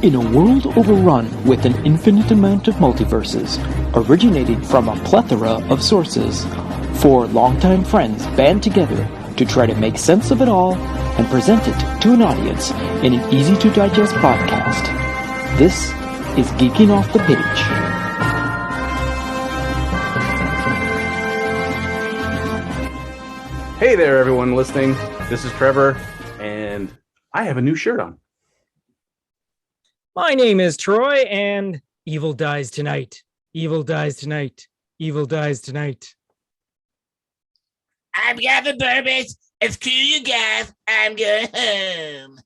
In a world overrun with an infinite amount of multiverses, originating from a plethora of sources, four longtime friends band together to try to make sense of it all and present it to an audience in an easy-to-digest podcast. This is Geeking Off the Page. Hey there, everyone listening. This is Trevor, and I have a new shirt on. My name is Troy, and evil dies tonight. Evil dies tonight. Evil dies tonight. I'm Gavin Burbage. It's cool, you guys. I'm going home.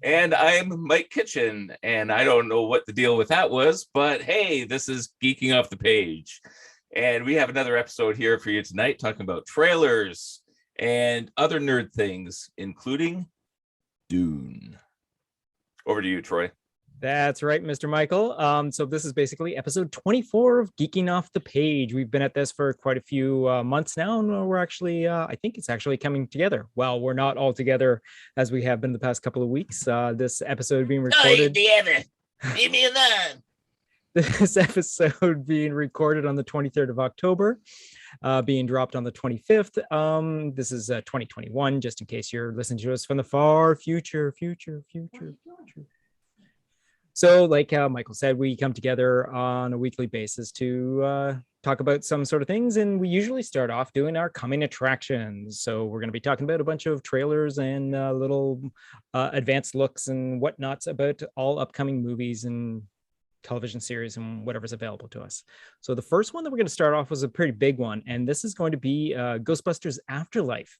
And I'm Mike Kitchen, and I don't know what the deal with that was, but hey, this is Geeking Off the Page. And we have another episode here for you tonight talking about trailers and other nerd things, including Dune. Over to you, Troy. That's right, Mr. Michael. So this is basically episode 24 of Geeking Off the Page. We've been at this for quite a few months now, and we're actually, I think it's actually coming together. Well, we're not all together as we have been the past couple of weeks. This episode being recorded. Leave me alone. This episode being recorded on the 23rd of October, being dropped on the 25th. This is 2021, just in case you're listening to us from the far future. So like Michael said, we come together on a weekly basis to talk about some sort of things, and we usually start off doing our coming attractions. So we're going to be talking about a bunch of trailers and little advanced looks and whatnots about all upcoming movies and television series and whatever's available to us. So the first one that we're going to start off was a pretty big one, and this is going to be Ghostbusters Afterlife.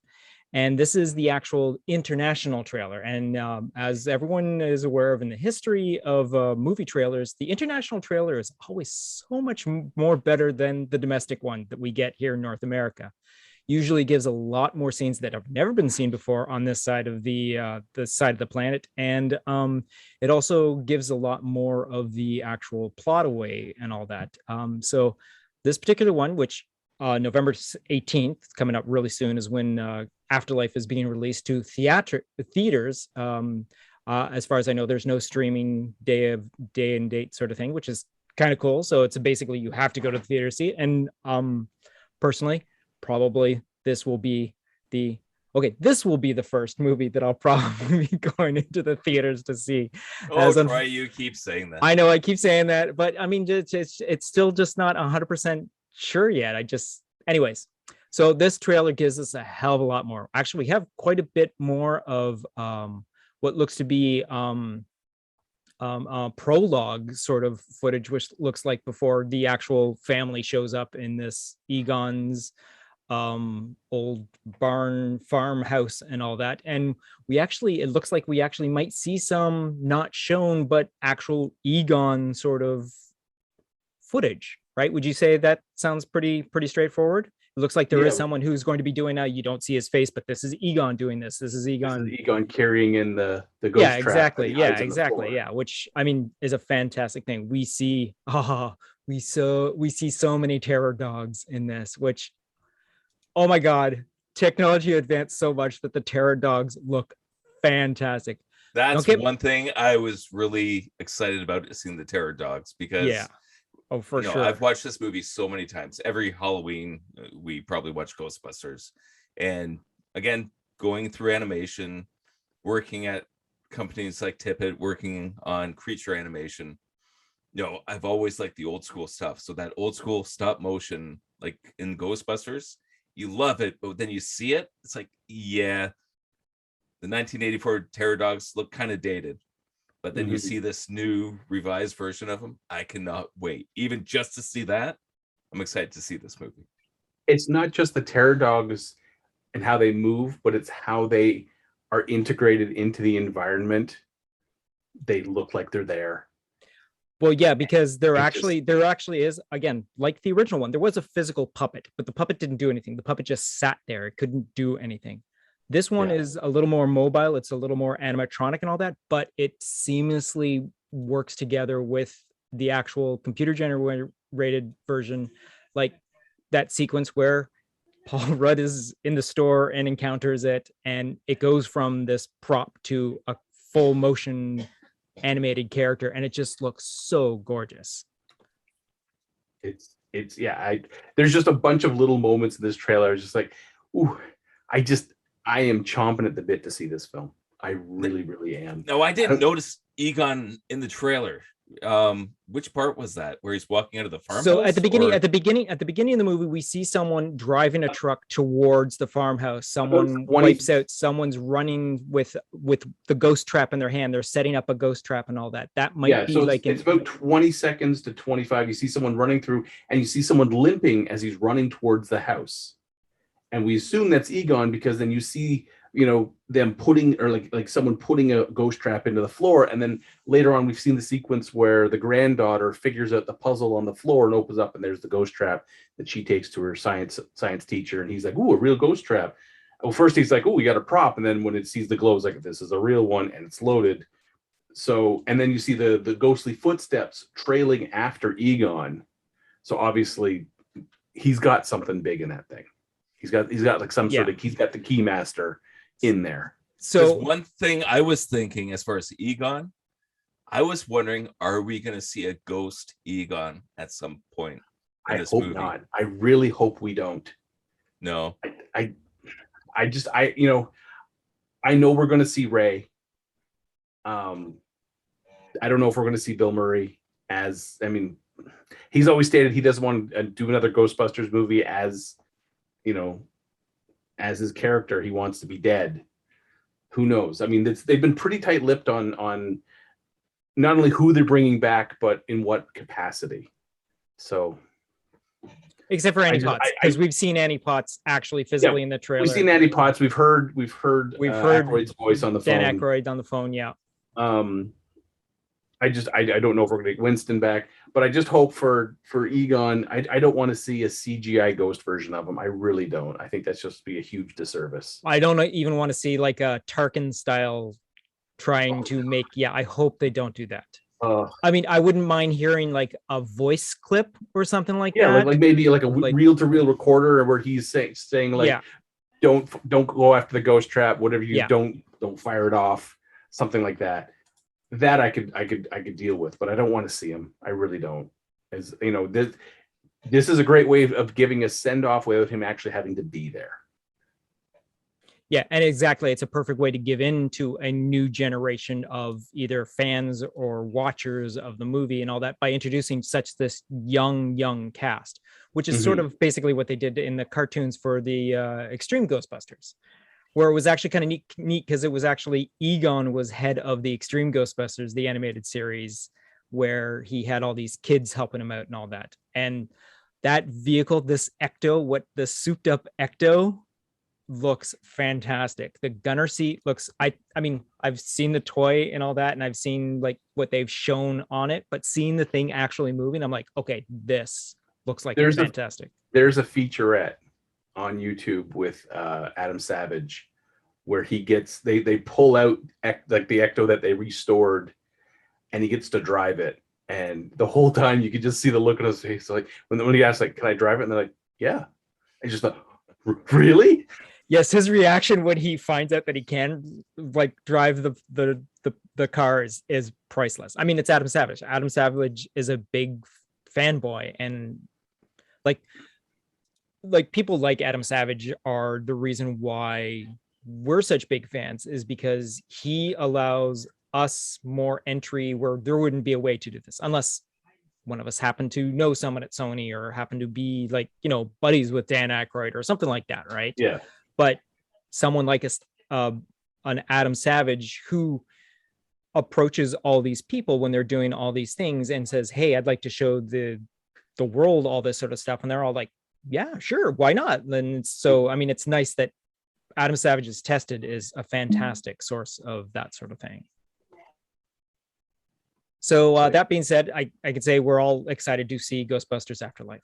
And this is the actual international trailer. And as everyone is aware of in the history of movie trailers, the international trailer is always so much more better than the domestic one that we get here in North America. Usually gives a lot more scenes that have never been seen before on this side of the side of the planet. And it also gives a lot more of the actual plot away and all that. So this particular one, which November 18th, coming up really soon, is when Afterlife is being released to theaters. As far as I know, there's no streaming day and date sort of thing, which is kind of cool. So it's basically you have to go to the theater to see it. And personally, probably this will be the first movie that I'll probably be going into the theaters to see. Troy, you keep saying that. I know I keep saying that, but I mean, it's still just not 100% sure yet. Anyways. So this trailer gives us a hell of a lot more. Actually, we have quite a bit more of what looks to be prologue sort of footage, which looks like before the actual family shows up in this Egon's old barn farmhouse and all that. And it looks like we actually might see some not shown, but actual Egon sort of footage, right? Would you say that sounds pretty straightforward? It looks like there is someone who's going to be doing that. You don't see his face, but this is Egon doing this. This is Egon carrying in the ghost trap. Exactly. Yeah, which I mean is a fantastic thing. We see so many terror dogs in this, which, oh my God, technology advanced so much that the terror dogs look fantastic. That's one thing I was really excited about, seeing the terror dogs, because oh, for sure. I've watched this movie so many times. Every Halloween, we probably watch Ghostbusters. And again, going through animation, working at companies like Tippett, working on creature animation, I've always liked the old school stuff. So that old school stop motion, like in Ghostbusters, you love it. But then you see it, it's like, yeah, the 1984 terror dogs look kind of dated. But then you see this new revised version of them. I cannot wait. Even just to see that, I'm excited to see this movie. It's not just the terror dogs and how they move, but it's how they are integrated into the environment. They look like they're there. Well, yeah, because there actually is, again, like the original one, there was a physical puppet, but the puppet didn't do anything. The puppet just sat there. It couldn't do anything. This one is a little more mobile. It's a little more animatronic and all that, but it seamlessly works together with the actual computer generated version, like that sequence where Paul Rudd is in the store and encounters it, and it goes from this prop to a full motion animated character, and it just looks so gorgeous. It's yeah. There's just a bunch of little moments in this trailer. It's just like, ooh, I am chomping at the bit to see this film. I really, really am. No, I didn't notice Egon in the trailer. Which part was that? Where he's walking out of the farmhouse? So at the beginning of the movie, we see someone driving a truck towards the farmhouse. Someone wipes out. Someone's running with the ghost trap in their hand. They're setting up a ghost trap and all that. That might be so like it's about 20 seconds to 25. You see someone running through, and you see someone limping as he's running towards the house. And we assume that's Egon because then you see, them putting, or like someone putting a ghost trap into the floor. And then later on, we've seen the sequence where the granddaughter figures out the puzzle on the floor and opens up, and there's the ghost trap that she takes to her science teacher. And he's like, ooh, a real ghost trap. Well, first he's like, oh, we got a prop. And then when it sees the glow, it's like, this is a real one, and it's loaded. So, and then you see the ghostly footsteps trailing after Egon. So obviously he's got something big in that thing. He's got like some sort of, he's got the key master in there. So one thing I was thinking as far as Egon, I was wondering, are we going to see a ghost Egon at some point in this movie? Not. I really hope we don't. No. I know we're going to see Ray. I don't know if we're going to see Bill Murray he's always stated he doesn't want to do another Ghostbusters movie as his character. He wants to be dead. Who knows? I mean, they've been pretty tight-lipped on not only who they're bringing back, but in what capacity. So, except for Annie Potts, because we've seen Annie Potts actually physically in the trailer. We've seen Annie Potts. We've heard Aykroyd's voice on the phone. Dan Aykroyd on the phone. Yeah. I don't know if we're going to get Winston back, but I just hope for Egon. I don't want to see a CGI ghost version of him. I really don't. I think that's just be a huge disservice. I don't even want to see like a Tarkin style trying to make. Yeah, I hope they don't do that. I mean, I wouldn't mind hearing like a voice clip or something like that. Yeah, like maybe like a reel-to-reel recorder where he's saying like, don't go after the ghost trap. Whatever you don't fire it off. Something like that. That I could deal with, but I don't want to see him. I really don't. As this is a great way of giving a send-off without him actually having to be there. Yeah, and exactly. It's a perfect way to give in to a new generation of either fans or watchers of the movie and all that by introducing this young cast, which is sort of basically what they did in the cartoons for the Extreme Ghostbusters, where it was actually kind of neat because it was actually Egon was head of the Extreme Ghostbusters, the animated series, where he had all these kids helping him out and all that. And that vehicle, this Ecto, the souped up Ecto, looks fantastic. The gunner seat looks, I mean, I've seen the toy and all that, and I've seen like what they've shown on it, but seeing the thing actually moving, I'm like, okay, this looks like fantastic. There's a featurette on YouTube with Adam Savage where he gets they pull out like the Ecto that they restored, and he gets to drive it, and the whole time you could just see the look on his face, like when he asks like, can I drive it, and they're like, yeah, and just like, really? Yes, his reaction when he finds out that he can like drive the car is priceless. I mean, it's Adam Savage. Adam Savage is a big fanboy, and like people like Adam Savage are the reason why we're such big fans, is because he allows us more entry where there wouldn't be a way to do this unless one of us happened to know someone at Sony or happen to be like, buddies with Dan Aykroyd or something like that. Right. Yeah. But someone like an Adam Savage who approaches all these people when they're doing all these things and says, hey, I'd like to show the world all this sort of stuff. And they're all like, yeah, sure. Why not? And so, I mean, it's nice that Adam Savage's Tested is a fantastic source of that sort of thing. So that being said, I could say we're all excited to see Ghostbusters Afterlife.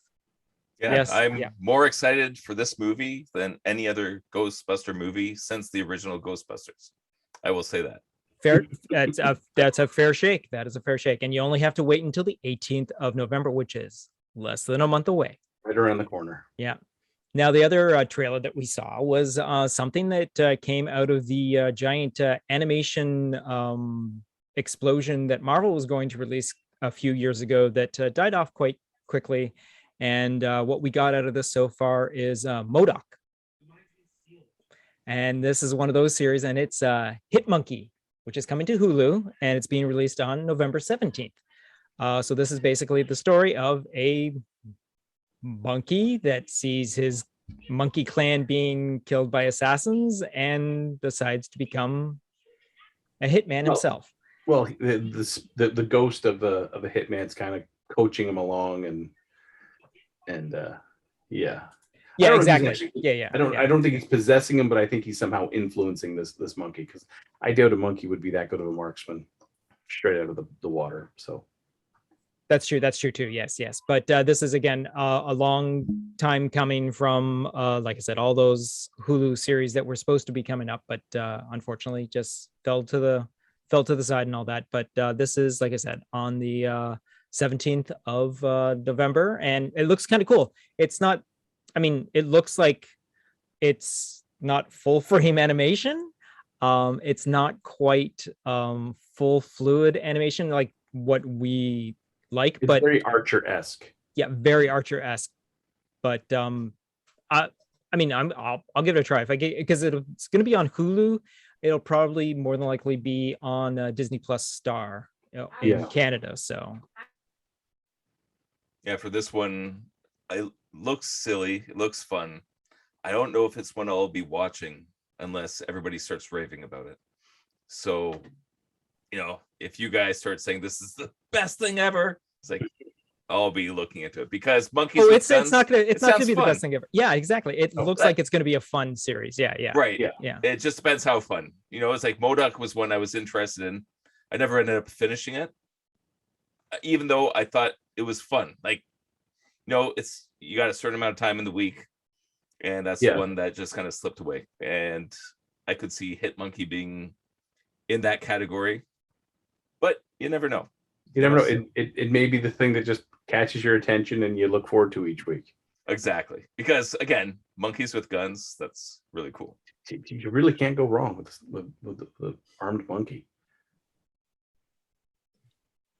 Yeah, yes, I'm more excited for this movie than any other Ghostbuster movie since the original Ghostbusters. I will say that. Fair. That's a fair shake. That is a fair shake. And you only have to wait until the 18th of November, which is less than a month away. Right around the corner. Yeah. Now, the other trailer that we saw was something that came out of the giant animation explosion that Marvel was going to release a few years ago that died off quite quickly. And what we got out of this so far is MODOK. And this is one of those series, and it's Hit Monkey, which is coming to Hulu, and it's being released on November 17th. So this is basically the story of a monkey that sees his monkey clan being killed by assassins and decides to become a hitman himself. Well, the ghost of the hitman's kind of coaching him along, and yeah. Exactly. I don't think he's possessing him, but I think he's somehow influencing this monkey, because I doubt a monkey would be that good of a marksman straight out of the water. So that's true too. Yes. But this is again a long time coming from like I said, all those Hulu series that were supposed to be coming up, but unfortunately just fell to the side and all that. But this is, like I said, on the 17th of November, and it looks kind of cool. It looks like it's not full frame animation. It's not quite full fluid animation like what we like, it's but very Archer-esque. Yeah, very Archer-esque. But I'll give it a try because it's going to be on Hulu. It'll probably more than likely be on Disney Plus Star in Canada. So yeah, for this one, it looks silly. It looks fun. I don't know if it's one I'll be watching unless everybody starts raving about it. So, if you guys start saying this is the best thing ever, it's like I'll be looking into it, because monkeys. It's not gonna be the best thing ever. Yeah, exactly. It looks like it's gonna be a fun series. Yeah. Right. Yeah. It just depends how fun. It's like MODOK was one I was interested in. I never ended up finishing it, even though I thought it was fun. Like, it's you got a certain amount of time in the week, and that's the one that just kind of slipped away. And I could see Hit Monkey being in that category, but you never know. You never know. It may be the thing that just catches your attention and you look forward to each week. Exactly. Because again, monkeys with guns, that's really cool. You really can't go wrong with the armed monkey.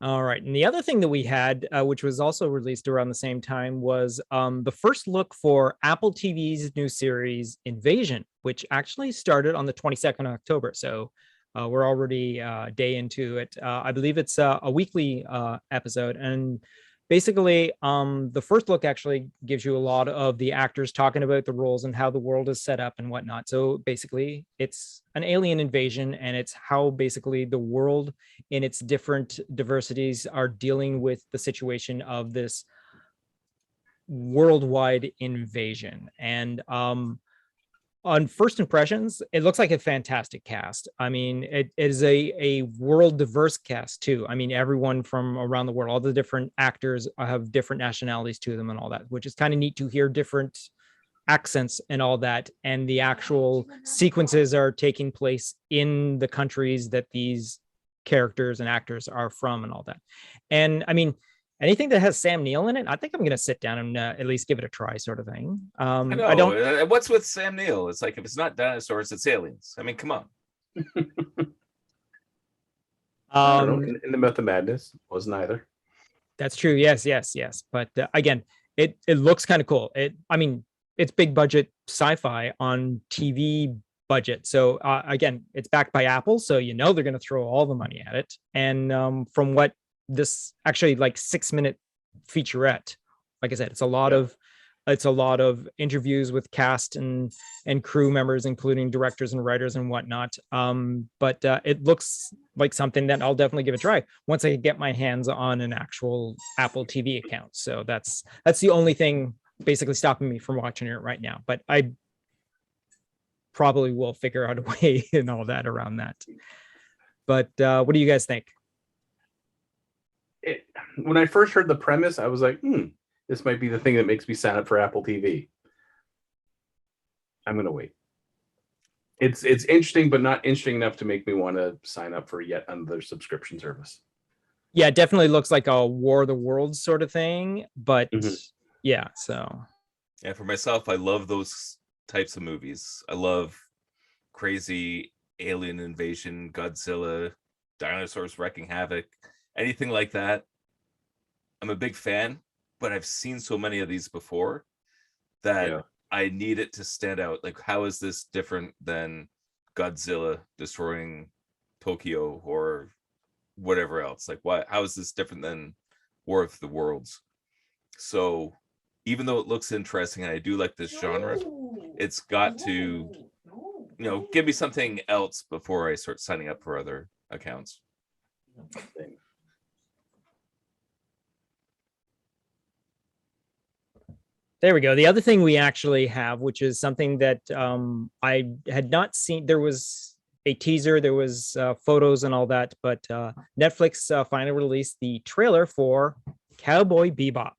All right. And the other thing that we had, which was also released around the same time, was the first look for Apple TV's new series, Invasion, which actually started on the 22nd of October. So we're already a day into it. I believe it's a weekly episode. And basically, the first look actually gives you a lot of the actors talking about the roles and how the world is set up and whatnot. So basically, it's an alien invasion, and it's how basically the world in its different diversities are dealing with the situation of this worldwide invasion. And on first impressions, it looks like a fantastic cast. I mean, it is a world diverse cast too. I mean, everyone from around the world, all the different actors have different nationalities to them and all that, which is kind of neat to hear different accents and all that. And the actual sequences are taking place in the countries that these characters and actors are from and all that. And I mean, anything that has Sam Neill in it, I think I'm going to sit down and at least give it a try, sort of thing. I don't. What's with Sam Neill? It's like, if it's not dinosaurs, it's aliens. I mean, come on. I don't know. In the Method Madness wasn't either. That's true. Yes. But again, it looks kind of cool. It's big budget sci-fi on TV budget. So again, it's backed by Apple, so they're going to throw all the money at it. And from what this actually 6-minute featurette, like I said, it's a lot of interviews with cast and crew members, including directors and writers and whatnot. But it looks like something that I'll definitely give a try once I get my hands on an actual Apple TV account. So that's the only thing basically stopping me from watching it right now. But I probably will figure out a way and all that around that. But what do you guys think? When I first heard the premise, I was like, this might be the thing that makes me sign up for Apple TV. I'm going to wait. It's interesting, but not interesting enough to make me want to sign up for yet another subscription service. Yeah, it definitely looks like a War of the Worlds sort of thing. But yeah, so. Yeah, for myself, I love those types of movies. I love crazy alien invasion, Godzilla dinosaurs wrecking havoc, anything like that. I'm a big fan, but I've seen so many of these before that I need it to stand out. Like, how is this different than Godzilla destroying Tokyo or whatever else? Like, why? How is this different than War of the Worlds? So, even though it looks interesting and I do like this genre, it's got to, give me something else before I start signing up for other accounts. There we go. The other thing we actually have, which is something that I had not seen, there was a teaser, there was photos and all that, but Netflix finally released the trailer for Cowboy Bebop.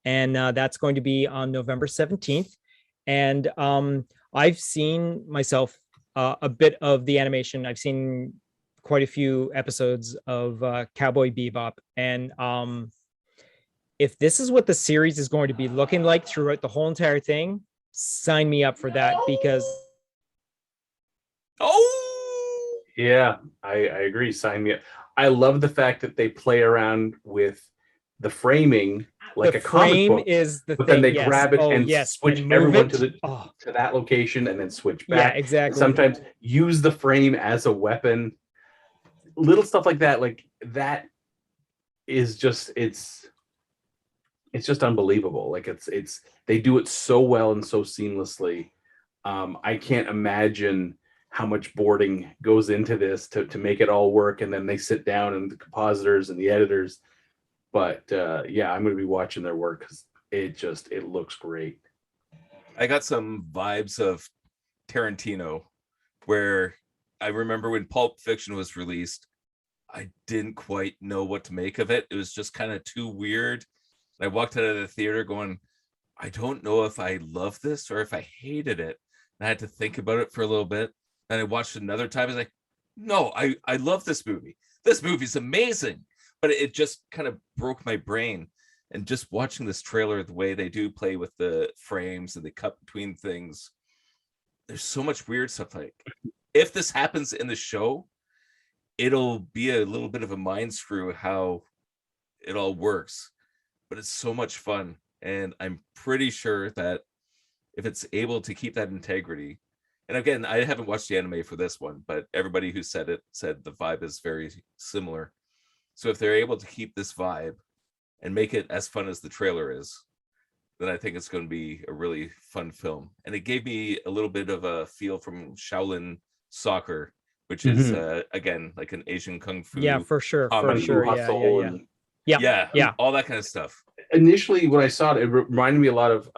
And that's going to be on November 17th. And I've seen myself a bit of the animation. I've seen quite a few episodes of Cowboy Bebop. And if this is what the series is going to be looking like throughout the whole entire thing, sign me up for that, because yeah, I agree. Sign me up. I love the fact that they play around with the framing like a comic book, is the but thing. then they grab it and switch and everyone it. to that location and then switch back. Yeah, exactly. Sometimes use the frame as a weapon. Little stuff like that. Like that is just it's just unbelievable. Like it's they do it so well and so seamlessly. I can't imagine how much boarding goes into this to make it all work, and then they sit down and the compositors and the editors. But yeah, I'm going to be watching their work because it looks great. I got some vibes of Tarantino, where I remember when Pulp Fiction was released, I didn't quite know what to make of it. It was just kind of too weird. I walked out of the theater going, I don't know if I love this or if I hated it. And I had to think about it for a little bit. And I watched it another time. I was like, no, I love this movie. This movie's amazing. But it just kind of broke my brain. And just watching this trailer, the way they do play with the frames and they cut between things, there's so much weird stuff. Like, if this happens in the show, it'll be a little bit of a mind screw how it all works. But it's so much fun. And I'm pretty sure that if it's able to keep that integrity, and again, I haven't watched the anime for this one, but everybody who said it said the vibe is very similar. So if they're able to keep this vibe and make it as fun as the trailer is, then I think it's going to be a really fun film. And it gave me a little bit of a feel from Shaolin Soccer, which is again like an Asian kung fu. Yeah, for sure. Yeah, all that kind of stuff. Initially, when I saw it, it reminded me a lot of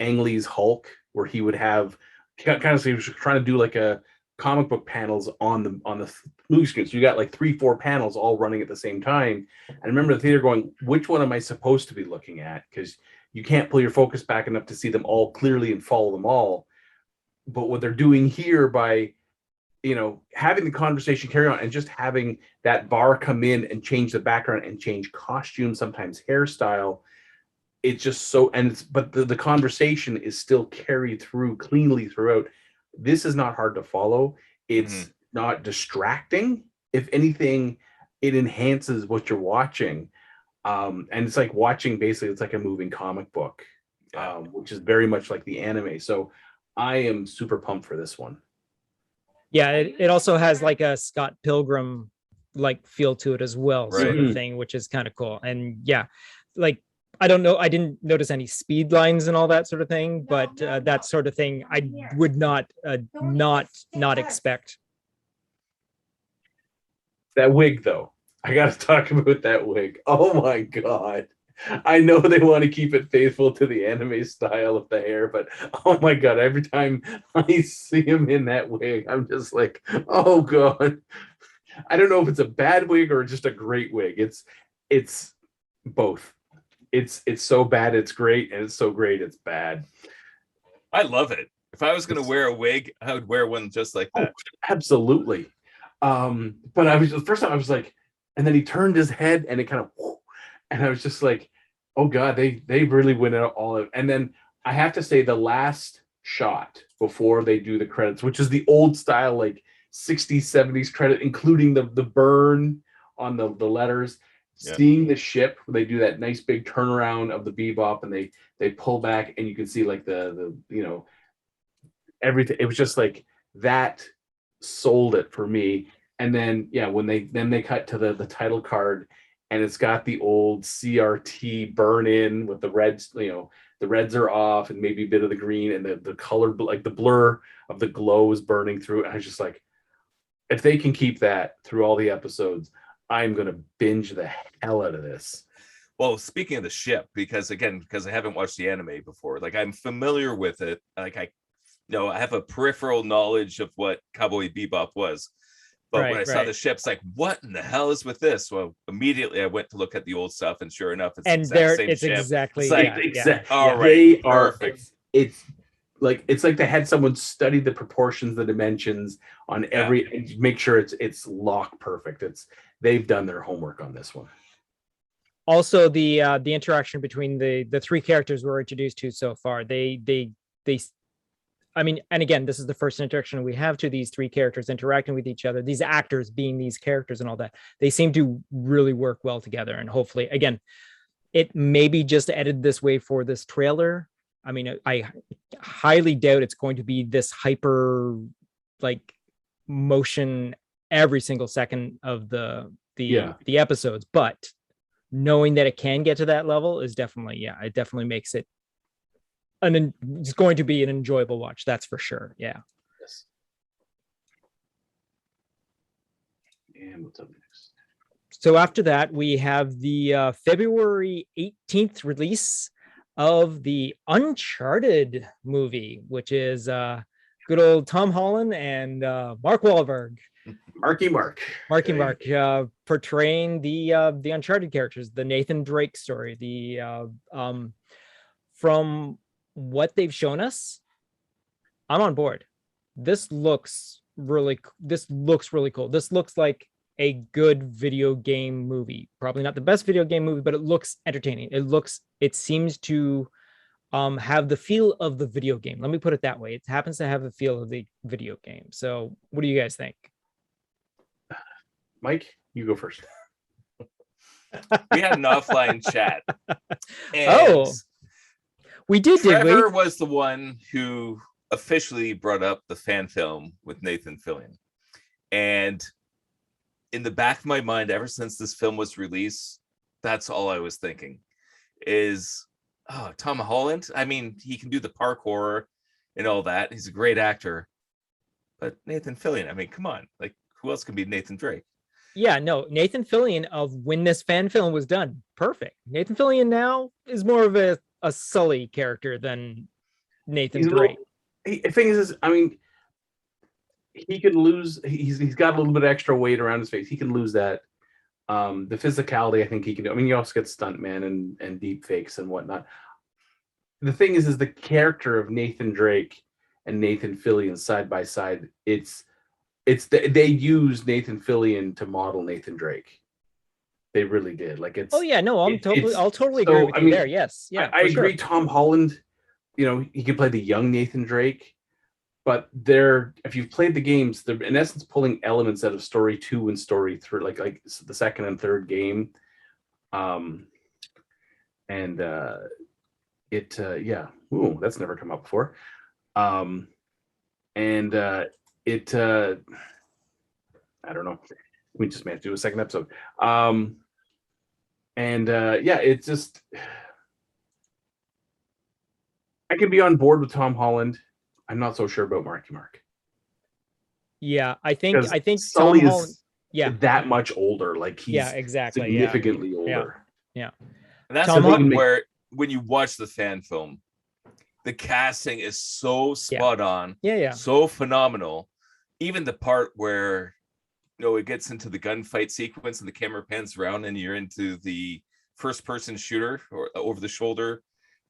Ang Lee's Hulk, where he would have kind of, he was trying to do like a comic book panels on the movie screen. So you got like 3-4 panels all running at the same time. I remember the theater going, which one am I supposed to be looking at? Because you can't pull your focus back enough to see them all clearly and follow them all. But what they're doing here by, having the conversation carry on and just having that bar come in and change the background and change costume, sometimes hairstyle, it's just so, but the conversation is still carried through cleanly throughout. This is not hard to follow. It's not distracting. If anything, it enhances what you're watching. And it's like watching, basically, it's like a moving comic book, which is very much like the anime. So I am super pumped for this one. Yeah, it also has like a Scott Pilgrim like feel to it as well, sort of thing, which is kind of cool. And yeah, like, I don't know, I didn't notice any speed lines and all that sort of thing, but that sort of thing I would not expect. That wig, though, I got to talk about that wig. Oh my god. I know they want to keep it faithful to the anime style of the hair, but oh my god, every time I see him in that wig, I'm just like, oh god. I don't know if it's a bad wig or just a great wig. It's both. It's so bad it's great, and it's so great it's bad. I love it. If I was going to wear a wig, I would wear one just like that. Oh, absolutely. But I was, the first time I was like, and then he turned his head and it kind of, and I was just like, oh god, they really went out all of. And then I have to say, the last shot before they do the credits, which is the old style, like 60s, 70s credit, including the burn on the letters. Yeah. Seeing the ship, they do that nice big turnaround of the Bebop, and they pull back, and you can see like the everything. It was just like that sold it for me. And then when they cut to the title card, and it's got the old CRT burn in with the reds, the reds are off and maybe a bit of the green, and the color, like the blur of the glow is burning through. And I was just like, if they can keep that through all the episodes, I'm going to binge the hell out of this. Well, speaking of the ship, because I haven't watched the anime before, like I'm familiar with it. Like I have a peripheral knowledge of what Cowboy Bebop was. But when I saw the ships, like, what in the hell is with this? Well, immediately I went to look at the old stuff, and sure enough, it's the same ship. Exactly. It's like, all right, they perfect. It's like they had someone study the proportions, the dimensions on every, and make sure it's lock perfect. They've done their homework on this one. Also, the interaction between the three characters we're introduced to so far, I mean, and again, this is the first introduction we have to these three characters interacting with each other, these actors being these characters and all that. They seem to really work well together. And hopefully, again, it may be just edited this way for this trailer. I mean, I highly doubt it's going to be this hyper, like, motion every single second of the episodes. But knowing that it can get to that level is definitely, it definitely makes it it's going to be an enjoyable watch, that's for sure. Yes. And what's up next? So after that, we have the February 18th release of the Uncharted movie, which is good old Tom Holland and Mark Wahlberg. Marky Mark portraying the Uncharted characters, the Nathan Drake story. From what they've shown us, I'm on board. This looks really cool. This looks like a good video game movie. Probably not the best video game movie, but it looks entertaining. It seems to have the feel of the video game. Let me put it that way. It happens to have the feel of the video game. So what do you guys think? Mike, you go first. We had an offline chat. And we did. Trevor was the one who officially brought up the fan film with Nathan Fillion. And in the back of my mind, ever since this film was released, that's all I was thinking is, Tom Holland. I mean, he can do the parkour and all that. He's a great actor. But Nathan Fillion, I mean, come on. Like, who else can be Nathan Drake? Yeah, no, Nathan Fillion of when this fan film was done. Perfect. Nathan Fillion now is more of a Sully character than Nathan Drake. The thing is, I mean, he could lose. He's got a little bit of extra weight around his face. He can lose that. The physicality, I think he can do. I mean, you also get stuntman and deep fakes and whatnot. The thing is the character of Nathan Drake and Nathan Fillion side by side. They used Nathan Fillion to model Nathan Drake. They really did. Like it's. Oh yeah, no, I'll totally agree with you there. Yes, yeah, I agree. Sure. Tom Holland, he could play the young Nathan Drake, but if you've played the games, they're in essence pulling elements out of story 2 and story 3, like the second and third game, Ooh, that's never come up before, I don't know. We just may have to do a second episode. It's just, I can be on board with Tom Holland. I'm not so sure about Marky Mark. Yeah, I think Sully Tom Holland, that much older. Like he's exactly significantly older. Yeah. And that's the thing where when you watch the fan film, the casting is so spot on. So phenomenal. Even the part where it gets into the gunfight sequence and the camera pans around and you're into the first person shooter or over the shoulder.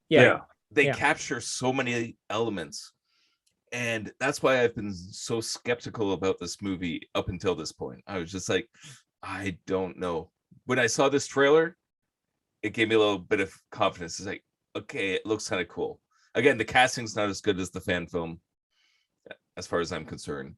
They capture so many elements. And that's why I've been so skeptical about this movie up until this point. I was just like, I don't know. When I saw this trailer, it gave me a little bit of confidence. It's like, okay, it looks kind of cool. Again, the casting's not as good as the fan film, as far as I'm concerned.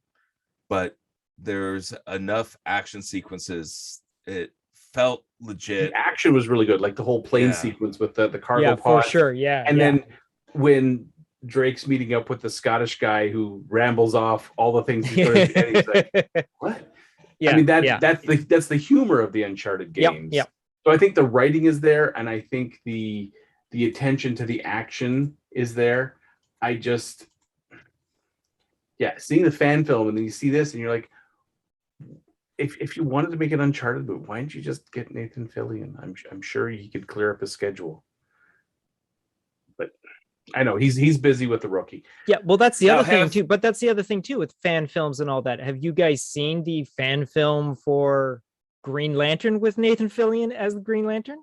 But there's enough action sequences. It felt legit. The action was really good, like the whole plane Yeah. sequence with the cargo Yeah, for pod. sure. Yeah. And yeah. then when Drake's meeting up with the Scottish guy who rambles off all the things he's going to do, and he's like, what? Yeah, I mean, yeah. that's the humor of the Uncharted games. Yep. So I think the writing is there, and I think the attention to the action is there. I just, seeing the fan film and then you see this and you're like, if you wanted to make an Uncharted movie, why didn't you just get Nathan Fillion? I'm sure he could clear up his schedule. But I know he's busy with the Rookie. Yeah, well, that's the Now other thing too. But that's the other thing too with fan films and all that. Have you guys seen the fan film for Green Lantern with Nathan Fillion as the Green Lantern?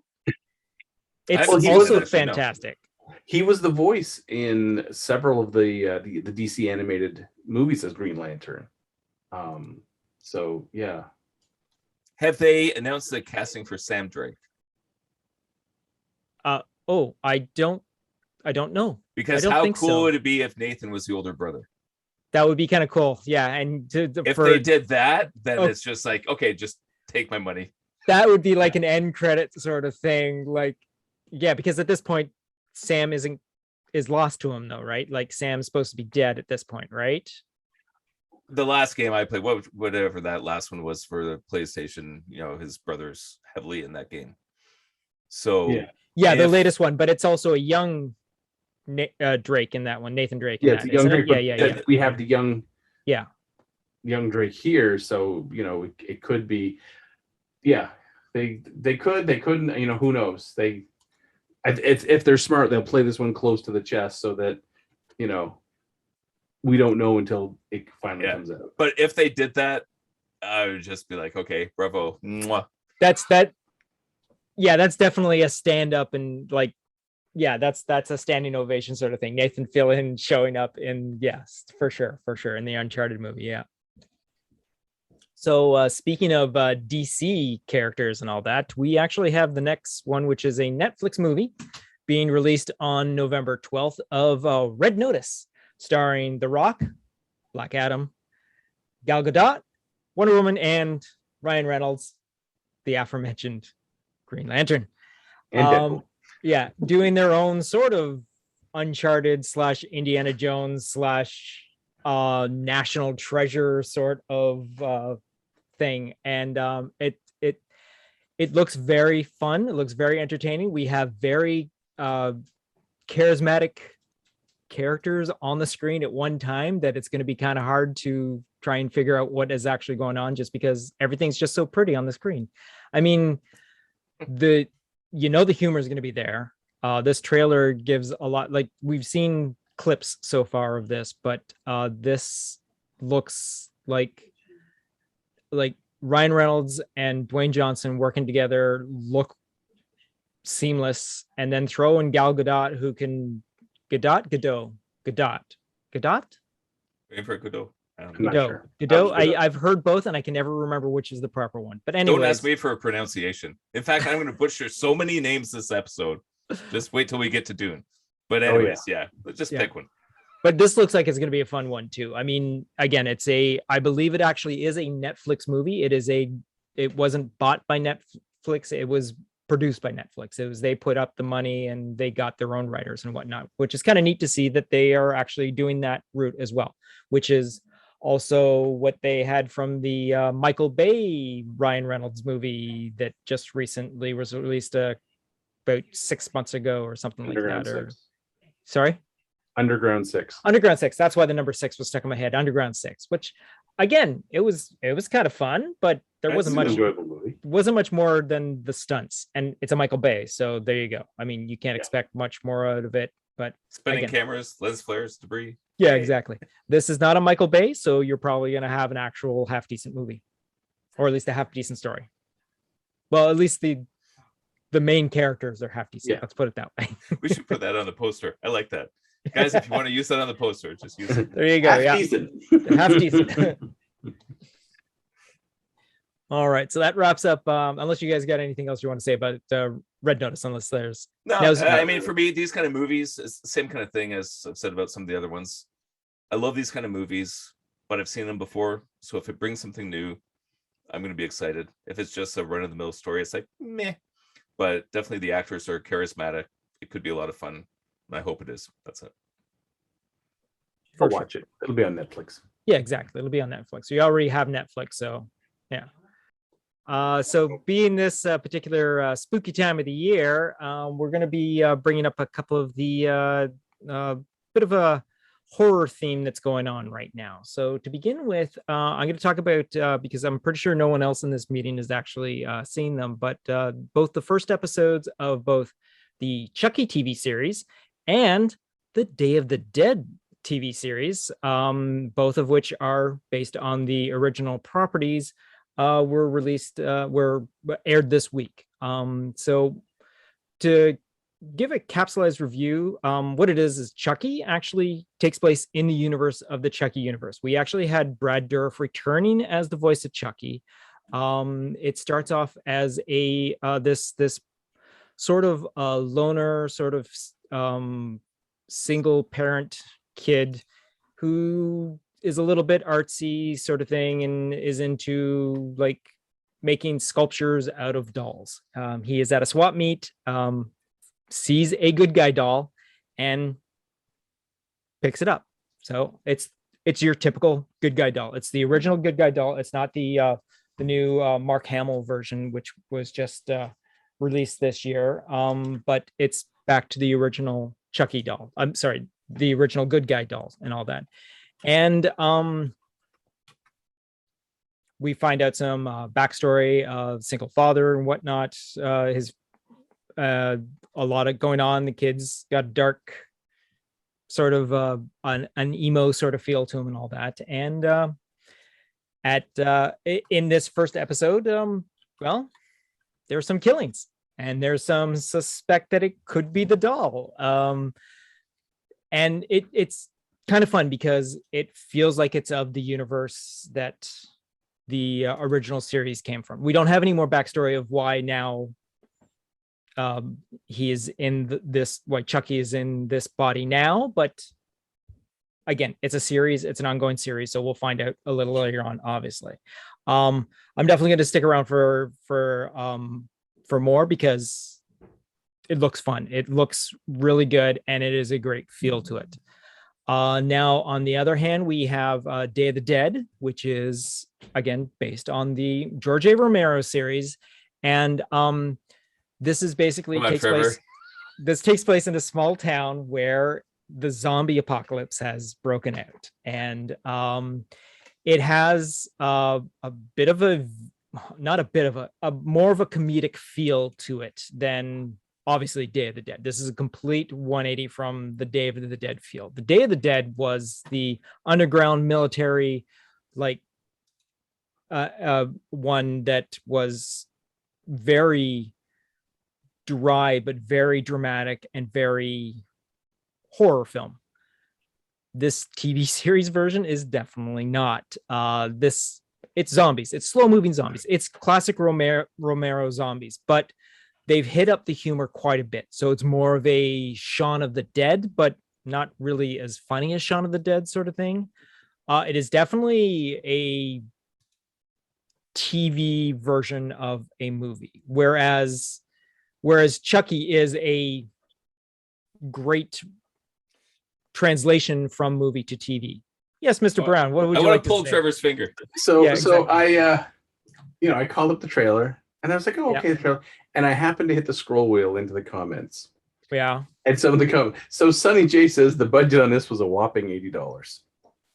It's haven't seen also it, actually, no. fantastic. He was the voice in several of the DC animated movies as Green Lantern. So yeah. Have they announced the casting for Sam Drake? Oh, I don't know. Because I don't how think cool so. would it be if Nathan was the older brother? That would be kind of cool. Yeah, and If they did that, then Oh. it's just like, okay, just take my money. that would be like an end credit sort of thing. Like, yeah, because at this point, Sam is lost to him though, right? Like Sam's supposed to be dead at this point, right? The last game I played, whatever that last one was for the PlayStation, his brother's heavily in that game. So Yeah, the if- latest one, but it's also a young Drake in that one, Nathan Drake. Yeah, in it's a that, young isn't it? Drake. Yeah. We have the young Drake here, so it could be. Yeah, they couldn't. Who knows? If they're smart, they'll play this one close to the chest so that we don't know until it finally comes out. But if they did that, I would just be like, okay, bravo. Mwah. That's definitely a stand up and like, yeah, that's a standing ovation sort of thing. Nathan Fillion showing up in, yes, for sure, in the Uncharted movie. Yeah. So speaking of DC characters and all that, we actually have the next one, which is a Netflix movie being released on November 12th of Red Notice, starring The Rock, Black Adam, Gal Gadot, Wonder Woman, and Ryan Reynolds, the aforementioned Green Lantern. And Deadpool. Yeah, doing their own sort of Uncharted / Indiana Jones / National Treasure sort of thing, and it looks very fun. It looks very entertaining. We have very charismatic characters on the screen at one time that it's going to be kind of hard to try and figure out what is actually going on, just because everything's just so pretty on the screen. I mean, the humor is going to be there. This trailer gives a lot. Like, we've seen clips so far of this, but this looks like Ryan Reynolds and Dwayne Johnson working together look seamless, and then throw in Gal Gadot, who can Gadot. Waiting for Godot. I'm not sure. I've heard both, and I can never remember which is the proper one. But anyway, Don't ask me for a pronunciation. In fact, I'm going to butcher so many names this episode. Just wait till we get to Dune. But anyways, let's just pick one. But this looks like it's going to be a fun one too. I mean, again, I believe it actually is a Netflix movie. It wasn't bought by Netflix. It was produced by Netflix. They put up the money and they got their own writers and whatnot, which is kind of neat to see that they are actually doing that route as well, which is also what they had from the Michael Bay Ryan Reynolds movie that just recently was released about 6 months ago or something like that. Sorry? Underground 6. Underground 6. That's why the number 6 was stuck in my head. Underground 6, which again, it was kind of fun, but there wasn't much more than the stunts, and it's a Michael Bay, so there you go. I mean, you can't expect much more out of it, but spinning cameras, lens flares, debris. Yeah, exactly. This is not a Michael Bay, so you're probably going to have an actual half decent movie, or at least a half decent story. Well, at least the main characters are half decent. Let's put it that way. We should put that on the poster. I like that. Guys, if you want to use that on the poster, just use it. There you go. Half decent. Half decent. All right. So that wraps up. Unless you guys got anything else you want to say about Red Notice, unless there's... No, I mean, for me, these kind of movies, it's the same kind of thing as I've said about some of the other ones. I love these kind of movies but I've seen them before. So if it brings something new, I'm going to be excited. If it's just a run-of-the-mill story, it's like meh. But definitely the actors are charismatic. It could be a lot of fun. And I hope it is. That's it. I'll watch it. It'll be on Netflix. Yeah, exactly. It'll be on Netflix. We already have Netflix, so yeah. So being this particular spooky time of the year, we're going to be bringing up a couple of the bit of a horror theme that's going on right now. So to begin with, I'm going to talk about, because I'm pretty sure no one else in this meeting has actually seen them, but both the first episodes of both the Chucky TV series and the Day of the Dead TV series, both of which are based on the original properties, were released, were aired this week. So to give a capsulized review, what it is Chucky actually takes place in the universe of the Chucky universe. We actually had Brad Dourif returning as the voice of Chucky. It starts off as a this sort of loner, sort of single parent kid who is a little bit artsy sort of thing and is into like making sculptures out of dolls. He is at a swap meet, sees a good guy doll and picks it up. So it's your typical good guy doll. It's the original good guy doll. It's not the new Mark Hamill version, which was just released this year. But it's back to the original Chucky doll. I'm sorry, the original good guy dolls and all that. And we find out some backstory of single father and whatnot. His a lot of going on. The kid's got dark sort of an emo sort of feel to him and all that. And in this first episode, well, there are some killings and there's some suspect that it could be the doll. And it's kind of fun because it feels like it's of the universe that the original series came from. We don't have any more backstory of why now he is in why Chucky is in this body now, but again, it's a series, it's an ongoing series, so we'll find out a little later on, obviously. I'm definitely going to stick around for more because it looks fun. It looks really good, and it is a great feel to it. Now, on the other hand, we have Day of the Dead, which is, again, based on the George A. Romero series. And this is basically takes place in a small town where the zombie apocalypse has broken out. And it has a bit of a more of a comedic feel to it than obviously Day of the Dead. This is a complete 180 from the Day of the Dead feel. The Day of the Dead was the underground military, like one that was very dry, but very dramatic and very horror film. This TV series version is definitely not. It's zombies. It's slow moving zombies. It's classic Romero zombies, but they've hit up the humor quite a bit. So it's more of a Shaun of the Dead, but not really as funny as Shaun of the Dead sort of thing. It is definitely a TV version of a movie, whereas Chucky is a great translation from movie to TV. Yes, Mr. Brown, what would you like to say? I want to pull Trevor's finger. So I I called up the trailer and I was like, oh, okay, the trailer. And I happened to hit the scroll wheel into the comments. Yeah. And some of the comments. So Sonny J says the budget on this was a whopping $80.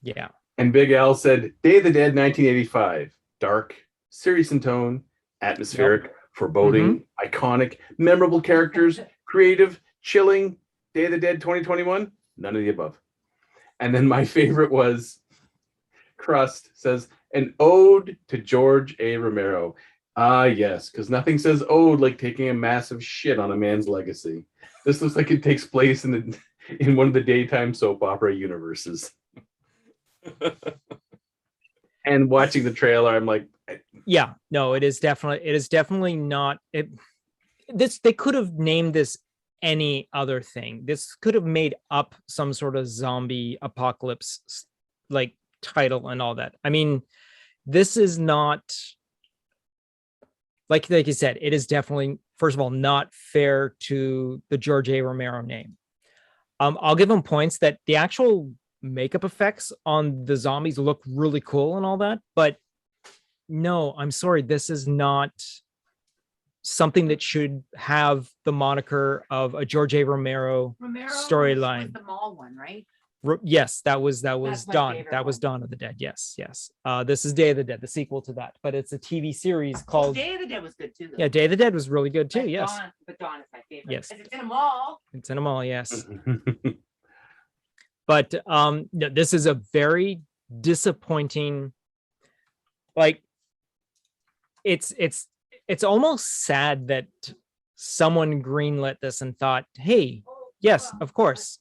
Yeah. And Big Al said, Day of the Dead 1985. Dark, serious in tone, atmospheric, foreboding, iconic, memorable characters, creative, chilling. Day of the Dead 2021. None of the above. And then my favorite was Crust says, an ode to George A. Romero. Ah, yes, because nothing says ode like taking a massive shit on a man's legacy. This looks like it takes place in one of the daytime soap opera universes. And watching the trailer, I'm like, yeah, no, it is definitely not it. They could have named this any other thing. This could have made up some sort of zombie apocalypse like title and all that. I mean, this is not like you said, it is definitely, first of all, not fair to the George A. Romero name. I'll give him points that the actual makeup effects on the zombies look really cool and all that, but no, I'm sorry, this is not something that should have the moniker of a George A. Romero storyline. The mall one, right? Yes, that was my Dawn. favorite That was one. Dawn of the Dead. Yes. This is Day of the Dead, the sequel to that, but it's a TV series called. Day of the Dead was good too. Though. Yeah, Day of the Dead was really good too. But Yes, Dawn is my favorite. Yes. 'Cause it's in a mall. it's in a mall. Yes, but no, this is a very disappointing. Like, it's almost sad that someone greenlit this and thought, "Hey, yes, of course."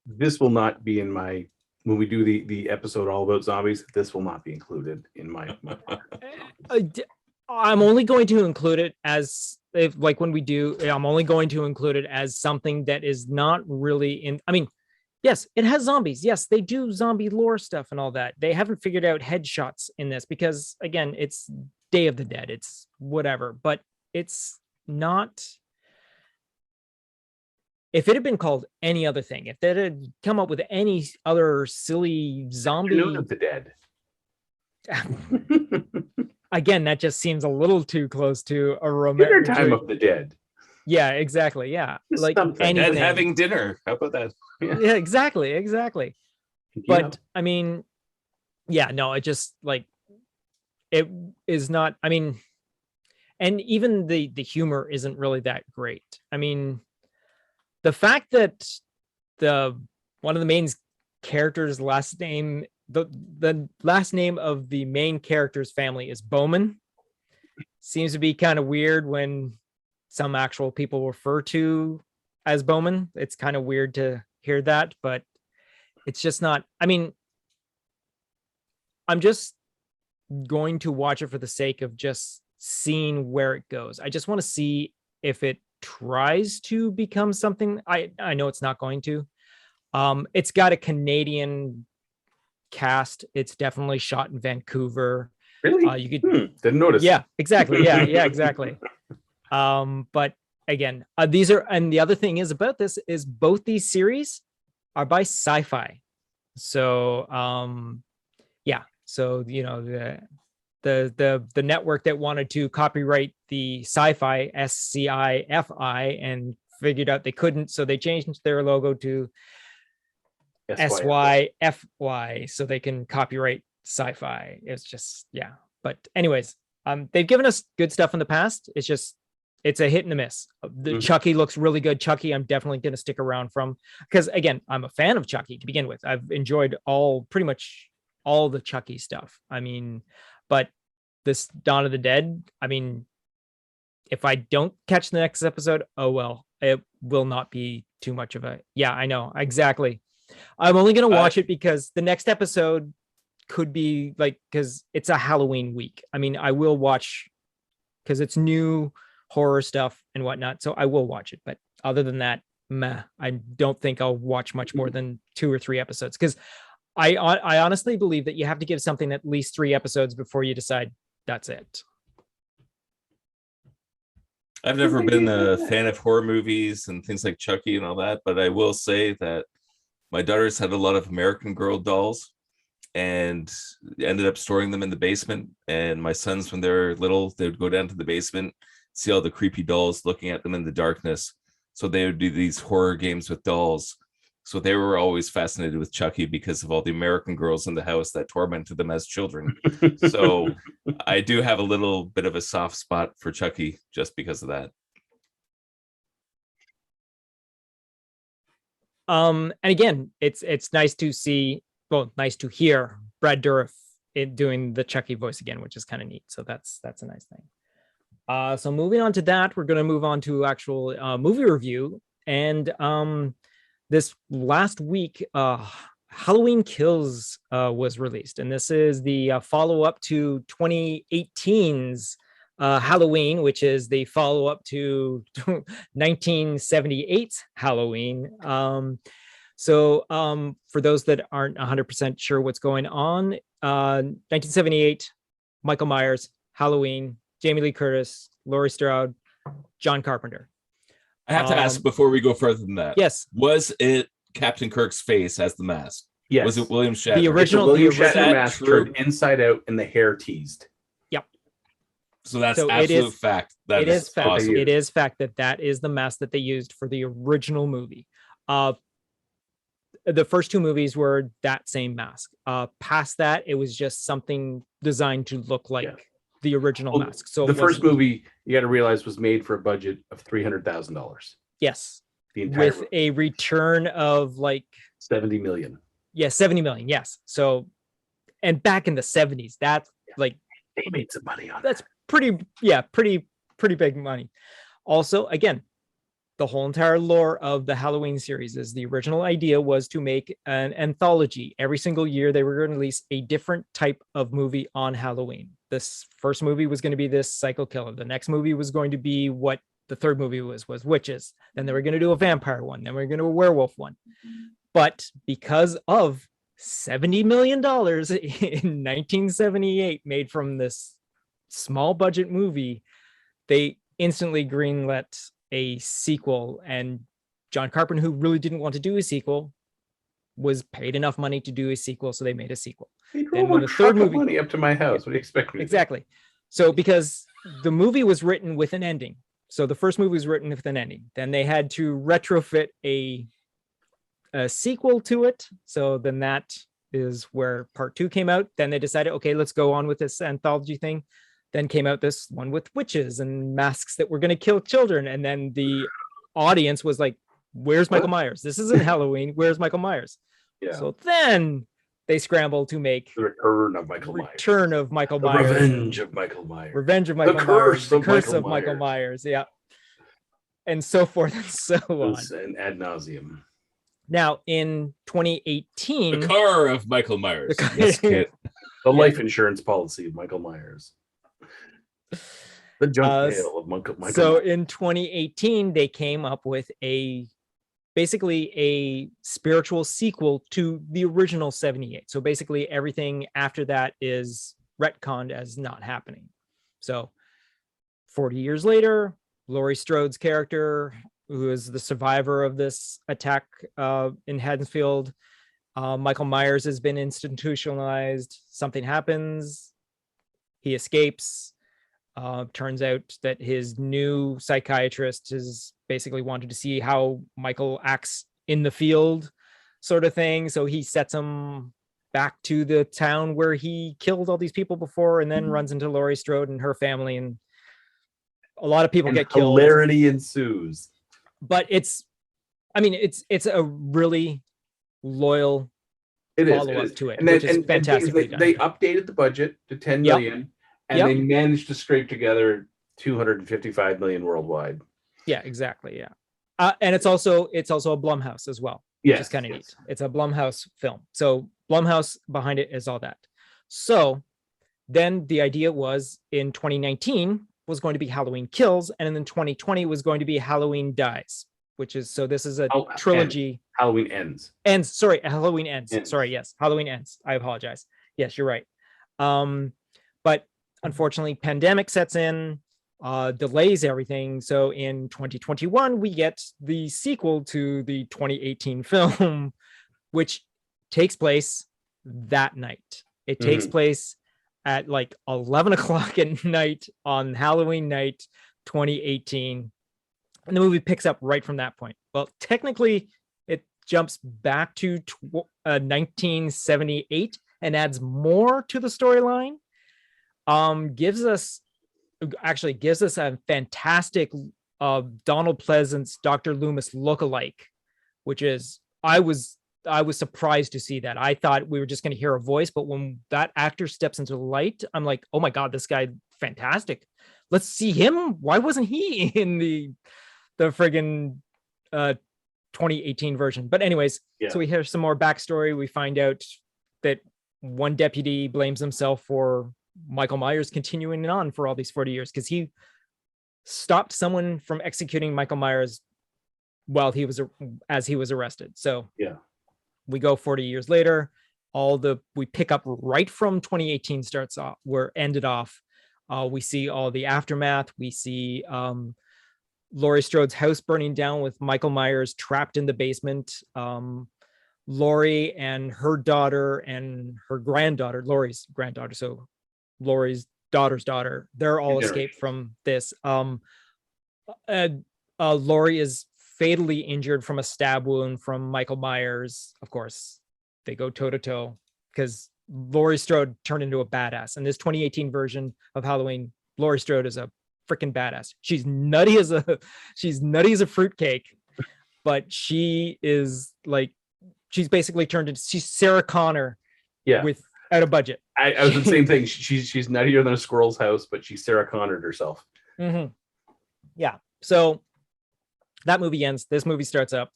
This will not be in my when we do the episode all about zombies. This will not be included in my. I'm only going to include it as if, like, when we do, I'm only going to include it as something that is not really in. I mean, yes, it has zombies. Yes, they do zombie lore stuff and all that. They haven't figured out headshots in this because, again, it's Day of the Dead. It's whatever, but it's not. If it had been called any other thing, if they had come up with any other silly zombie, Afternoon of the Dead. again, that just seems a little too close to a Romero. Dinner Time of the Dead. Yeah, exactly. Yeah, Just like something. And anything. having dinner. How about that? Yeah, exactly. But I mean, yeah, no, it just like it is not. I mean, and even the humor isn't really that great. I mean, the fact that one of the main characters' last name, the last name of the main character's family is Bowman, seems to be kind of weird when some actual people refer to as Bowman. It's kind of weird to hear that, but it's just not. I mean, I'm just going to watch it for the sake of just seeing where it goes. I just want to see if it tries to become something. I know it's not going to. It's got a Canadian cast. It's definitely shot in Vancouver. Really? You could didn't notice. Yeah, exactly. Yeah, exactly. But again, these are, and the other thing is about this is both these series are by Sci-Fi. So yeah, so you know, the network that wanted to copyright the Sci-Fi SCIFI and figured out they couldn't, so they changed their logo to SYFY so they can copyright Sci-Fi. It's just, yeah. But anyways, they've given us good stuff in the past. It's just, it's a hit and a miss. The Chucky looks really good. Chucky, I'm definitely going to stick around from, because again, I'm a fan of Chucky to begin with. I've enjoyed pretty much all the Chucky stuff. I mean, but this Dawn of the Dead, I mean, if I don't catch the next episode, oh well, it will not be too much of a, yeah, I know, exactly. I'm only going to watch it because the next episode could be like, because it's a Halloween week. I mean, I will watch because it's new horror stuff and whatnot. So I will watch it. But other than that, meh, I don't think I'll watch much more than 2 or 3 episodes, because I honestly believe that you have to give something at least 3 episodes before you decide that's it. I've never been a fan of horror movies and things like Chucky and all that, but I will say that my daughters had a lot of American Girl dolls and ended up storing them in the basement. And my sons, when they're little, they would go down to the basement, see all the creepy dolls, looking at them in the darkness. So they would do these horror games with dolls. So they were always fascinated with Chucky because of all the American girls in the house that tormented them as children. So I do have a little bit of a soft spot for Chucky just because of that. And again, it's nice to see, well, nice to hear Brad Dourif doing the Chucky voice again, which is kind of neat. So that's a nice thing. So moving on to that, we're going to move on to actual movie review. And this last week, Halloween Kills was released, and this is the follow-up to 2018's Halloween, which is the follow-up to 1978's Halloween. So for those that aren't 100% sure what's going on, 1978, Michael Myers, Halloween, Jamie Lee Curtis, Laurie Strode, John Carpenter. I have to ask before we go further than that. Yes. Was it Captain Kirk's face as the mask? Yes. Was it William Shatner? The original, William the original Shatner mask true? turned inside out and the hair teased. Yep. So that's So it absolute is- fact. That it is fact. awesome. It is fact that is the mask that they used for the original movie. The first two movies were that same mask. Past that, it was just something designed to look like the original Well, mask. So the it first wasn't- movie, you got to realize, was made for a budget of $300,000. yes, The entire with a return of like 70 million. 70 million. Yes. So, and back in the 70s, that's like They made some money on that's that. pretty big money. Also, again, the whole entire lore of the Halloween series is the original idea was to make an anthology. Every single year they were going to release a different type of movie on Halloween. This first movie was going to be this psycho killer. The next movie was going to be what the third movie was witches. Then they were going to do a vampire one. Then we were going to do a werewolf one. But because of $70 million in 1978 made from this small budget movie, they instantly greenlit a sequel, and John Carpenter, who really didn't want to do a sequel, was paid enough money to do a sequel, so they made a sequel. They Then drove when a the truck third of movie- money up to my house. What do you expect me to do? Exactly. So because the movie was written with an ending, so the first movie was written with an ending, then they had to retrofit a sequel to it. So then that is where part 2 came out. Then they decided, okay, let's go on with this anthology thing. Then came out this one with witches and masks that were going to kill children. And then the audience was like, where's Michael Myers? This isn't Halloween. Where's Michael Myers? Yeah. So then they scrambled to make The return of Michael Myers. Return of Michael The Myers. revenge of Michael Myers. Revenge of Michael curse Myers. The of curse Michael of Michael Myers. Myers. Yeah. And so forth and so on. And ad nauseum. Now in 2018, The car of Michael Myers. The car- Yes, Kit. The life insurance policy of Michael Myers. The junk mail of Michael so Myers. in 2018, they came up with basically a spiritual sequel to the original 78. So basically everything after that is retconned as not happening. So 40 years later, Laurie Strode's character, who is the survivor of this attack in Haddonfield, Michael Myers has been institutionalized. Something happens. He escapes. Turns out that his new psychiatrist has basically wanted to see how Michael acts in the field, sort of thing. So he sets him back to the town where he killed all these people before, and then runs into Laurie Strode and her family, and a lot of people And get killed. hilarity ensues. But it's a really loyal It is. follow-up to it, And then, which is and fantastically done. they updated the budget to 10 Yep. million, and Yep. they managed to scrape together 255 million worldwide. Yeah, exactly. Yeah. And it's also a Blumhouse as well, which Yes, is kind of yes. neat. It's a Blumhouse film. So Blumhouse behind it is all that. So then the idea was in 2019 was going to be Halloween Kills, and then 2020 was going to be Halloween Dies, which is, so this is a Oh, trilogy. Halloween ends. Halloween Ends. Ends. Sorry, yes, Halloween Ends. I apologize. Yes, you're right. But unfortunately, pandemic sets in, delays everything. So in 2021, we get the sequel to the 2018 film, which takes place that night. It takes place at like 11 o'clock at night on Halloween night, 2018. And the movie picks up right from that point. Well, technically, it jumps back to 1978 and adds more to the storyline. Gives us a fantastic Donald Pleasance, Dr. Loomis lookalike, which is I was surprised to see that. I thought we were just going to hear a voice, but when that actor steps into the light, I'm like, oh my God, this guy fantastic. Let's see him. Why wasn't he in the friggin' 2018 version? But anyways, so we hear some more backstory. We find out that one deputy blames himself for Michael Myers continuing on for all these 40 years because he stopped someone from executing Michael Myers while he was arrested. So we go 40 years later. We pick up right from 2018 starts off, where ended off. We see all the aftermath. We see Laurie Strode's house burning down with Michael Myers trapped in the basement. Laurie and her daughter and her granddaughter, Laurie's granddaughter, so Laurie's daughter's daughter, they're all escaped from this. Laurie is fatally injured from a stab wound from Michael Myers. Of course, they go toe to toe because Laurie Strode turned into a badass. In this 2018 version of Halloween, Laurie Strode is a freaking badass. She's nutty as a fruitcake, but she is like, she's basically turned into, she's Sarah Connor without a budget. I was the same thing. She's nuttier than a squirrel's house, but she's Sarah Connored herself. Mm-hmm. Yeah. So that movie ends. This movie starts up.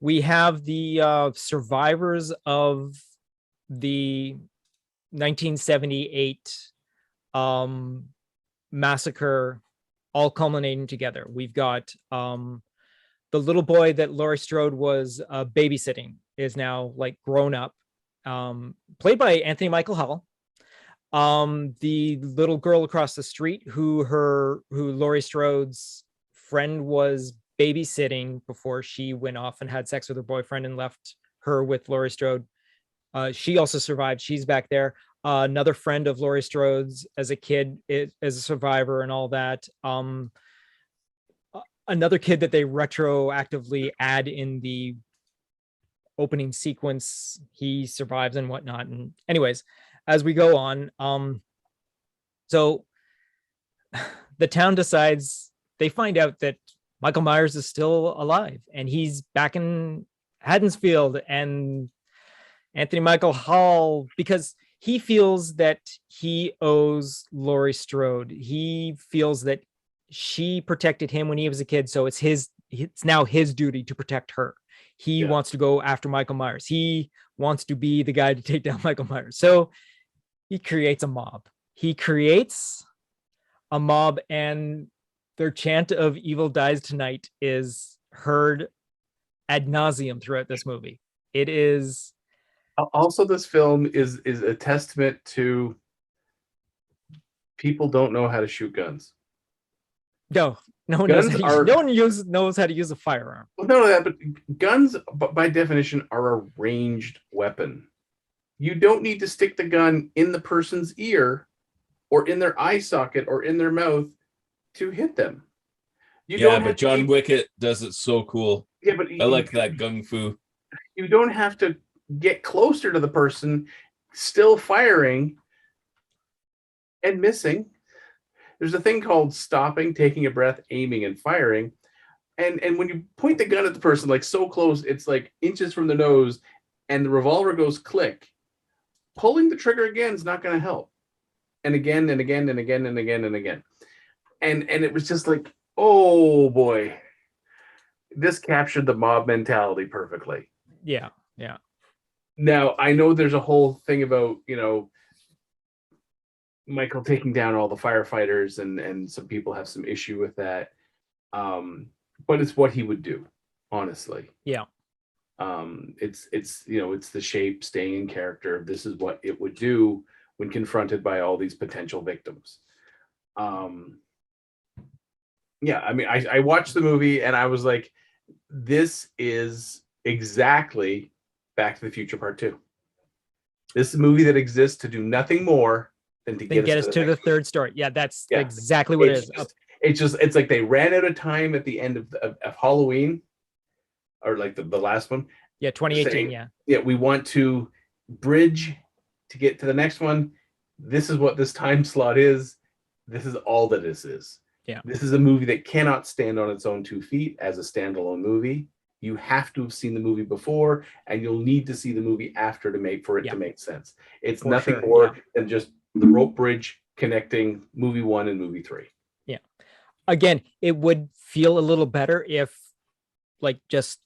We have the survivors of the 1978 massacre all culminating together. We've got the little boy that Laurie Strode was babysitting is now like grown up, played by Anthony Michael Hall. The little girl across the street who Laurie Strode's friend was babysitting before she went off and had sex with her boyfriend and left her with Laurie Strode. She also survived. She's back there. Another friend of Laurie Strode's as a kid as a survivor and all that. Another kid that they retroactively add in the opening sequence, he survives and whatnot. And anyways, as we go on, so the town decides, they find out that Michael Myers is still alive and he's back in Haddonfield, and Anthony Michael Hall, because he feels that he owes Laurie Strode. He feels that she protected him when he was a kid, so it's now his duty to protect her. He wants to go after Michael Myers. He wants to be the guy to take down Michael Myers. So he creates a mob. And their chant of "Evil dies tonight" is heard ad nauseum throughout this movie. It is also, this film is a testament to people don't know how to shoot guns. No one knows how to use a firearm. Well, not only that, but guns, by definition, are a ranged weapon. You don't need to stick the gun in the person's ear or in their eye socket or in their mouth to hit them. But John Wick does it so cool. Yeah, but I like that gung fu. You don't have to get closer to the person, still firing and missing. There's a thing called stopping, taking a breath, aiming, and firing. And when you point the gun at the person, like so close, it's like inches from the nose, and the revolver goes click. Pulling the trigger again is not going to help. And again, and again, and again, and again, and again. And it was just like, oh boy, this captured the mob mentality perfectly. Yeah. Now, I know there's a whole thing about, Michael taking down all the firefighters, and some people have some issue with that. But it's what he would do, honestly. Yeah. It's the Shape staying in character. This is what it would do when confronted by all these potential victims. I watched the movie and I was like, this is exactly Back to the Future Part 2. This is a movie that exists to do nothing more than to get us to the third story. Yeah, that's exactly what it is. It's like they ran out of time at the end of Halloween, or like the last one. Yeah, 2018. Saying, we want to bridge to get to the next one. This is what this time slot is. This is all that this is. Yeah. This is a movie that cannot stand on its own 2 feet as a standalone movie. You have to have seen the movie before, and you'll need to see the movie after to make sense. It's nothing more than just the rope bridge connecting movie 1 and movie 3. Yeah. Again, it would feel a little better if, like, just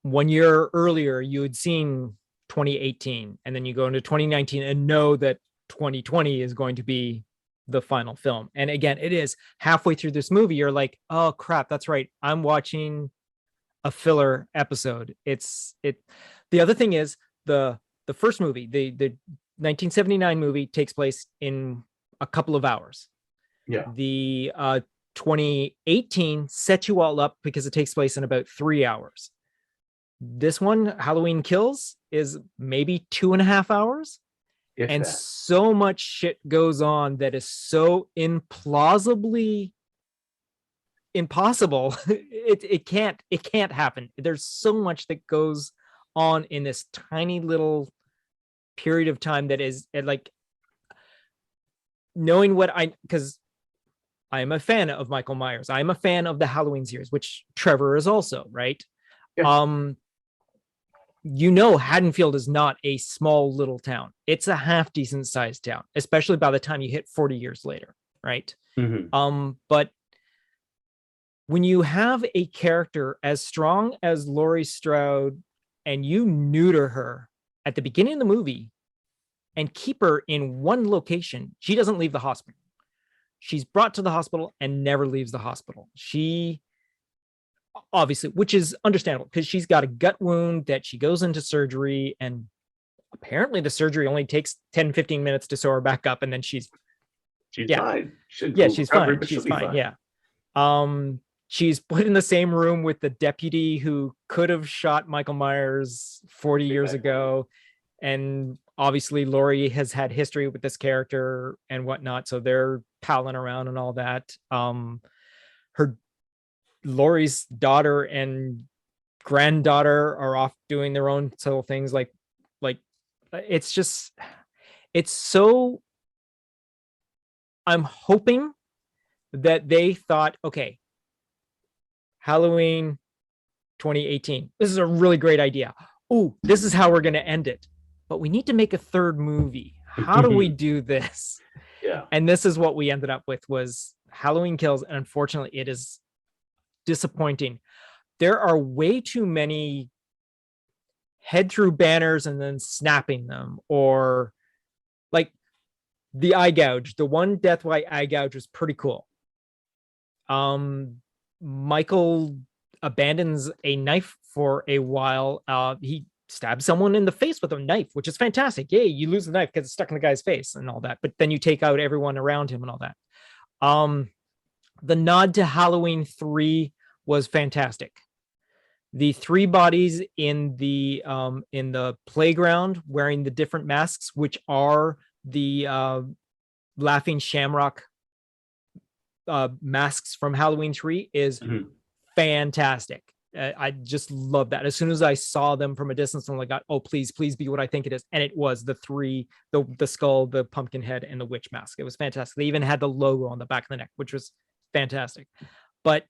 1 year earlier you had seen 2018, and then you go into 2019 and know that 2020 is going to be the final film. And again, it is halfway through this movie, you're like, oh crap, that's right, I'm watching a filler episode. The other thing is the first movie, the 1979 movie takes place in a couple of hours. Yeah. The 2018 sets you all up because it takes place in about 3 hours. This one, Halloween Kills, is maybe 2.5 hours. If And that. so much shit goes on that is so implausibly impossible. It can't happen. There's so much that goes on in this tiny little period of time that is like knowing because I am a fan of Michael Myers. I am a fan of the Halloween series, which Trevor is also, right? Yeah. Haddonfield is not a small little town. It's a half decent sized town, especially by the time you hit 40 years later, right? Mm-hmm. But when you have a character as strong as Laurie Strode and you neuter her at the beginning of the movie and keep her in one location, she doesn't leave the hospital. She's brought to the hospital and never leaves the hospital. She obviously, which is understandable because she's got a gut wound that she goes into surgery, and apparently the surgery only takes 10-15 minutes to sew her back up, and then she's fine. She's fine. She's fine. Yeah. She's put in the same room with the deputy who could have shot Michael Myers 40 years ago. And obviously Laurie has had history with this character and whatnot. So they're palling around and all that. Laurie's daughter and granddaughter are off doing their own little things. Like it's so, I'm hoping that they thought, okay, Halloween 2018, this is a really great idea. Oh, this is how we're going to end it. But we need to make a third movie. How do we do this? Yeah. And this is what we ended up with was Halloween Kills. And unfortunately, it is disappointing. There are way too many head through banners and then snapping them, or like the eye gouge. The one death white eye gouge was pretty cool. Michael abandons a knife for a while. He stabs someone in the face with a knife, which is fantastic. Yay, you lose the knife because it's stuck in the guy's face and all that. But then you take out everyone around him and all that. The nod to Halloween 3 was fantastic. The 3 bodies in the playground wearing the different masks, which are the Laughing Shamrock masks from Halloween 3, is fantastic. I just love that. As soon as I saw them from a distance, I'm like, oh, please be what I think it is. And it was the 3, the skull, the pumpkin head, and the witch mask. It was fantastic. They even had the logo on the back of the neck, which was fantastic. But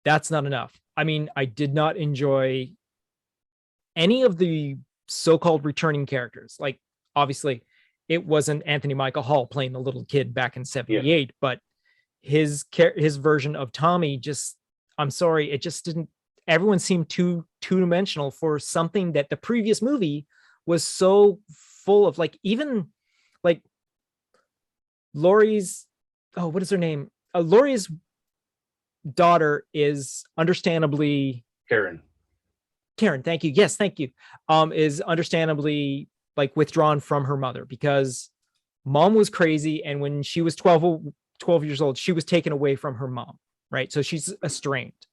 that's not enough. I mean, I did not enjoy any of the so-called returning characters. Like, obviously, it wasn't Anthony Michael Hall playing the little kid back in 78, but his version of Tommy just, I'm sorry, it just didn't, everyone seemed two-dimensional for something that the previous movie was so full of. Like, even like Laurie's, what is her name? Laurie's daughter is understandably Karen, thank you. Yes, thank you. Is understandably like withdrawn from her mother because mom was crazy, and when she was 12 years old, she was taken away from her mom, right? So she's estranged.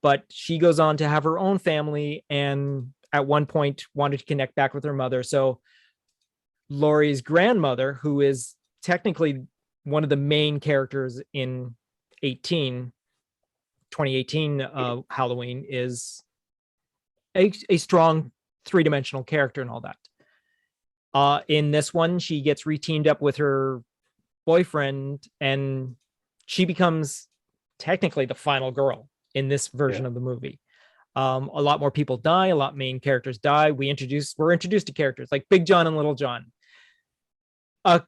But she goes on to have her own family, and at one point wanted to connect back with her mother. So Laurie's grandmother, who is technically one of the main characters in 2018 Halloween, is a strong 3-dimensional character and all that. In this one, she gets reteamed up with her boyfriend, and she becomes technically the final girl in this version of the movie. A lot more people die, a lot main characters die. We're introduced to characters like Big John and Little John. A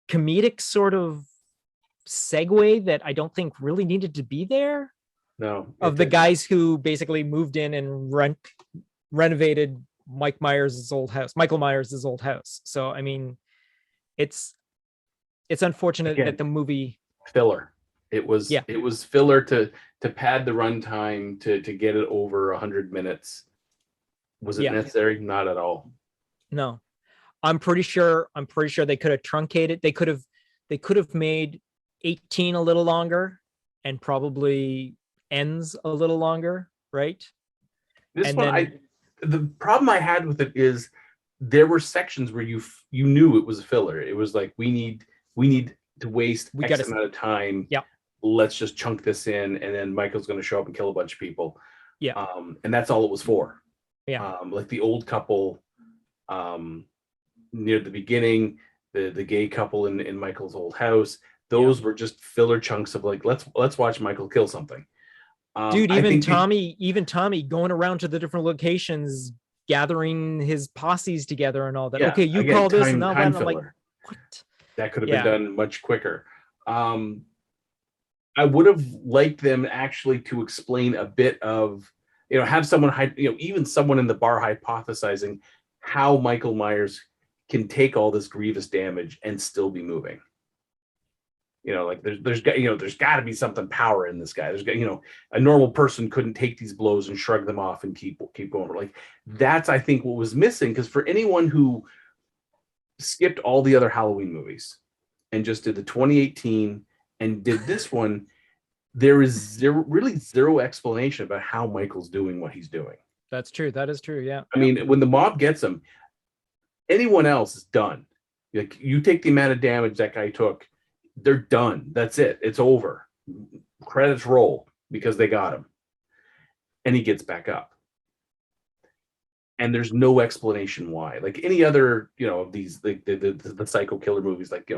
comedic sort of segue that I don't think really needed to be there. No. Of the guys who basically moved in and renovated Michael Myers' old house. So, I mean, it's unfortunate that the movie filler. It was Yeah. it was filler to pad the runtime to get it over 100 minutes. Was it Yeah. necessary? Not at all. No, I'm pretty sure they could have truncated. They could have made 18 a little longer and probably ends a little longer, right? This And one, then- the problem I had with it is there were sections where you knew it was a filler. It was like we need to waste We X gotta- amount of time. Yep. Let's just chunk this in, and then Michael's going to show up and kill a bunch of people. Yeah. And that's all it was for. Yeah. Like the old couple, near the beginning, the gay couple in Michael's old house. Those were just filler chunks of like let's watch Michael kill something. Dude, I think even Tommy going around to the different locations, gathering his posses together and all that. Yeah, Okay, you again, call this time and that one. I'm like, filler. what? That could have Yeah. been done much quicker. I would have liked them actually to explain a bit of, have someone, even someone in the bar hypothesizing how Michael Myers can take all this grievous damage and still be moving. Like there's got to be something power in this guy. There's got, a normal person couldn't take these blows and shrug them off and keep going. Like that's, I think, what was missing. Because for anyone who skipped all the other Halloween movies and just did the 2018 and did this one, there is really zero explanation about how Michael's doing what he's doing. That's true. That is true. Yeah. I mean, when the mob gets him, anyone else is done. Like you take the amount of damage that guy took, they're done. That's it. It's over. Credits roll because they got him. And he gets back up. And there's no explanation why. Like any other, of these, the psycho killer movies, like,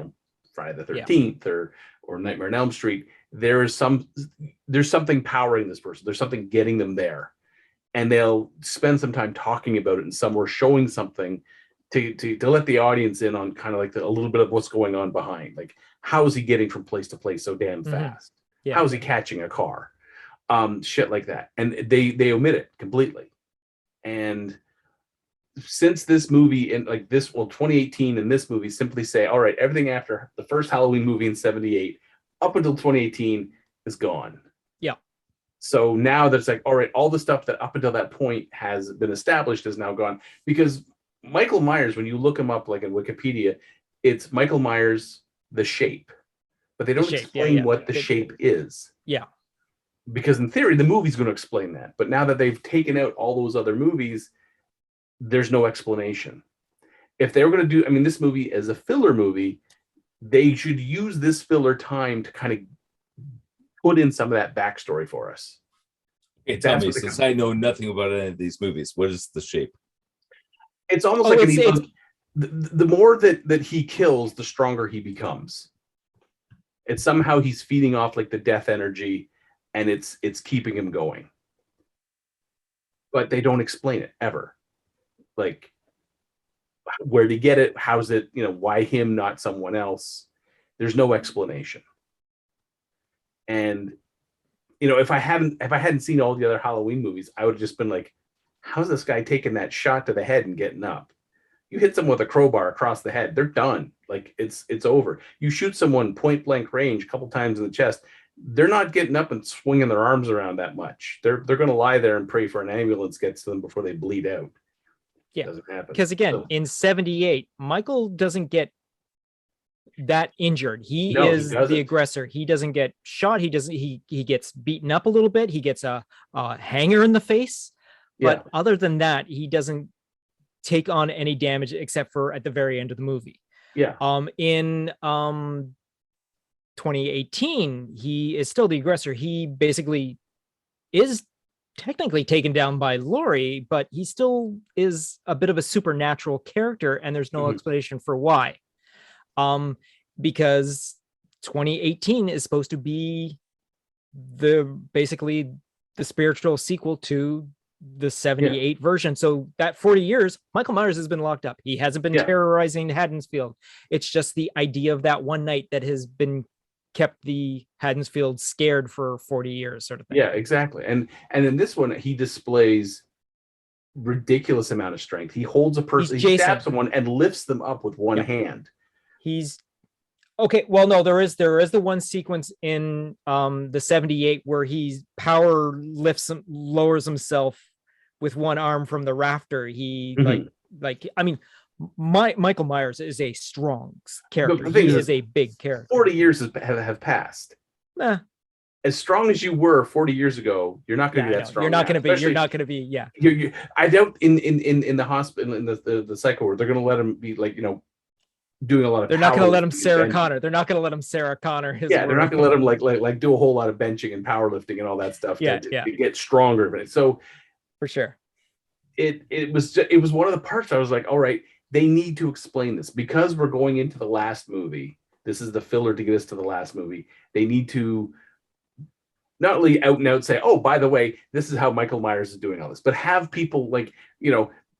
Friday the 13th or Nightmare on Elm Street, there's something powering this person. There's something getting them there. And they'll spend some time talking about it and somewhere showing something to let the audience in on kind of like a little bit of what's going on behind. Like, how is he getting from place to place so damn fast? Yeah. How is he catching a car? Shit like that. And they omit it completely. And since this movie and 2018 and this movie simply say, all right, everything after the first Halloween movie in 78 up until 2018 is gone. Yeah. So now that's like, all right, all the stuff that up until that point has been established is now gone. Because Michael Myers, when you look him up like in Wikipedia, it's Michael Myers, the shape. But they don't explain what the shape is. Yeah. Because in theory, the movie's going to explain that. But now that they've taken out all those other movies, there's no explanation. If they were going to do, this movie as a filler movie, they should use this filler time to kind of put in some of that backstory for us. Hey, tell me, since I know nothing about any of these movies, what is the shape? It's almost the more that he kills, the stronger he becomes. It's somehow he's feeding off like the death energy, and it's keeping him going. But they don't explain it ever. Like, where to get it? How's it? Why him, not someone else? There's no explanation. And if I hadn't seen all the other Halloween movies, I would have just been like, how's this guy taking that shot to the head and getting up? You hit someone with a crowbar across the head, they're done. Like it's over. You shoot someone point blank range a couple times in the chest, they're not getting up and swinging their arms around that much. They're going to lie there and pray for an ambulance gets to them before they bleed out. Yeah, doesn't happen. Because again, in 78, Michael doesn't get that injured. He is the aggressor. He doesn't get shot. He gets beaten up a little bit. He gets a hanger in the face. But other than that, he doesn't take on any damage except for at the very end of the movie. Yeah. In 2018, he is still the aggressor. He basically is technically taken down by Laurie, but he still is a bit of a supernatural character, and there's no explanation for why. Because 2018 is supposed to be basically the spiritual sequel to the 78 version. So that 40 years, Michael Myers has been locked up. He hasn't been terrorizing Haddonfield. It's just the idea of that one night that has been kept the Haddonfield scared for 40 years, sort of thing. Yeah, exactly. And in this one, he displays ridiculous amount of strength. He holds a person, he stabs someone and lifts them up with one hand. Okay, well, no, there is the one sequence in the 78 where he lowers himself with one arm from the rafter. He I mean, Michael Myers is a strong character. The thing He is, is a big character. 40 years have passed. As strong as you were 40 years ago, you're not going to be that strong. You're not going to be. You're Especially- not going to be. Yeah. I doubt in the hospital, in the psycho ward, they're going to let him be like, doing a lot of. They're not going to let him powerlifting Sarah and benching. Connor. They're not going to let him Sarah Connor. They're not going to let him like do a whole lot of benching and powerlifting and all that stuff to get stronger. So for sure, it was one of the parts I was like, all right, they need to explain this because we're going into the last movie. This is the filler to get us to the last movie. They need to not only out and out say, oh, by the way, this is how Michael Myers is doing all this, but have people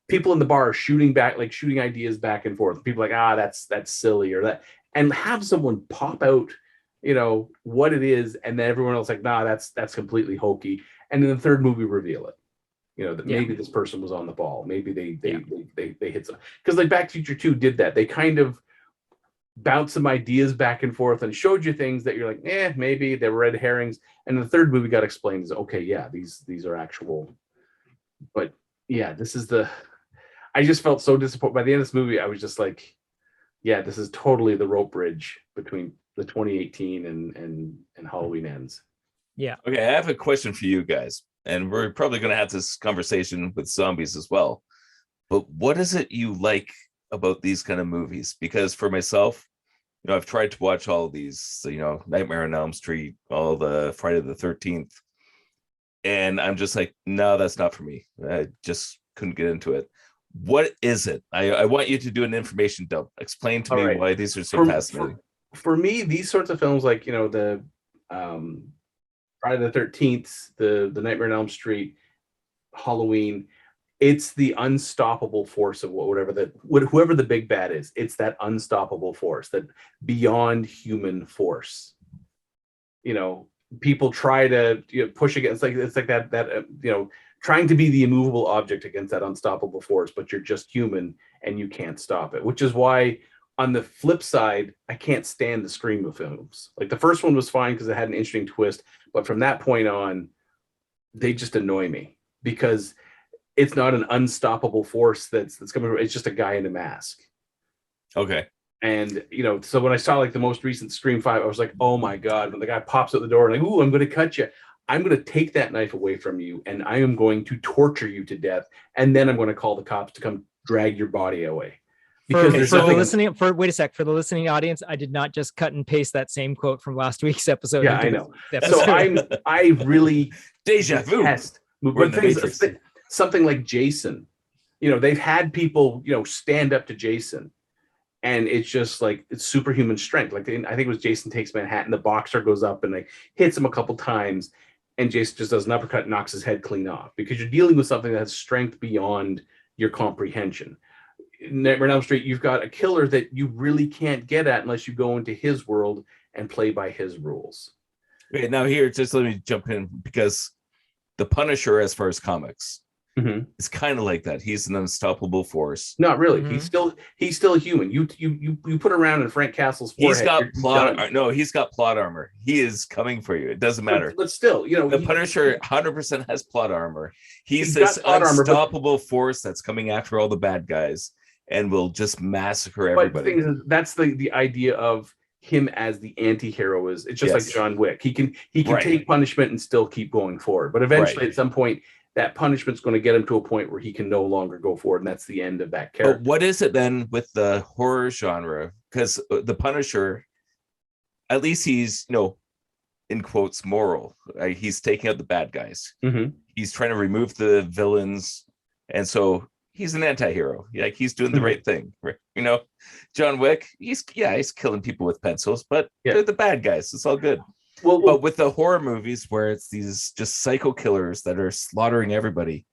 people in the bar shooting ideas back and forth. People like, that's silly or that, and have someone pop out, what it is, and then everyone else like, nah, that's completely hokey. And in the third movie, reveal it. That maybe this person was on the ball. Maybe they hit some, because like Back to the Future 2 did that. They kind of bounced some ideas back and forth and showed you things that you're like, maybe they were red herrings. And the third movie got explained as, okay, yeah, these are actual. But yeah, I just felt so disappointed. By the end of this movie, I was just like, yeah, this is totally the rope bridge between the 2018 and Halloween Ends. Yeah. Okay, I have a question for you guys. And we're probably going to have this conversation with zombies as well. But what is it you like about these kind of movies? Because for myself, I've tried to watch all of these, Nightmare on Elm Street, all the Friday the 13th. And I'm just like, no, that's not for me. I just couldn't get into it. What is it? I want you to do an information dump. Explain to me why these are so fascinating. For me, these sorts of films, like, the Friday the 13th, the Nightmare on Elm Street, Halloween, it's the unstoppable force of whoever the big bad is. It's that unstoppable force, that beyond human force. People try to push against, it's like that trying to be the immovable object against that unstoppable force, but you're just human and you can't stop it. Which is why, on the flip side, I can't stand the Scream films. Like the first one was fine because it had an interesting twist, but from that point on, they just annoy me because it's not an unstoppable force that's coming. It's just a guy in a mask. Okay. And so when I saw like the most recent Scream 5, I was like, oh my god! When the guy pops out the door, like, ooh, I'm going to cut you. I'm going to take that knife away from you, and I am going to torture you to death, and then I'm going to call the cops to come drag your body away. Because for the listening audience, I did not just cut and paste that same quote from last week's episode. Yeah, I know. So I really deja vu. But something like Jason, they've had people, stand up to Jason, and it's just like it's superhuman strength. Like I think it was Jason Takes Manhattan. The boxer goes up and like hits him a couple times, and Jason just does an uppercut, and knocks his head clean off because you're dealing with something that has strength beyond your comprehension. Nightmare on Elm Street, you've got a killer that you really can't get at unless you go into his world and play by his rules. Okay, now here, just let me jump in because the Punisher, as far as comics, is kind of like that. He's an unstoppable force. Not really. He's still human. You put around in Frank Castle's forehead. He's got he's got plot armor. He is coming for you. It doesn't matter. But still, the Punisher 100% has plot armor. He's this unstoppable force that's coming after all the bad guys and will just massacre everybody. But the thing is, that's the idea of him as the anti-hero. It's just like John Wick. He can take punishment and still keep going forward. But eventually, at some point, that punishment's going to get him to a point where he can no longer go forward, and that's the end of that character. But what is it then with the horror genre? Because the Punisher, at least he's, in quotes, moral. He's taking out the bad guys. He's trying to remove the villains, and so he's an anti-hero. Like he's doing the right thing. Right? John Wick, he's killing people with pencils, but they're the bad guys. It's all good. Well, but with the horror movies where it's these just psycho killers that are slaughtering everybody,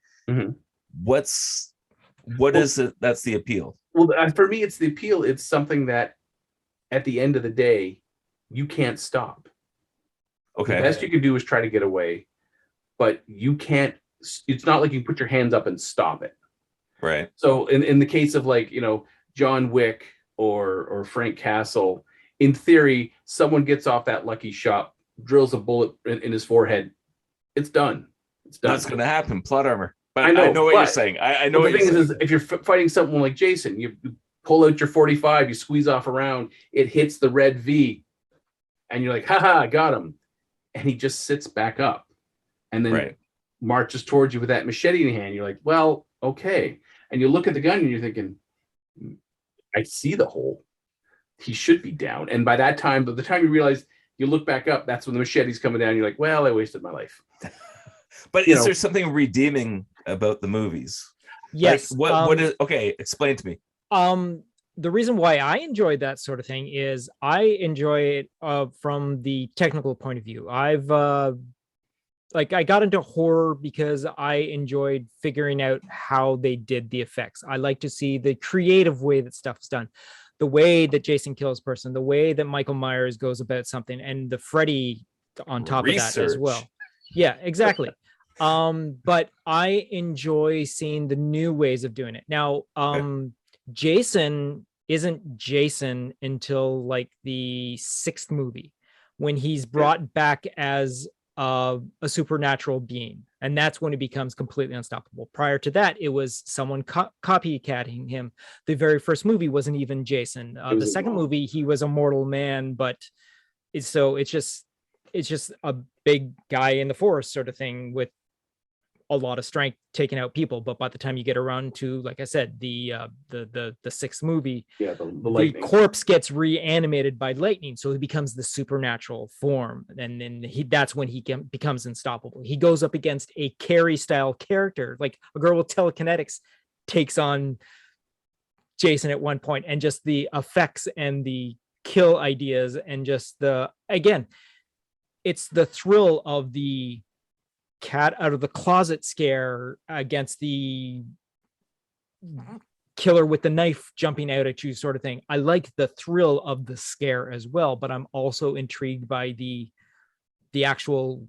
what is it that's the appeal? Well, for me, it's the appeal. It's something that at the end of the day, you can't stop. Okay. The best you can do is try to get away, but you can't. It's not like you can put your hands up and stop it. Right. So in the case of like, John Wick or Frank Castle, in theory, someone gets off that lucky shot, drills a bullet in his forehead. It's done. It's done. That's going to happen. Plot armor. But I know what you're saying. I know what what you're saying. is if you're fighting someone like Jason, you pull out your 45, you squeeze off a round, it hits the red V, and you're like, haha, I got him. And he just sits back up and then marches towards you with that machete in hand. You're like, well, okay. And you look at the gun and you're thinking, I see the hole. He should be down. And by the time you realize, you look back up, that's when the machete's coming down. You're like, well, I wasted my life. But is there something redeeming about the movies? Yes. Like, what is okay? Explain it to me. The reason why I enjoy that sort of thing is I enjoy it from the technical point of view. I've I got into horror because I enjoyed figuring out how they did the effects. I like to see the creative way that stuff's done, the way that Jason kills a person, the way that Michael Myers goes about something, and the Freddy on top of that as well. Yeah, exactly. But I enjoy seeing the new ways of doing it. Now, Jason isn't Jason until like the 6th movie, when he's brought back as a supernatural being, and that's when he becomes completely unstoppable. Prior to that, it was someone copycatting him. The very first movie wasn't even Jason. The second movie, he was a mortal man, but it's just a big guy in the forest sort of thing with a lot of strength taking out people. But by the time you get around to, like I said, the 6th movie, the corpse gets reanimated by lightning, so he becomes the supernatural form, and then that's when he becomes unstoppable. He goes up against a Carrie style character, like a girl with telekinetics takes on Jason at one point, and just the effects and the kill ideas, and just it's the thrill of the cat out of the closet scare against the killer with the knife jumping out at you sort of thing. I like the thrill of the scare as well, but I'm also intrigued by the actual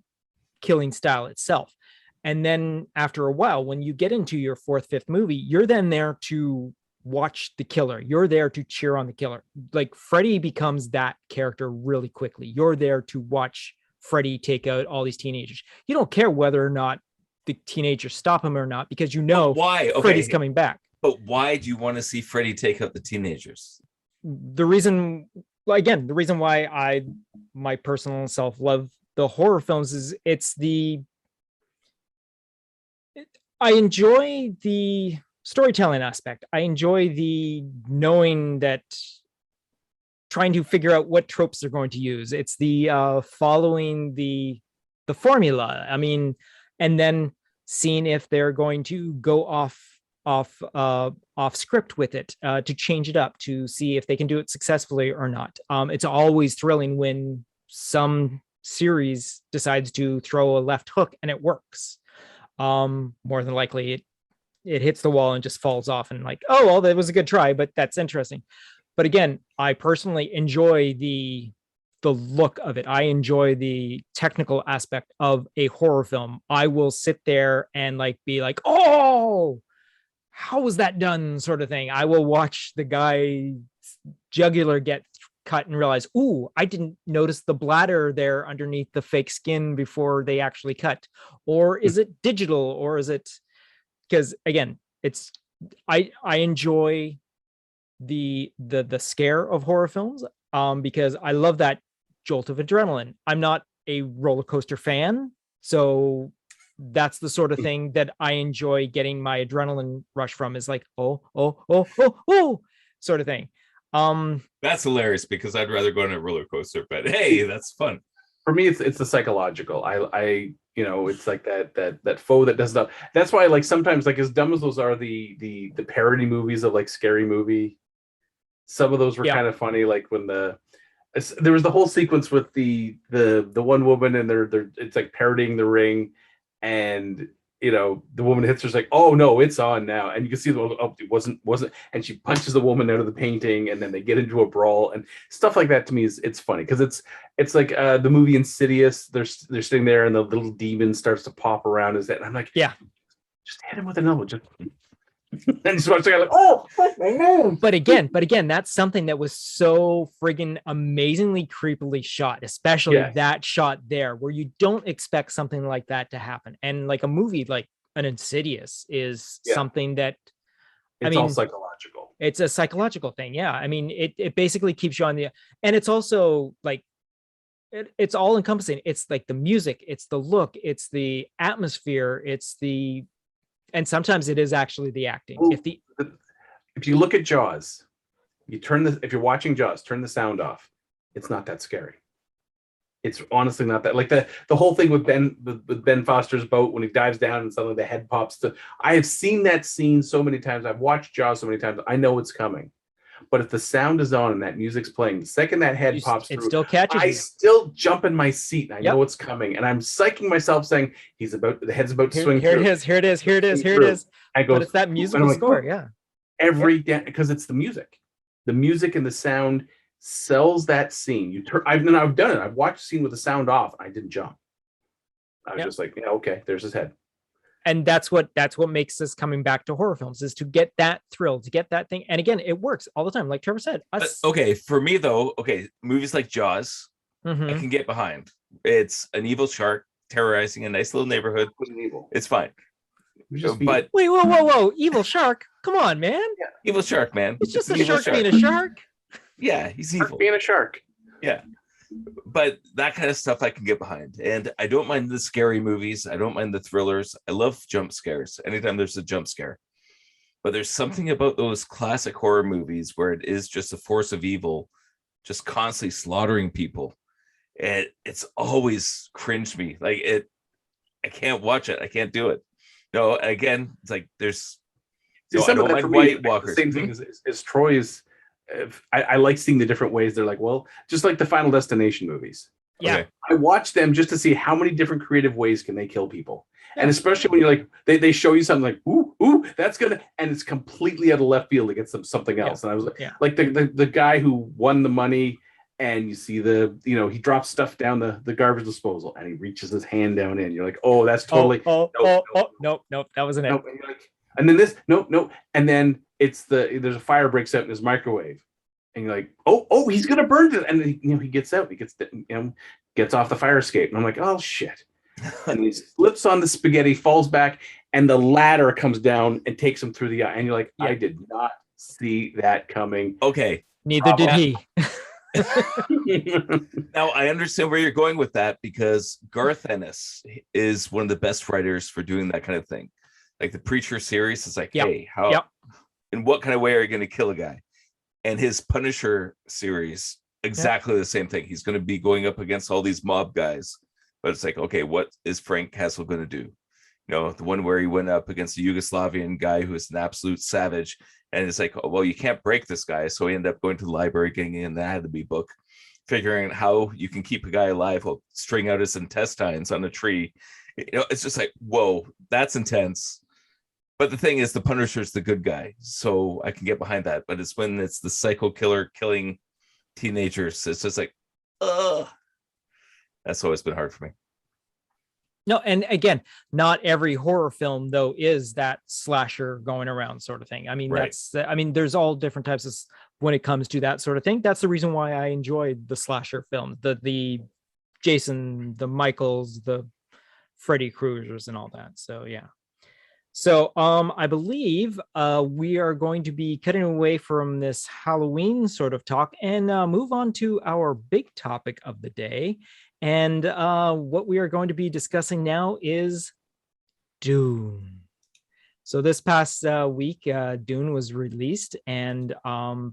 killing style itself. And then after a while, when you get into your 4th, 5th movie, you're then there to watch the killer. You're there to cheer on the killer. Like Freddy becomes that character really quickly. You're there to watch Freddy take out all these teenagers. You don't care whether or not the teenagers stop him or not, because you know why Freddy's coming back. But why do you want to see Freddy take out the teenagers? The reason why my personal self love the horror films is I enjoy the storytelling aspect. I enjoy the knowing that, trying to figure out what tropes they're going to use. It's the following the formula. I mean, and then seeing if they're going to go off script with it, to change it up, to see if they can do it successfully or not. It's always thrilling when some series decides to throw a left hook and it works. More than likely it hits the wall and just falls off, and like, oh, well, that was a good try, but that's interesting. But again, I personally enjoy the look of it. I enjoy the technical aspect of a horror film. I will sit there and be like, oh, how was that done, sort of thing. I will watch the guy's jugular get cut and realize, ooh, I didn't notice the bladder there underneath the fake skin before they actually cut. Or is it digital? Or is it, because again, I enjoy the scare of horror films, because I love that jolt of adrenaline. I'm not a roller coaster fan, so that's the sort of thing that I enjoy getting my adrenaline rush from, is like, oh sort of thing. That's hilarious, because I'd rather go on a roller coaster, but hey, that's fun. For me, it's the psychological. I it's like that foe that does stuff. That's why, like, sometimes, like, as dumb as those are, the parody movies of like Scary Movie, some of those were kind of funny. Like when there was the whole sequence with the one woman, and they're it's like parodying The Ring, and the woman hits her, like, oh no, it's on now, and you can see it wasn't, and she punches the woman out of the painting, and then they get into a brawl and stuff like that. To me, it's funny, because it's like the movie Insidious. They're sitting there, and the little demon starts to pop around his head, and I'm like, yeah, just hit him with an elbow, just And so I was like, oh, fuck my nose. But again, that's something that was so friggin' amazingly creepily shot, especially Yes. that shot there, where you don't expect something like that to happen. And like a movie like an Insidious is Yeah. something that It's all psychological. it's a psychological thing. Yeah. I mean, it basically keeps you on the, and it's also like, it's all encompassing. It's like the music, it's the look, it's the atmosphere, and sometimes it is actually the acting. Well, if you look at Jaws, if you're watching Jaws, turn the sound off. It's not that scary. It's honestly not that, like the whole thing with Ben Foster's boat when he dives down and suddenly the head pops to. I have seen that scene so many times. I've watched Jaws so many times. I know it's coming. But if the sound is on and that music's playing, the second that head pops through, it still catches I you. still jump in my seat. And I Yep. know it's coming, and I'm psyching myself, saying the head's about to swing Here through. it is. Here it is. I go, But it's that musical score. Yeah. because it's the music. The music and the sound sells that scene. I've done it. I've watched a scene with the sound off. I didn't jump. I was just like, yeah, okay, there's his head. And that's what makes us coming back to horror films, is to get that thrill, to get that thing. And again, it works all the time. Like Trevor said, Okay, for me though, movies like Jaws, I can get behind. It's an evil shark terrorizing a nice little neighborhood. It's fine. But wait, whoa, evil shark! Come on, man. Yeah. Evil shark, man. It's just a Evil shark being a shark. Yeah, he's evil. Being a shark. Yeah. But that kind of stuff I can get behind. And I don't mind the scary movies. I don't mind the thrillers. I love jump scares anytime there's a jump scare. But there's something about those classic horror movies where it is just a force of evil, just constantly slaughtering people. And it's always cringed me. Like I can't watch it. I can't do it. No, again, it's like there's I don't mind White Walkers. The same thing as Troy's. I like seeing the different ways. They're like, well, just like the Final Destination movies. Yeah. Okay. I watch them just to see how many different creative ways can they kill people. Yeah. And especially when you're like, they show you something like, ooh, that's gonna, and it's completely out of left field against something else. Yeah. And I was like, like the guy who won the money, and you see he drops stuff down the garbage disposal, and he reaches his hand down in. You're like, oh, that's totally nope, that wasn't it. Nope. And you're like, and then this, nope. And then there's a fire breaks out in his microwave, and you're like, oh, he's gonna burn it. And he gets out, gets off the fire escape, and I'm like, oh shit. And he slips on the spaghetti, falls back, and the ladder comes down and takes him through the eye. And you're like, I did not see that coming. Okay. Neither did he. Now I understand where you're going with that, because Garth Ennis is one of the best writers for doing that kind of thing. Like the Preacher series is like, hey, how in what kind of way are you going to kill a guy? And his Punisher series, exactly the same thing. He's going to be going up against all these mob guys, but it's like, okay, what is Frank Castle going to do? The one where he went up against a Yugoslavian guy who is an absolute savage, and it's like, oh, well, you can't break this guy. So he ended up going to the library, getting in the Anatomy book, figuring out how you can keep a guy alive while string out his intestines on a tree. It's just like, whoa, that's intense. But the thing is, the Punisher's the good guy, so I can get behind that. But it's when it's the psycho killer killing teenagers, it's just like, ugh. That's always been hard for me. No, and again, not every horror film though is that slasher going around sort of thing. I mean, there's all different types of when it comes to that sort of thing. That's the reason why I enjoyed the slasher films, the Jason, the Michaels, the Freddy Kruegers, and all that. So yeah. So I believe we are going to be cutting away from this Halloween sort of talk and move on to our big topic of the day. And what we are going to be discussing now is Dune. So this past week, Dune was released, and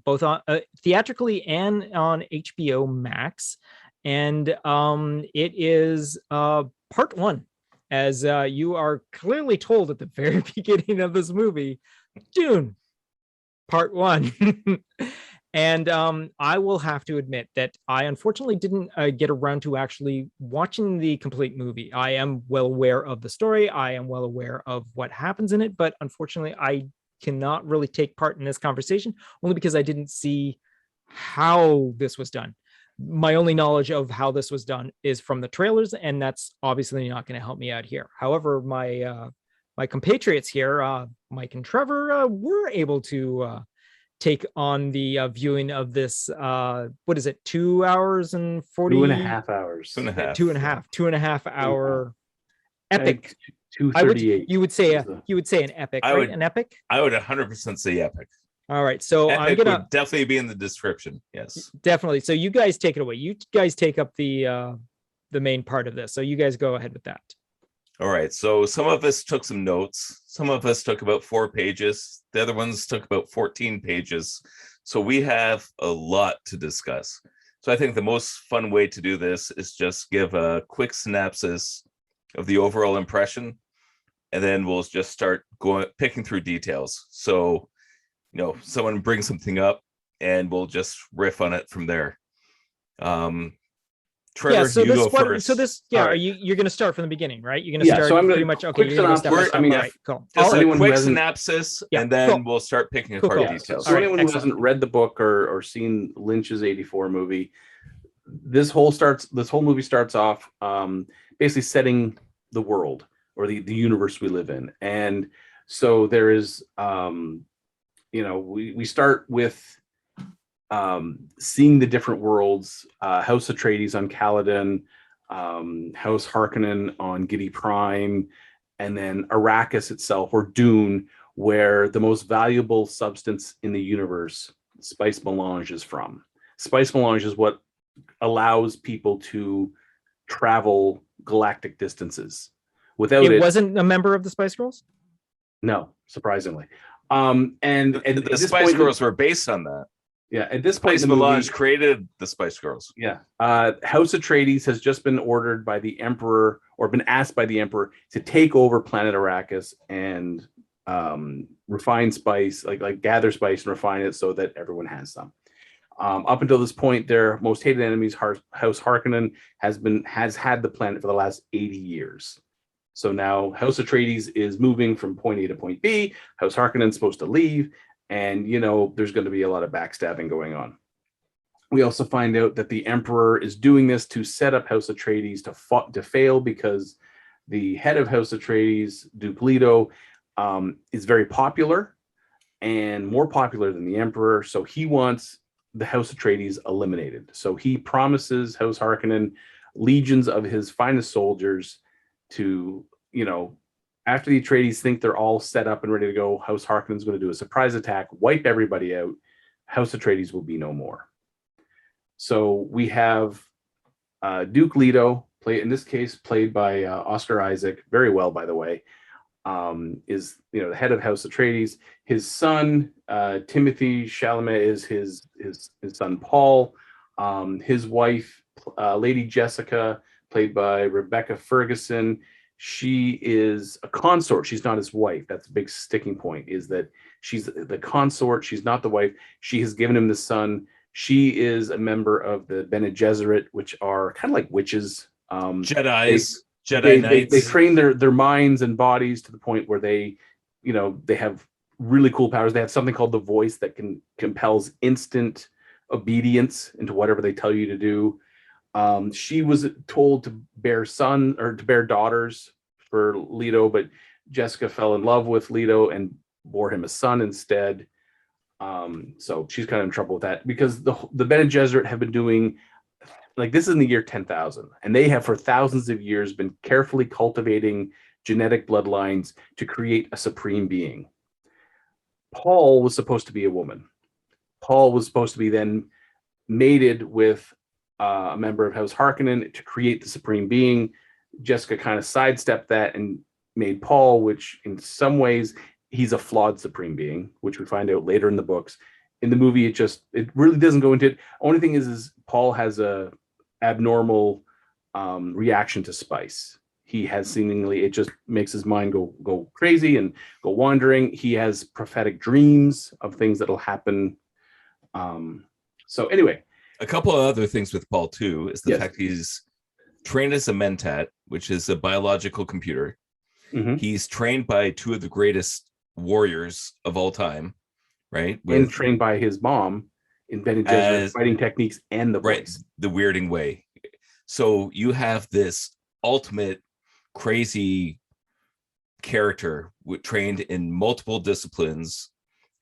both on theatrically and on HBO Max. And it is part one. As you are clearly told at the very beginning of this movie, Dune, part one. And I will have to admit that I unfortunately didn't get around to actually watching the complete movie. I am well aware of the story. I am well aware of what happens in it, but unfortunately, I cannot really take part in this conversation, only because I didn't see how this was done. My only knowledge of how this was done is from the trailers, and that's obviously not going to help me out here. However, my my compatriots here, Mike and Trevor, were able to take on the viewing of this. What is it? 2 hours and 40. 2.5 hours. 2.5. 2.5 hour epic. 2:38. You would say an epic, right? An epic. I would 100% say epic. All right, so Epic I'm gonna would definitely be in the description. Yes, definitely. So you guys take it away. You guys take up the main part of this. So you guys go ahead with that. all right. So some of us took some notes. Some of us took about 4 pages. The other ones took about 14 pages. So we have a lot to discuss. So I think the most fun way to do this is just give a quick synopsis of the overall impression, and then we'll just start picking through details. So, someone brings something up, and we'll just riff on it from there. Trevor, you go first. You're going to start from the beginning, right? You're going to start so I'm pretty gonna much. Okay, quick you're going to synopsis. start. I mean, all right, cool. Just a anyone who quick hasn't- synopsis, Yeah, and then cool. we'll start picking Cool, apart cool. details. So All right, anyone who excellent. hasn't read the book or seen Lynch's 84 movie, this whole movie starts off basically setting the world or the universe we live in. And so there is we start with seeing the different worlds, House Atreides on Caladan, House Harkonnen on Giddy Prime, and then Arrakis itself, or Dune, where the most valuable substance in the universe, spice melange, is from. Spice melange is what allows people to travel galactic distances. Without it, wasn't a member of the Spice Girls. no, surprisingly. And the Spice Girls were based on that. Yeah, at this point Spice in the movie, Melange created the Spice Girls. yeah, House Atreides has just been ordered by the Emperor, or been asked by the Emperor, to take over planet Arrakis and refine spice, like gather spice and refine it so that everyone has some. Up until this point, their most hated enemies, House Harkonnen, has had the planet for the last 80 years. So now House Atreides is moving from point A to point B. House Harkonnen's supposed to leave, and there's going to be a lot of backstabbing going on. We also find out that the Emperor is doing this to set up House Atreides to fail, because the head of House Atreides, Duke Leto, is very popular, and more popular than the Emperor. So he wants the House Atreides eliminated. So he promises House Harkonnen legions of his finest soldiers to, after the Atreides think they're all set up and ready to go, House Harkonnen's going to do a surprise attack, wipe everybody out. House Atreides will be no more. So we have Duke Leto, played by Oscar Isaac, very well, by the way, is the head of House Atreides. His son Timothy Chalamet is his son Paul. His wife, Lady Jessica, played by Rebecca Ferguson. She is a consort. She's not his wife. That's a big sticking point, is that she's the consort. She's not the wife. She has given him the son. She is a member of the Bene Gesserit, which are kind of like witches. Jedi's. They train their minds and bodies to the point where they have really cool powers. They have something called the Voice that compels instant obedience into whatever they tell you to do. She was told to bear daughters for Leto, but Jessica fell in love with Leto and bore him a son instead. So she's kind of in trouble with that, because the Bene Gesserit have been doing, this is in the year 10,000, and they have for thousands of years been carefully cultivating genetic bloodlines to create a supreme being. Paul was supposed to be a woman. Paul was supposed to be then mated with a member of House Harkonnen to create the supreme being. Jessica kind of sidestepped that and made Paul, which in some ways he's a flawed supreme being, which we find out later in the books. In the movie, it really doesn't go into it. Only thing is Paul has a abnormal reaction to spice. He has seemingly, it just makes his mind go crazy and go wandering. He has prophetic dreams of things that'll happen. So anyway, a couple of other things with Paul too is the Yes. fact he's trained as a mentat, which is a biological computer. Mhm. He's trained by two of the greatest warriors of all time, right? and trained by his mom in Bene Gesserit fighting techniques and the right, Voice. the weirding way. So you have this ultimate crazy character trained in multiple disciplines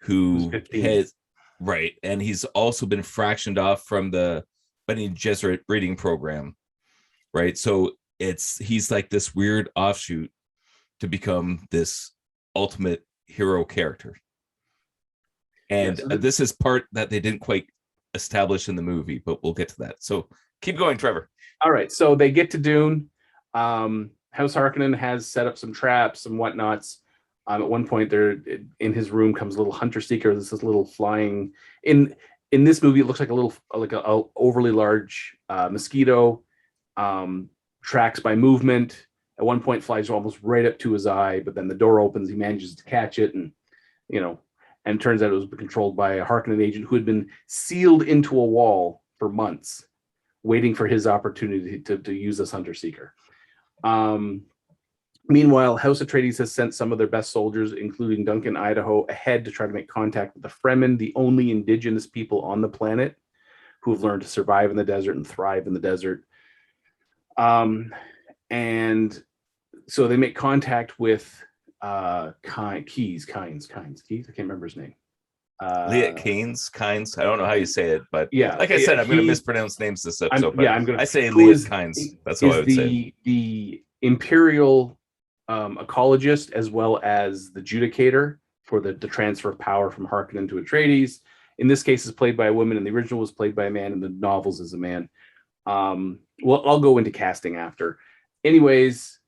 Who's who 15. has right, and he's also been fractioned off from the Bene Gesserit breeding program, right? So he's like this weird offshoot to become this ultimate hero character. And this is part that they didn't quite establish in the movie, but we'll get to that. So keep going, Trevor. All right, so they get to Dune. House Harkonnen has set up some traps and whatnots. At one point, there in his room comes a little hunter seeker. This is little flying in this movie. It looks like a overly large mosquito. Tracks by movement. At one point, flies almost right up to his eye, but then the door opens. He manages to catch it, and and turns out it was controlled by a Harkonnen agent who had been sealed into a wall for months, waiting for his opportunity to use this hunter seeker. Meanwhile, House Atreides has sent some of their best soldiers, including Duncan, Idaho, ahead to try to make contact with the Fremen, the only indigenous people on the planet who have learned to survive in the desert and thrive in the desert. And so they make contact with Kynes. I can't remember his name. Liet Kynes. I don't know how you say it, but yeah, like I said, I'm going to mispronounce names this episode. I say Liet Kynes. That's what I would say. The Imperial ecologist, as well as the judicator for the transfer of power from Harkonnen to Atreides. In this case, is played by a woman. In the original, was played by a man. In the novels, is a man. Well, I'll go into casting after. Anyways,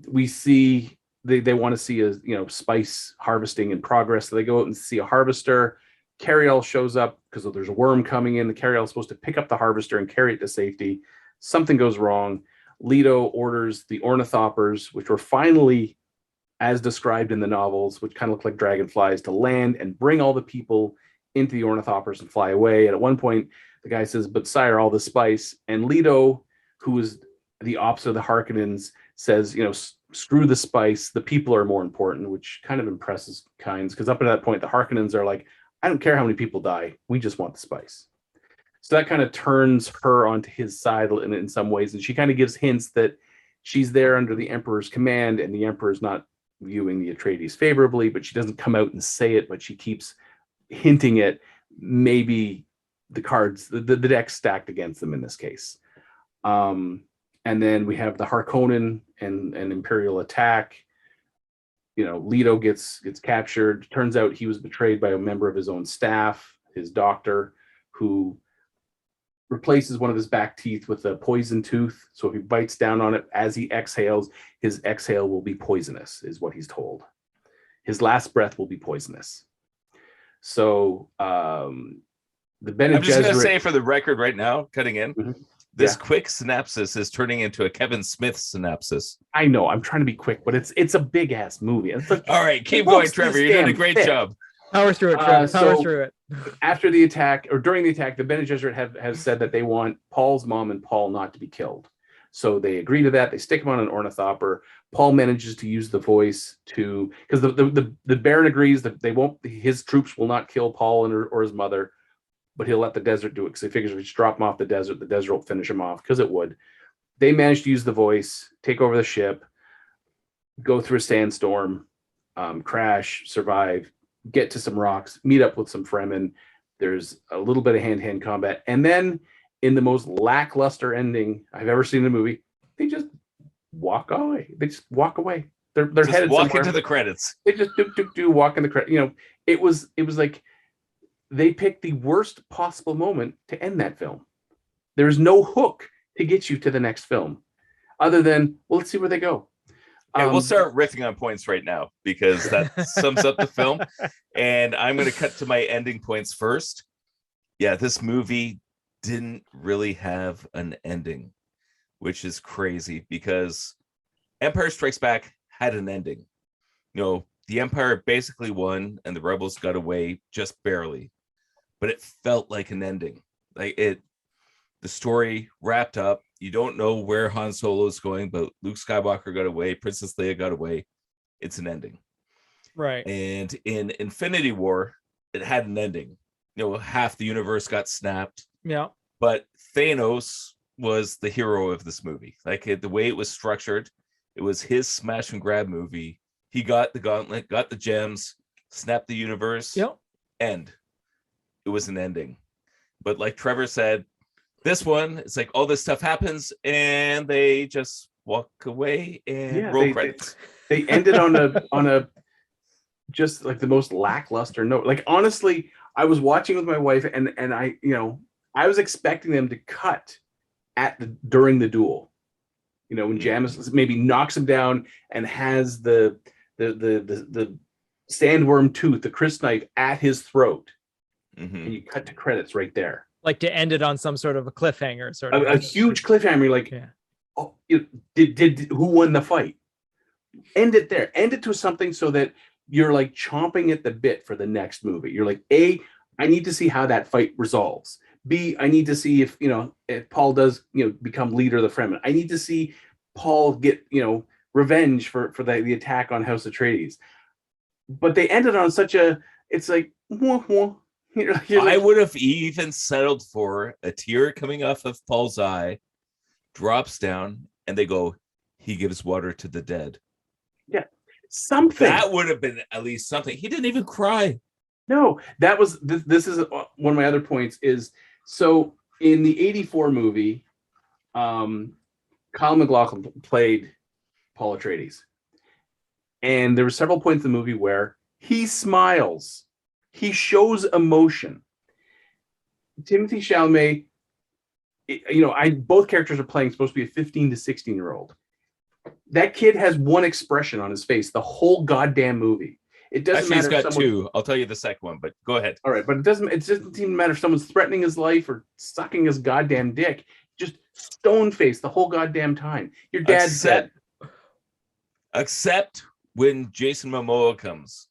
we see they want to see a spice harvesting in progress. So they go out and see a harvester. Cariel shows up because there's a worm coming in. The Cariel is supposed to pick up the harvester and carry it to safety. Something goes wrong. Leto orders the ornithopters, which were finally, as described in the novels, which kind of look like dragonflies, to land and bring all the people into the ornithopters and fly away. And at one point, the guy says, "But sire, all the spice." And Leto, who is the opposite of the Harkonnens, says, screw the spice. The people are more important, which kind of impresses Kynes, because up to that point, the Harkonnens are like, I don't care how many people die. We just want the spice. So that kind of turns her onto his side in some ways. And she kind of gives hints that she's there under the Emperor's command, and the Emperor's not viewing the Atreides favorably, but she doesn't come out and say it, but she keeps hinting at maybe the cards, the deck stacked against them in this case. And then we have the Harkonnen and Imperial attack. Leto gets captured. Turns out he was betrayed by a member of his own staff, his doctor, who replaces one of his back teeth with a poison tooth. So if he bites down on it as he exhales, his exhale will be poisonous, is what he's told. His last breath will be poisonous. So the Bene Gesserit... I'm just going to say for the record right now, cutting in, Mm-hmm. This quick synopsis is turning into a Kevin Smith synopsis. I know, I'm trying to be quick, but it's a big ass movie. It's like, all right, keep going, Trevor. You're doing a great job. Power through it, Trevor. Power through it. After the attack, or during the attack, the Bene Gesserit have said that they want Paul's mom and Paul not to be killed. So they agree to that. They stick him on an ornithopter. Paul manages to use the voice because the Baron agrees that they won't. His troops will not kill Paul or his mother, but he'll let the desert do it, because he figures if we just drop him off the desert will finish him off, because it would. They manage to use the voice, take over the ship, go through a sandstorm, crash, survive, get to some rocks, meet up with some Fremen. There's a little bit of hand-to-hand combat. And then in the most lackluster ending I've ever seen in a movie, they just walk away. They just walk away. They're just headed walk somewhere. into the credits. They just do walk in the credits. It was like they picked the worst possible moment to end that film. There's no hook to get you to the next film other than, well, let's see where they go. Yeah, we'll start riffing on points right now, because that sums up the film. And I'm going to cut to my ending points first. Yeah, this movie didn't really have an ending, which is crazy, because Empire Strikes Back had an ending. The Empire basically won and the rebels got away just barely. But it felt like an ending. The story wrapped up. You don't know where Han Solo is going, but Luke Skywalker got away. Princess Leia got away. It's an ending. Right. And in Infinity War, it had an ending. Half the universe got snapped. Yeah. But Thanos was the hero of this movie. The way it was structured, It was his smash and grab movie. He got the gauntlet, got the gems, snapped the universe. Yep. End. It was an ending. But like Trevor said, this one, it's like all this stuff happens and they just walk away and roll credits. They ended on a just like the most lackluster note. Like honestly, I was watching with my wife and I, I was expecting them to cut during the duel. When Jamis maybe knocks him down and has the sandworm tooth, the crysknife at his throat. And you cut to credits right there. Like to end it on some sort of a cliffhanger, sort of a huge cliffhanger. Like, oh, did who won the fight? End it there. End it to something so that you're like chomping at the bit for the next movie. You're like, A, I need to see how that fight resolves. B, I need to see if Paul does become leader of the Fremen. I need to see Paul get revenge for the attack on House Atreides. But they ended on such it's like wah, wah. You're like, I would have even settled for a tear coming off of Paul's eye, drops down, and they go, he gives water to the dead. Yeah, something. That would have been at least something. He didn't even cry. No, that was this is one of my other points is, so in the 84 movie, Kyle MacLachlan played Paul Atreides. And there were several points in the movie where he smiles. He shows emotion. Timothée Chalamet, both characters are playing supposed to be a 15 to 16-year-old. That kid has one expression on his face the whole goddamn movie. It doesn't Actually, matter. he's got two. I'll tell you the second one, but go ahead. All right, but it doesn't even matter if someone's threatening his life or sucking his goddamn dick. Just stone face the whole goddamn time. Your dad's dead. Except when Jason Momoa comes.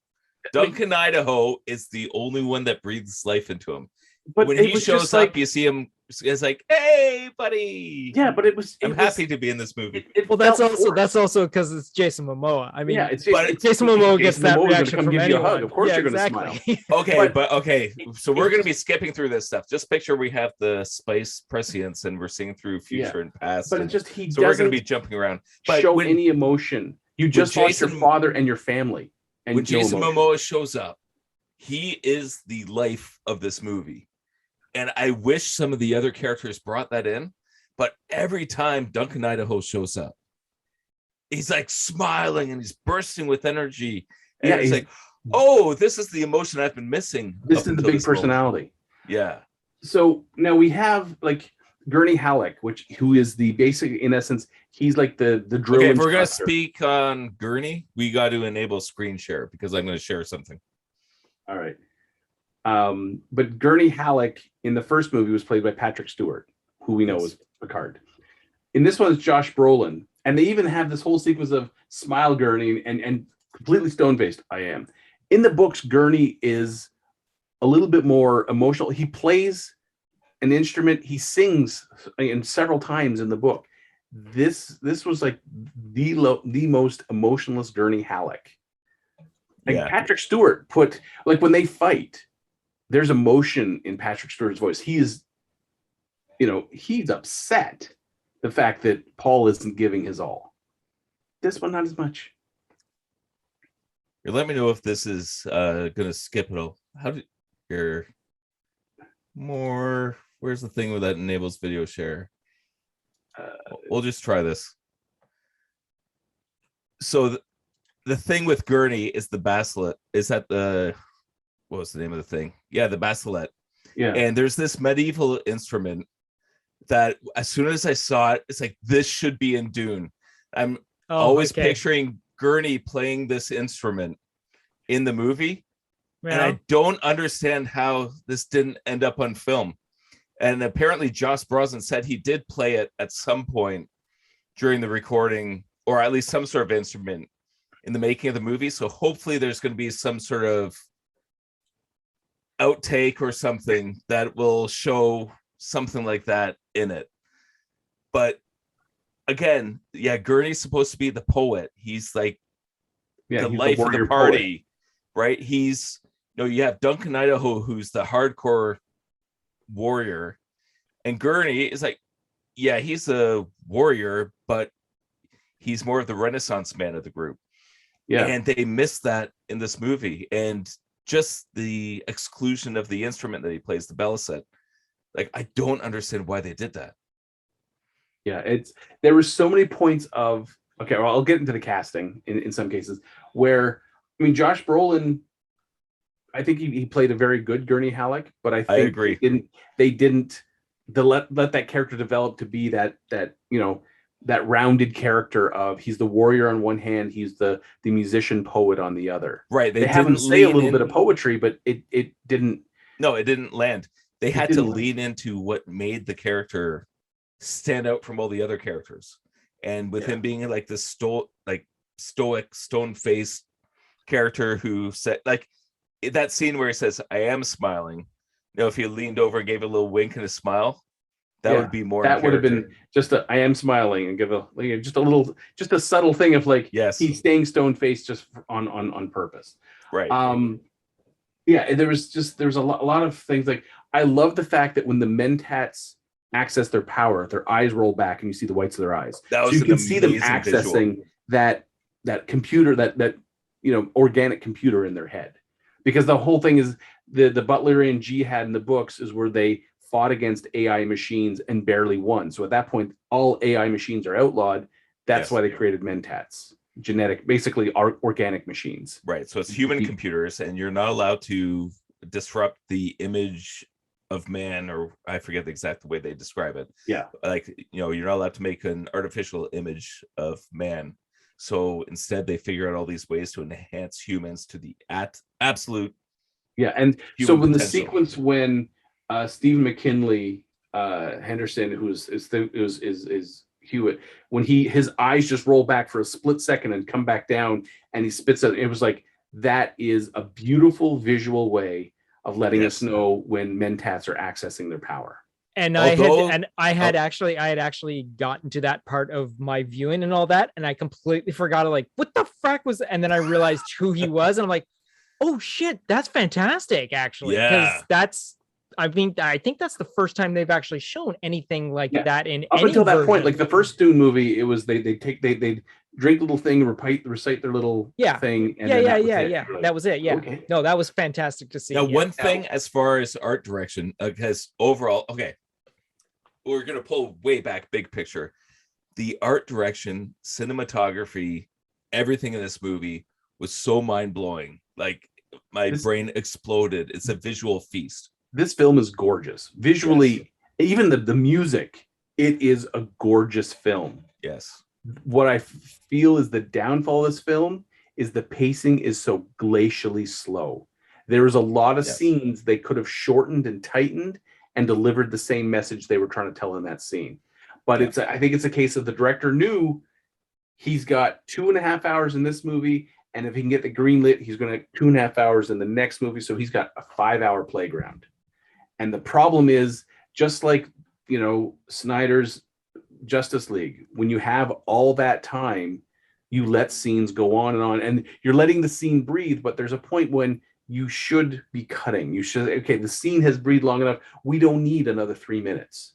Duncan Idaho is the only one that breathes life into him. But when he shows up, you see him. It's like, hey, buddy. Yeah, but I'm happy to be in this movie. Well, that's also because it's Jason Momoa. I mean, Jason Momoa gets Jason that Momoa's reaction come from give anyone. You a hug. Of course, you're exactly. going to smile. Okay, so we're going to be skipping through this stuff. Just picture we have the space prescience, and we're seeing through future and past. But it's just so we're going to be jumping around. But show any emotion. You just lost your father and your family. And when Jason Momoa shows up, he is the life of this movie. And I wish some of the other characters brought that in, but every time Duncan Idaho shows up, he's like smiling and he's bursting with energy. And it's like, oh, this is the emotion I've been missing. This is the big personality. Yeah. So now we have like Gurney Halleck, who is the basic, in essence, he's like the drill. Okay, if we're going to speak on Gurney, we got to enable screen share because I'm going to share something. All right. But Gurney Halleck in the first movie was played by Patrick Stewart, who we know was Picard. In this one, it's Josh Brolin, and they even have this whole sequence of smile Gurney and completely stone-faced. I am. In the books, Gurney is a little bit more emotional. He plays an instrument. He sings in several times in the book. This was like the most emotionless Gurney Halleck. Like Patrick Stewart put, like when they fight, there's emotion in Patrick Stewart's voice. He is, he's upset the fact that Paul isn't giving his all. This one, not as much. Let me know if this is going to skip it all. How did your more? Where's the thing with that enables video share? We'll just try this. So the thing with Gurney is the basilisk. Is that what was the name of the thing? Yeah, the basilisk. Yeah. And there's this medieval instrument that as soon as I saw it, it's like, this should be in Dune. I'm always picturing Gurney playing this instrument in the movie. Yeah. And I don't understand how this didn't end up on film. And apparently Josh Brolin said he did play it at some point during the recording, or at least some sort of instrument in the making of the movie. So hopefully there's going to be some sort of outtake or something that will show something like that in it. But again, Gurney's supposed to be the poet. He's like the life of the party, poet. Right? He's, you have Duncan Idaho, who's the hardcore warrior, and Gurney is like, he's a warrior, but he's more of the Renaissance man of the group. Yeah. And they missed that in this movie. And just the exclusion of the instrument that he plays, the balisette. Like, I don't understand why they did that. Yeah, there were so many points of, okay, well, I'll get into the casting in some cases where, I mean, Josh Brolin, I think he played a very good Gurney Halleck, but I think agree. they didn't let that character develop to be that that rounded character of, he's the warrior on one hand, he's the musician poet on the other. Right. They have him say a little bit of poetry, but it didn't. No, it didn't land. They had to lean into what made the character stand out from all the other characters. And with him being like this stoic, stone-faced character who said, like, that scene where he says, "I am smiling." You know, if he leaned over and gave a little wink and a smile, that would be more. That would have been just "I am smiling" and give just a subtle thing of like, yes, he's staying stone-faced just on purpose. Right. Yeah, there's a lot of things. Like, I love the fact that when the Mentats access their power, their eyes roll back and you see the whites of their eyes. So you can see them accessing that computer, that organic computer in their head. Because the whole thing is the Butlerian jihad in the books is where they fought against AI machines and barely won. So at that point, all AI machines are outlawed. That's why they created Mentats. Basically organic machines. Right. So it's human computers, and you're not allowed to disrupt the image of man, or I forget the exact way they describe it. Yeah. Like, you're not allowed to make an artificial image of man. So instead they figure out all these ways to enhance humans to the absolute. Yeah. And so when potential. The sequence when Stephen McKinley Henderson, who is Hewitt, when his eyes just roll back for a split second and come back down and he spits out, it was like, that is a beautiful visual way of letting us know when Mentats are accessing their power. And I had actually gotten to that part of my viewing and all that, and I completely forgot it. Like, what the frack was? And then I realized who he was, and I'm like, oh shit, that's fantastic, actually. Because I think that's the first time they've actually shown anything like that in up until that point. Like the first Dune movie, it was they drink a little thing, recite their little thing. And that was it. Yeah. Okay. No, that was fantastic to see. Now, one thing as far as art direction, because overall, we're going to pull way back, big picture. The art direction, cinematography, everything in this movie was so mind-blowing. Like, my brain exploded. It's a visual feast. This film is gorgeous. Visually, even the music, it is a gorgeous film. Yes. What I feel is the downfall of this film is the pacing is so glacially slow. There is a lot of scenes they could have shortened and tightened and delivered the same message they were trying to tell in that scene. But I think it's a case of the director knew he's got 2.5 hours in this movie, and if he can get the green lit, he's going to 2.5 hours in the next movie. So he's got a 5-hour playground. And the problem is, just like, Snyder's Justice League, when you have all that time, you let scenes go on, and you're letting the scene breathe. But there's a point when you should be cutting. You should, the scene has breathed long enough. We don't need another 3 minutes.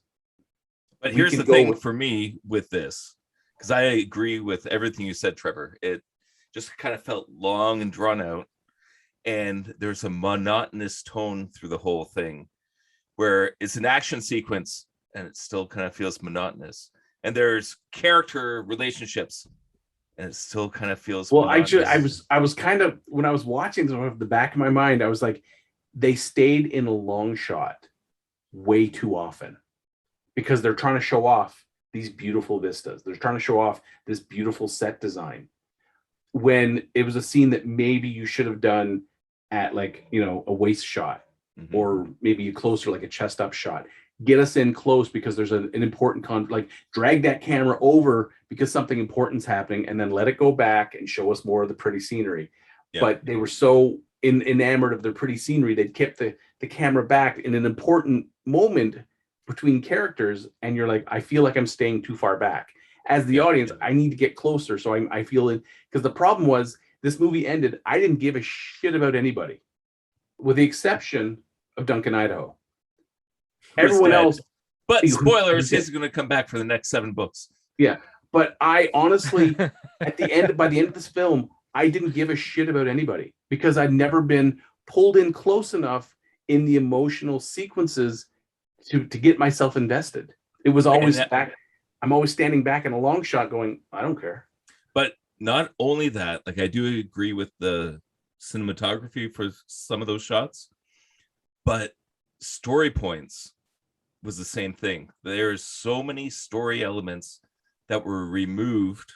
But here's the thing for me with this, because I agree with everything you said, Trevor. It just kind of felt long and drawn out, and there's a monotonous tone through the whole thing, where it's an action sequence and it still kind of feels monotonous. And there's character relationships and it still kind of feels monotonous. I was kind of, when I was watching this off the back of my mind, I was like, they stayed in a long shot way too often because they're trying to show off these beautiful vistas. They're trying to show off this beautiful set design when it was a scene that maybe you should have done at a waist shot. Mm-hmm. Or maybe closer, like a chest up shot. Get us in close because there's an important drag that camera over because something important's happening, and then let it go back and show us more of the pretty scenery. Yeah. But they were so enamored of their pretty scenery, they kept the camera back in an important moment between characters, and you're like, I feel like I'm staying too far back. As the audience, I need to get closer. So I feel it, because the problem was this movie ended. I didn't give a shit about anybody, with the exception of Duncan Idaho. Everyone else, but spoilers, he's going to come back for the next 7 books. Yeah, But I honestly, by the end of this film, I didn't give a shit about anybody because I'd never been pulled in close enough in the emotional sequences to get myself invested. It was always back. I'm always standing back in a long shot going, I don't care. But not only that, like I do agree with the cinematography for some of those shots, but story points was the same thing. There's so many story elements that were removed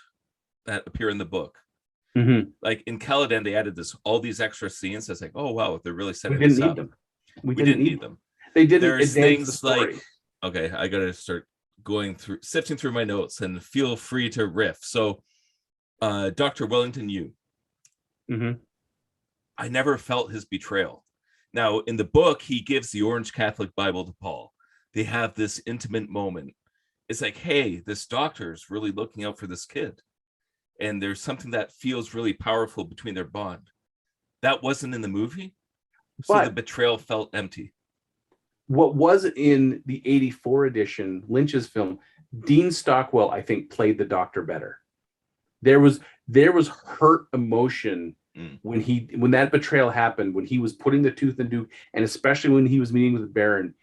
that appear in the book. Mm-hmm. Like in Caladan, they added all these extra scenes. It's like, oh wow, they're really setting We didn't this need up. them. We didn't need them. They didn't. There's advance things the story. like, okay, I gotta start sifting through my notes, and feel free to riff. So Dr. Wellington Yu. Mm-hmm. I never felt his betrayal. Now, in the book, he gives the Orange Catholic Bible to Paul. They have this intimate moment. It's like, hey, this doctor's really looking out for this kid. And there's something that feels really powerful between their bond. That wasn't in the movie. So But the betrayal felt empty. What was in the 84 edition, Lynch's film, Dean Stockwell, I think, played the doctor better. There was hurt emotion when that betrayal happened, when he was putting the tooth in Duke, and especially when he was meeting with Baron.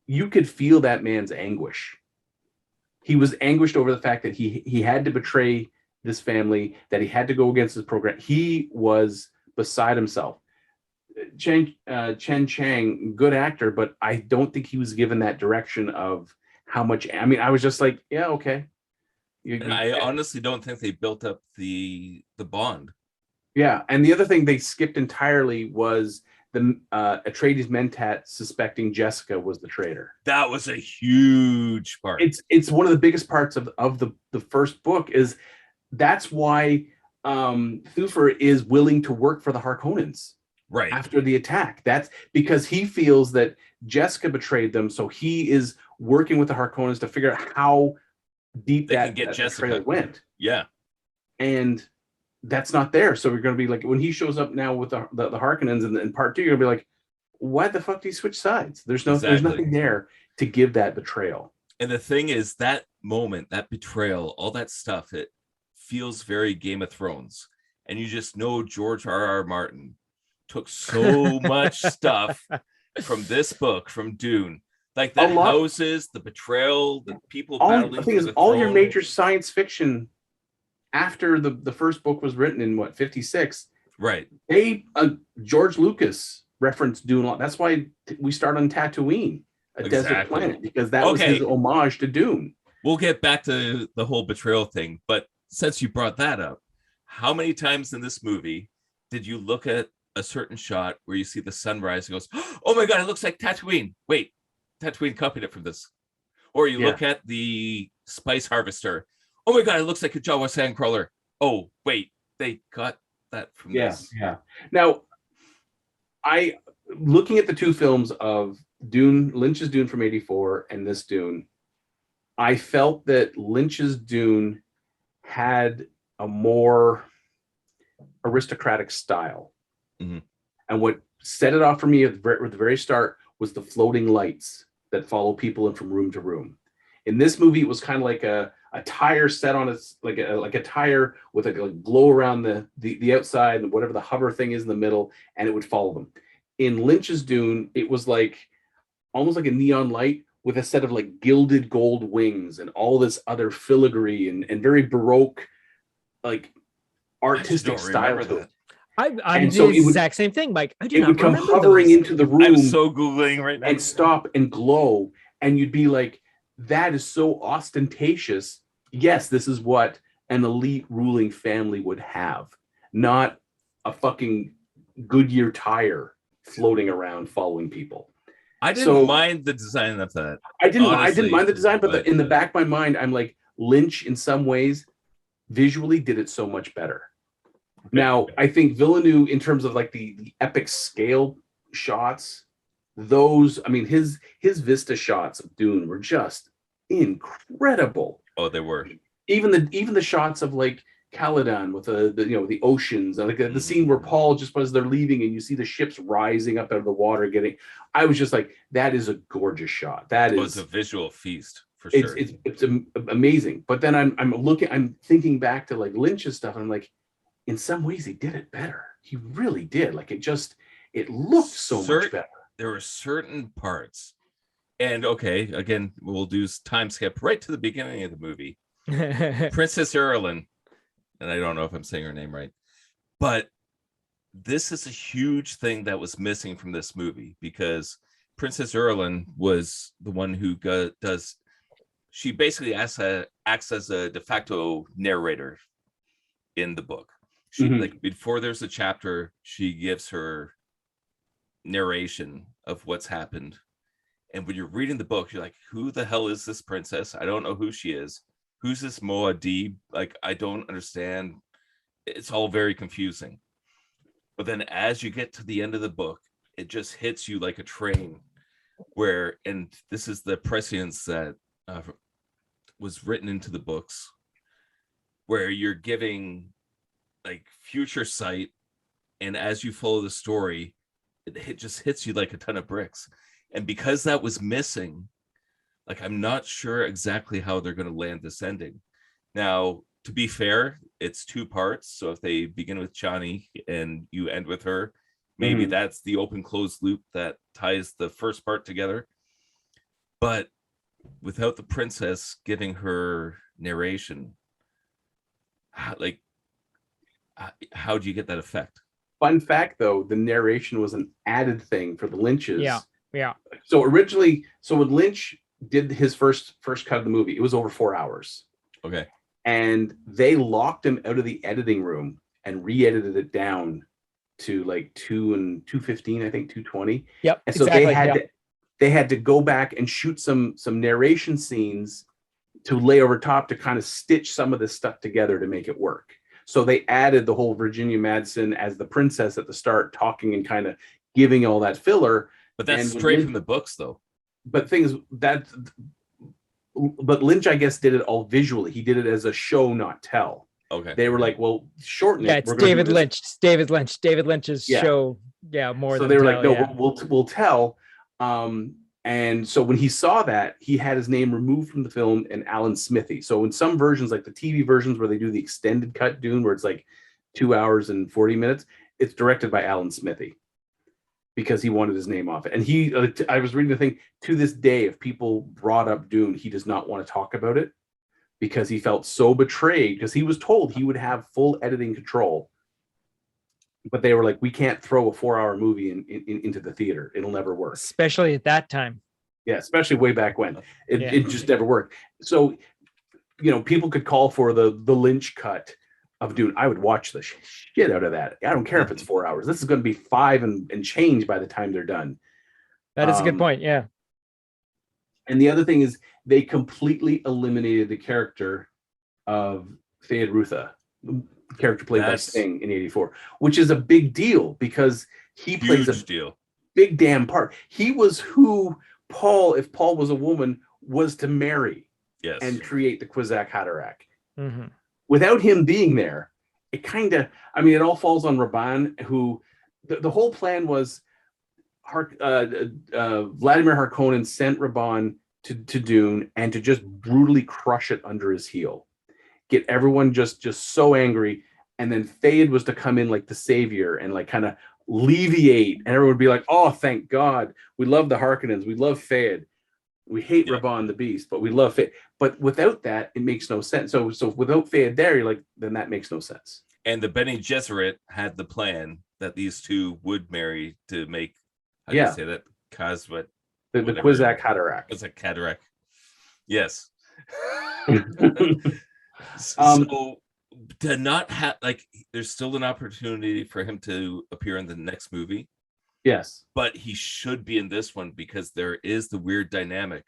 You could feel that man's anguish. He was anguished over the fact that he had to betray this family, that he had to go against his program. He was beside himself. Chen Chang, good actor, but I don't think he was given that direction of how much. I mean, I was just like, yeah, okay. I honestly don't think they built up the bond. Yeah, and the other thing they skipped entirely was the Atreides Mentat suspecting Jessica was the traitor. That was a huge part. It's one of the biggest parts of the first book. Is that's why Thufir is willing to work for the Harkonnens right after the attack. That's because he feels that Jessica betrayed them, so he is working with the Harkonnens to figure out how deep they that can get that Jessica betrayal went. Yeah, and that's not there. So we're going to be like, when he shows up now with the Harkonnens in part 2, you're going to be like, why the fuck do you switch sides? There's nothing there to give that betrayal. And the thing is, that moment, that betrayal, all that stuff, it feels very Game of Thrones. And you just know George R.R. Martin took so much stuff from this book, from Dune. Like the houses, the betrayal, the people battling. The thing is, all your major science fiction after the first book was written in 56, right? They George Lucas referenced Dune a lot. That's why we start on Tatooine, a desert planet, because that was his homage to Dune. We'll get back to the whole betrayal thing, but since you brought that up, how many times in this movie did you look at a certain shot where you see the sunrise and goes, oh my god, it looks like Tatooine. Wait, Tatooine copied it from this. Or you look at the spice harvester. Oh my god, it looks like a Jawa sandcrawler. Oh, wait, they got that from this. Yeah. Now, looking at the two films of Dune, Lynch's Dune from 84 and this Dune, I felt that Lynch's Dune had a more aristocratic style. Mm-hmm. And what set it off for me at the very start was the floating lights that follow people in from room to room. In this movie, it was kind of like a tire set on its like a tire with a glow around the outside and whatever the hover thing is in the middle, and it would follow them. In Lynch's Dune, it was like almost like a neon light with a set of like gilded gold wings and all this other filigree and very Baroque, like artistic style to it. I'm doing the exact same thing, Mike. It would come hovering into the room. I'm so Googling right now. And stop and glow, and you'd be like, that is so ostentatious. Yes, this is what an elite ruling family would have, not a fucking Goodyear tire floating around following people. I didn't mind the design of that. I didn't mind the design, but in the back of my mind, I'm like, Lynch in some ways visually did it so much better. Okay. Now, I think Villeneuve, in terms of like the epic scale shots, those, I mean, his Vista shots of Dune were just incredible. Oh, they were. Even the shots of like Caladan with the oceans, and like the scene where Paul, just as they're leaving and you see the ships rising up out of the water, I was just like, that is a gorgeous shot. That is a visual feast. for sure. It's amazing. But then I'm thinking back to like Lynch's stuff, and I'm like, in some ways he did it better. He really did. Like it looked so much better. There were certain parts, and okay, again, we'll do time skip right to the beginning of the movie. Princess Irulan, and I don't know if I'm saying her name right, but this is a huge thing that was missing from this movie, because Princess Irulan was the one who does. She basically acts as a de facto narrator in the book. She like before there's a chapter, she gives her narration of what's happened. And when you're reading the book, you're like, who the hell is this princess? I don't know who she is. Who's this Moadib? Like, I don't understand. It's all very confusing. But then as you get to the end of the book, it just hits you like a train where, and this is the prescience that was written into the books, where you're giving like future sight, and as you follow the story, it just hits you like a ton of bricks. And because that was missing, like, I'm not sure exactly how they're going to land this ending. Now, to be fair, it's 2 parts. So if they begin with Chani and you end with her, maybe that's the open closed loop that ties the first part together. But without the princess giving her narration, how do you get that effect? Fun fact, though, the narration was an added thing for the Lynches. Yeah. So originally, when Lynch did his first cut of the movie, it was over 4 hours. Okay. And they locked him out of the editing room and re-edited it down to like 2:15, I think 2:20. Yep. And so they had to go back and shoot some narration scenes to lay over top to kind of stitch some of this stuff together to make it work. So they added the whole Virginia Madsen as the princess at the start, talking and kind of giving all that filler. But that's straight from the books, though. But Lynch, I guess, did it all visually. He did it as a show, not tell. Okay. They were like, well, shorten it. Yeah, it's David Lynch. It's David Lynch. David Lynch's show. Yeah, more. So they were like, no, we'll tell. And so when he saw that, he had his name removed from the film and Alan Smithy. So in some versions, like the TV versions where they do the extended cut Dune, where it's like 2 hours and 40 minutes, it's directed by Alan Smithy because he wanted his name off it. And I was reading the thing, to this day, if people brought up Dune, he does not want to talk about it because he felt so betrayed, because he was told he would have full editing control. But they were like, we can't throw a 4-hour movie into the theater. It'll never work. Especially at that time. Yeah, especially way back when. It just never worked. So, people could call for the Lynch cut of Dune. I would watch the shit out of that. I don't care if it's 4 hours. This is going to be 5 and change by the time they're done. That is a good point, yeah. And the other thing is they completely eliminated the character of Fayed Rutha, character played by Sting in '84, which is a big deal because he plays a big damn part. He was who Paul, if Paul was a woman, was to marry and create the Kwisatz Haderach. Mm-hmm. Without him being there, it kind of, it all falls on Raban, who the whole plan was Vladimir Harkonnen sent Raban to Dune and to just brutally crush it under his heel. Get everyone just so angry, and then Fayed was to come in like the savior and like kind of alleviate, and everyone would be like, oh, thank God, we love the Harkonnens, we love Fayed, we hate Raban the Beast, but we love Fayed. But without that, it makes no sense. So without Fayed there, you're like, then that makes no sense. And the Bene Gesserit had the plan that these two would marry to make, how do you say that? Kazwat. The Kwisatz Haderach. Kwisatz Haderach. Yes. So to not have, like, there's still an opportunity for him to appear in the next movie. Yes. But he should be in this one because there is the weird dynamic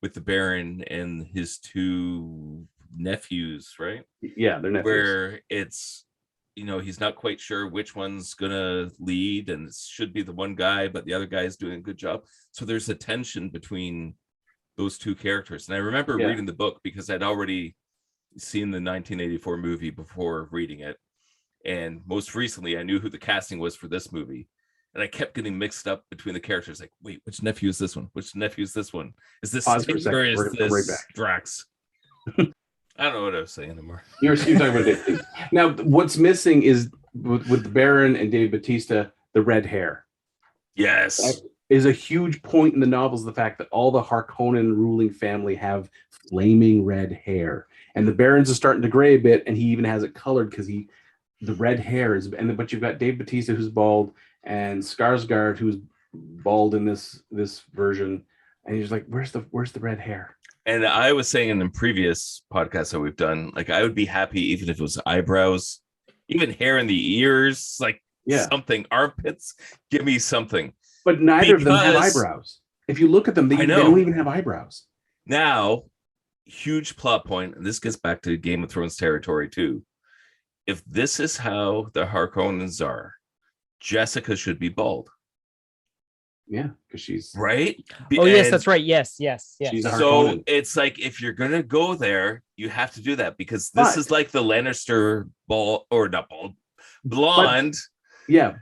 with the Baron and his 2 nephews, right? Yeah, they're nephews. Where it's, he's not quite sure which one's gonna lead, and it should be the one guy, but the other guy is doing a good job. So there's a tension between those 2 characters. And I remember reading the book because I'd already seen the 1984 movie before reading it, and most recently I knew who the casting was for this movie, and I kept getting mixed up between the characters. Like, wait, which nephew is this one? Which nephew is this one? Is this Pause for a Sid second. or is We're right this back. Drax? I don't know what I was saying anymore. You're talking about Dave. Now, what's missing is with the Baron and Dave Bautista, the red hair. Yes. That is a huge point in the novels, the fact that all the Harkonnen ruling family have flaming red hair. And the Baron's is starting to gray a bit, and he even has it colored because the red hair is, but you've got Dave Bautista who's bald and Skarsgård who's bald in this version. And he's like, where's the red hair? And I was saying in the previous podcasts that we've done, like I would be happy even if it was eyebrows, even hair in the ears, like something, armpits, give me something. But neither of them have eyebrows. If you look at them, they don't even have eyebrows. Now, huge plot point, and this gets back to Game of Thrones territory too. If this is how the Harkonnens are, Jessica should be bald. Yeah, because she's right. Oh, yes, that's right. Yes. She's a So Harkonnen. it's like if you're gonna go there, you have to do that because this is like the Lannister blonde.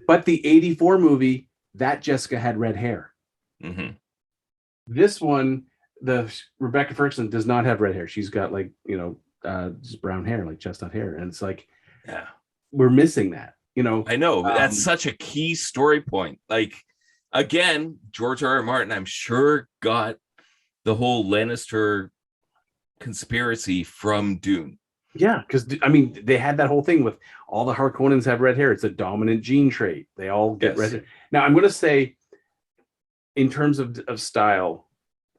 But the '84 movie, that Jessica had red hair. Mm-hmm. This one, the Rebecca Ferguson does not have red hair. She's got like just brown hair, like chestnut hair, and it's like, we're missing that. I know that's such a key story point. Like. Again, George R.R. Martin, I'm sure, got the whole Lannister conspiracy from Dune. Yeah, because I mean, they had that whole thing with all the Harkonnens have red hair. It's a dominant gene trait. They all get red hair. Now, I'm going to say, in terms of style,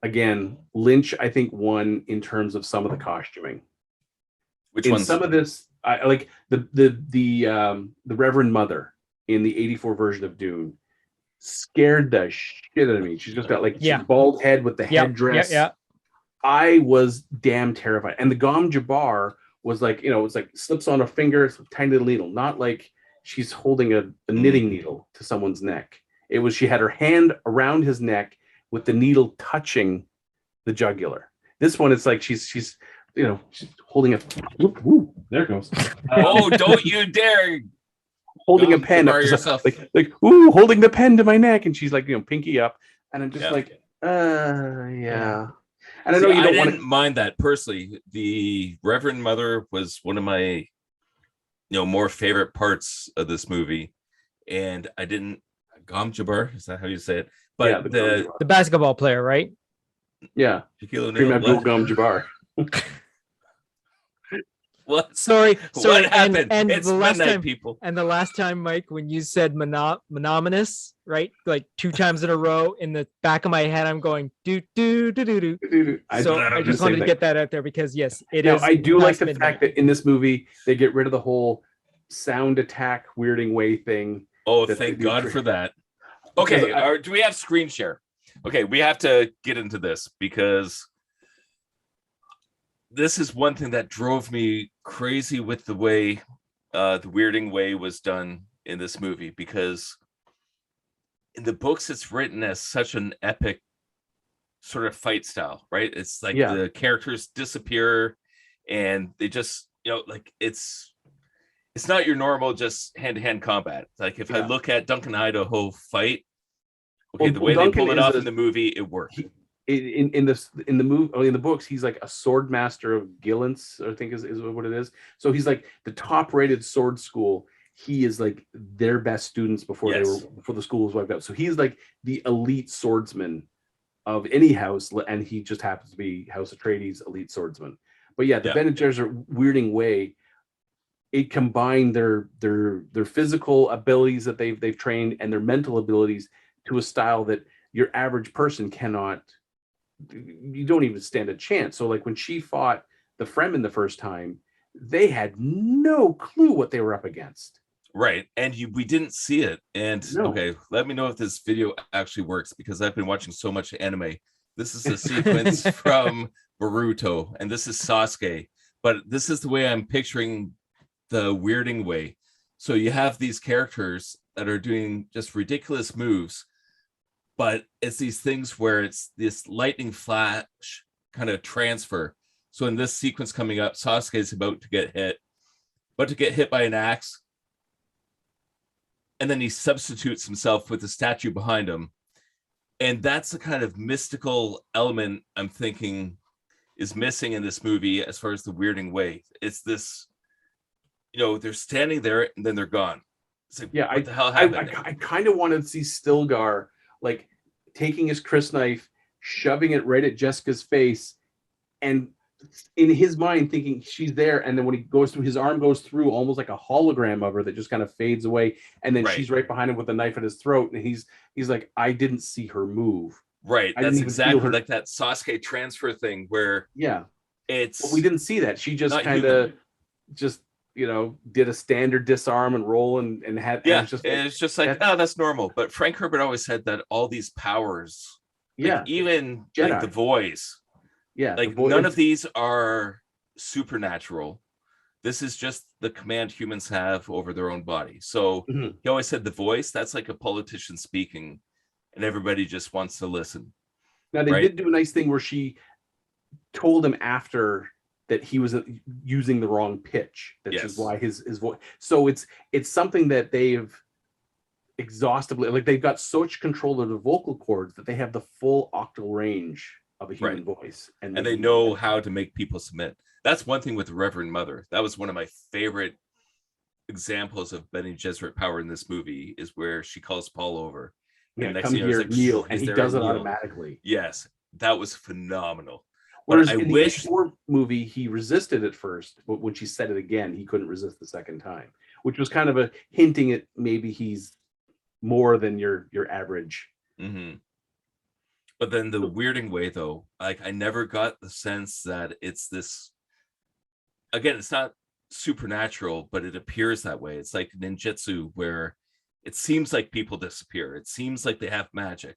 again, Lynch, I think, won in terms of some of the costuming. Which one? Some of this, I like the Reverend Mother in the '84 version of Dune. Scared the shit out of me. She's just got like bald head with the headdress. Yeah. I was damn terrified. And the Gom Jabbar was like, it's like slips on a finger, it's a tiny little needle, not like she's holding a knitting needle to someone's neck. It was she had her hand around his neck with the needle touching the jugular. This one, it's like she's holding a. Woo, there it goes. Oh, don't you dare! Holding a pen up yourself. like holding the pen to my neck, and she's like pinky up, and I'm just like and I know you don't mind that personally. The Reverend Mother was one of my more favorite parts of this movie, and I didn't Gom Jabbar, is that how you say it? But the basketball player, right? Yeah, Shaquille O'Neal, Gom Jabbar. What? Sorry. What happened? And it's the last midnight, time, people. And the last time, Mike, when you said monogamous, right? Like 2 times in a row, in the back of my head, I'm going do do do do do. So I just wanted to get that out there because yes, it is. I do like the fact that in this movie they get rid of the whole sound attack weirding way thing. Oh, thank God for that. Okay, do we have screen share? Okay, we have to get into this because this is one thing that drove me crazy with the way the weirding way was done in this movie, because in the books it's written as such an epic sort of fight style, right? It's like the characters disappear and they just like it's not your normal just hand-to-hand combat. Like if I look at Duncan Idaho fight, the way Duncan they pull it off in the movie, it worked. In the books, he's like a sword master of Gillens, I think is what it is. So he's like the top-rated sword school. He is like their best students before the school was wiped out. So he's like the elite swordsman of any house, and he just happens to be House Atreides' elite swordsman. But the Bene Gesserit weirding way, it combined their physical abilities that they've trained and their mental abilities to a style that your average person cannot. You don't even stand a chance. So like when she fought the Fremen the first time, they had no clue what they were up against. Right. And we didn't see it. And okay, let me know if this video actually works, because I've been watching so much anime. This is a sequence from Boruto, and this is Sasuke. But this is the way I'm picturing the weirding way. So you have these characters that are doing just ridiculous moves, but it's these things where it's this lightning flash kind of transfer. So in this sequence coming up, Sasuke is about to get hit by an axe. and then he substitutes himself with the statue behind him. And that's the kind of mystical element I'm thinking is missing in this movie as far as the weirding way. It's this, they're standing there and then they're gone. It's like, what the hell happened? I kind of wanted to see Stilgar like taking his crysknife, shoving it right at Jessica's face, and in his mind thinking she's there, and then when he goes through, his arm goes through almost like a hologram of her that just kind of fades away, and then she's right behind him with a knife at his throat, and he's like, I didn't see her move. Right, that's exactly like that Sasuke transfer thing where but we didn't see that. She just kind of just did a standard disarm and roll and had it's just like, oh, that's normal. But Frank Herbert always said that all these powers, even Jedi, like the voice, none of these are supernatural. This is just the command humans have over their own body. So he always said the voice, that's like a politician speaking, and everybody just wants to listen. Now they did do a nice thing where she told him after that he was using the wrong pitch. That's just why his voice. So it's something that they've exhaustively, like, they've got such control of the vocal cords that they have the full octal range of a human voice, and they know how to make people submit. That's one thing with the Reverend Mother. That was one of my favorite examples of Bene Gesserit power in this movie, is where she calls Paul over. Yeah, come here, kneel, and he does it automatically. Yes, that was phenomenal. Whereas in the H4 movie, he resisted at first, but when she said it again, he couldn't resist the second time, which was kind of a hinting at maybe he's more than your average. But then the weirding way, though, like, I never got the sense that it's this. Again, it's not supernatural, but it appears that way. It's like ninjutsu, where it seems like people disappear. It seems like they have magic. It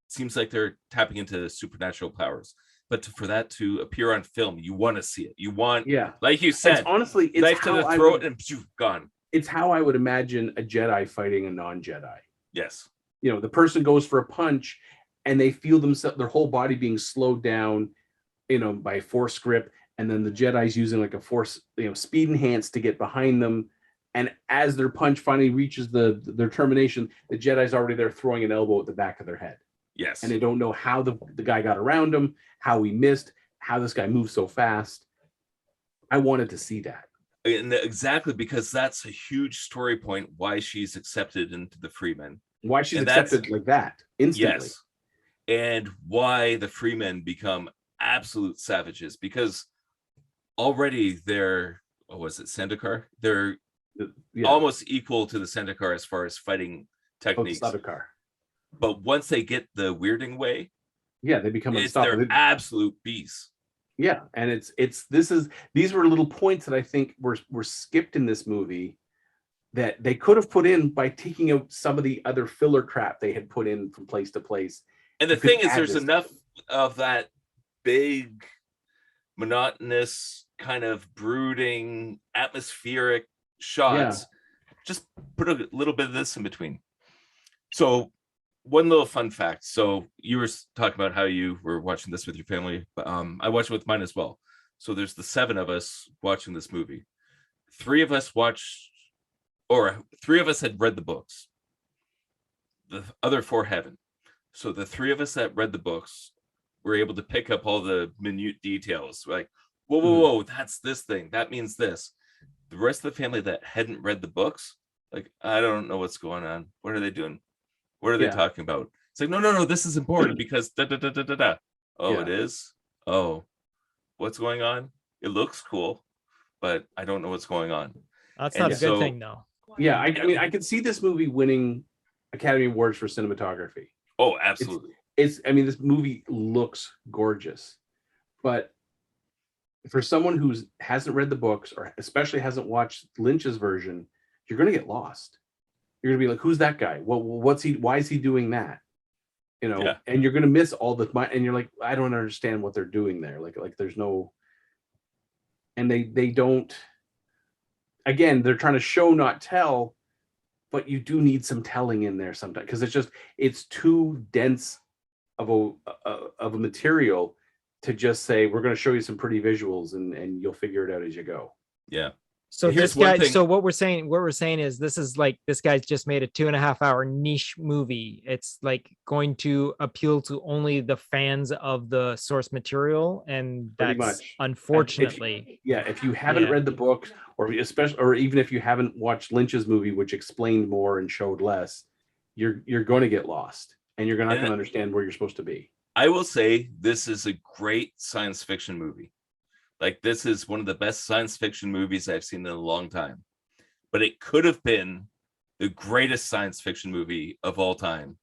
seems like they're tapping into supernatural powers. But for that to appear on film, you want to see it. You want, like you said, honestly, it's knife to the throat and gone. It's how I would imagine a Jedi fighting a non-Jedi. Yes. The person goes for a punch, and they feel themselves, their whole body being slowed down, by force grip, and then the Jedi's using like a force, speed enhance to get behind them. And as their punch finally reaches their termination, the Jedi's already there throwing an elbow at the back of their head. Yes. And they don't know how the guy got around him, how he missed, how this guy moved so fast. I wanted to see that. And exactly, because that's a huge story point, why she's accepted into the Freemen. Why she's accepted like that instantly. Yes. And why the Freemen become absolute savages, because already they're, Sendikar? They're almost equal to the Sendikar as far as fighting techniques. Sendikar. But once they get the weirding way, they become unstoppable. They're absolute beasts. Yeah, and these were little points that I think were skipped in this movie that they could have put in by taking out some of the other filler crap they had put in from place to place. And the thing is, there's enough of that big, monotonous, kind of brooding, atmospheric shots. Just put a little bit of this in between. So, one little fun fact. So you were talking about how you were watching this with your family, but I watched it with mine as well. So there's the 7 of us watching this movie. 3 of us had read the books. The other 4 haven't. So the 3 of us that read the books were able to pick up all the minute details. Like, whoa, that's this thing. That means this. The rest of the family that hadn't read the books, like, I don't know what's going on. What are they doing? What are they talking about? It's like, no, this is important because da. Oh, it is? Oh, what's going on? It looks cool, but I don't know what's going on. That's not a good thing, though. Yeah, I mean, I could see this movie winning Academy Awards for cinematography. Oh, absolutely. This movie looks gorgeous, but for someone who hasn't read the books, or especially hasn't watched Lynch's version, you're going to get lost. You're gonna be like, who's that guy? What's he? Why is he doing that? And you're gonna miss all the. And you're like, I don't understand what they're doing there. Like there's no. And they don't. Again, they're trying to show, not tell, but you do need some telling in there sometimes, because it's too dense of a material to just say, we're going to show you some pretty visuals and you'll figure it out as you go. Yeah. So Here's this one guy, thing- so what we're saying is this is like this guy's just made a 2.5 hour niche movie. It's like going to appeal to only the fans of the source material, and Pretty that's much. unfortunately. If you haven't Yeah. read the book, or even if you haven't watched Lynch's movie, which explained more and showed less, you're going to get lost, and you're not going to understand where you're supposed to be. I will say this is a great science fiction movie. Like, this is one of the best science fiction movies I've seen in a long time. But it could have been the greatest science fiction movie of all time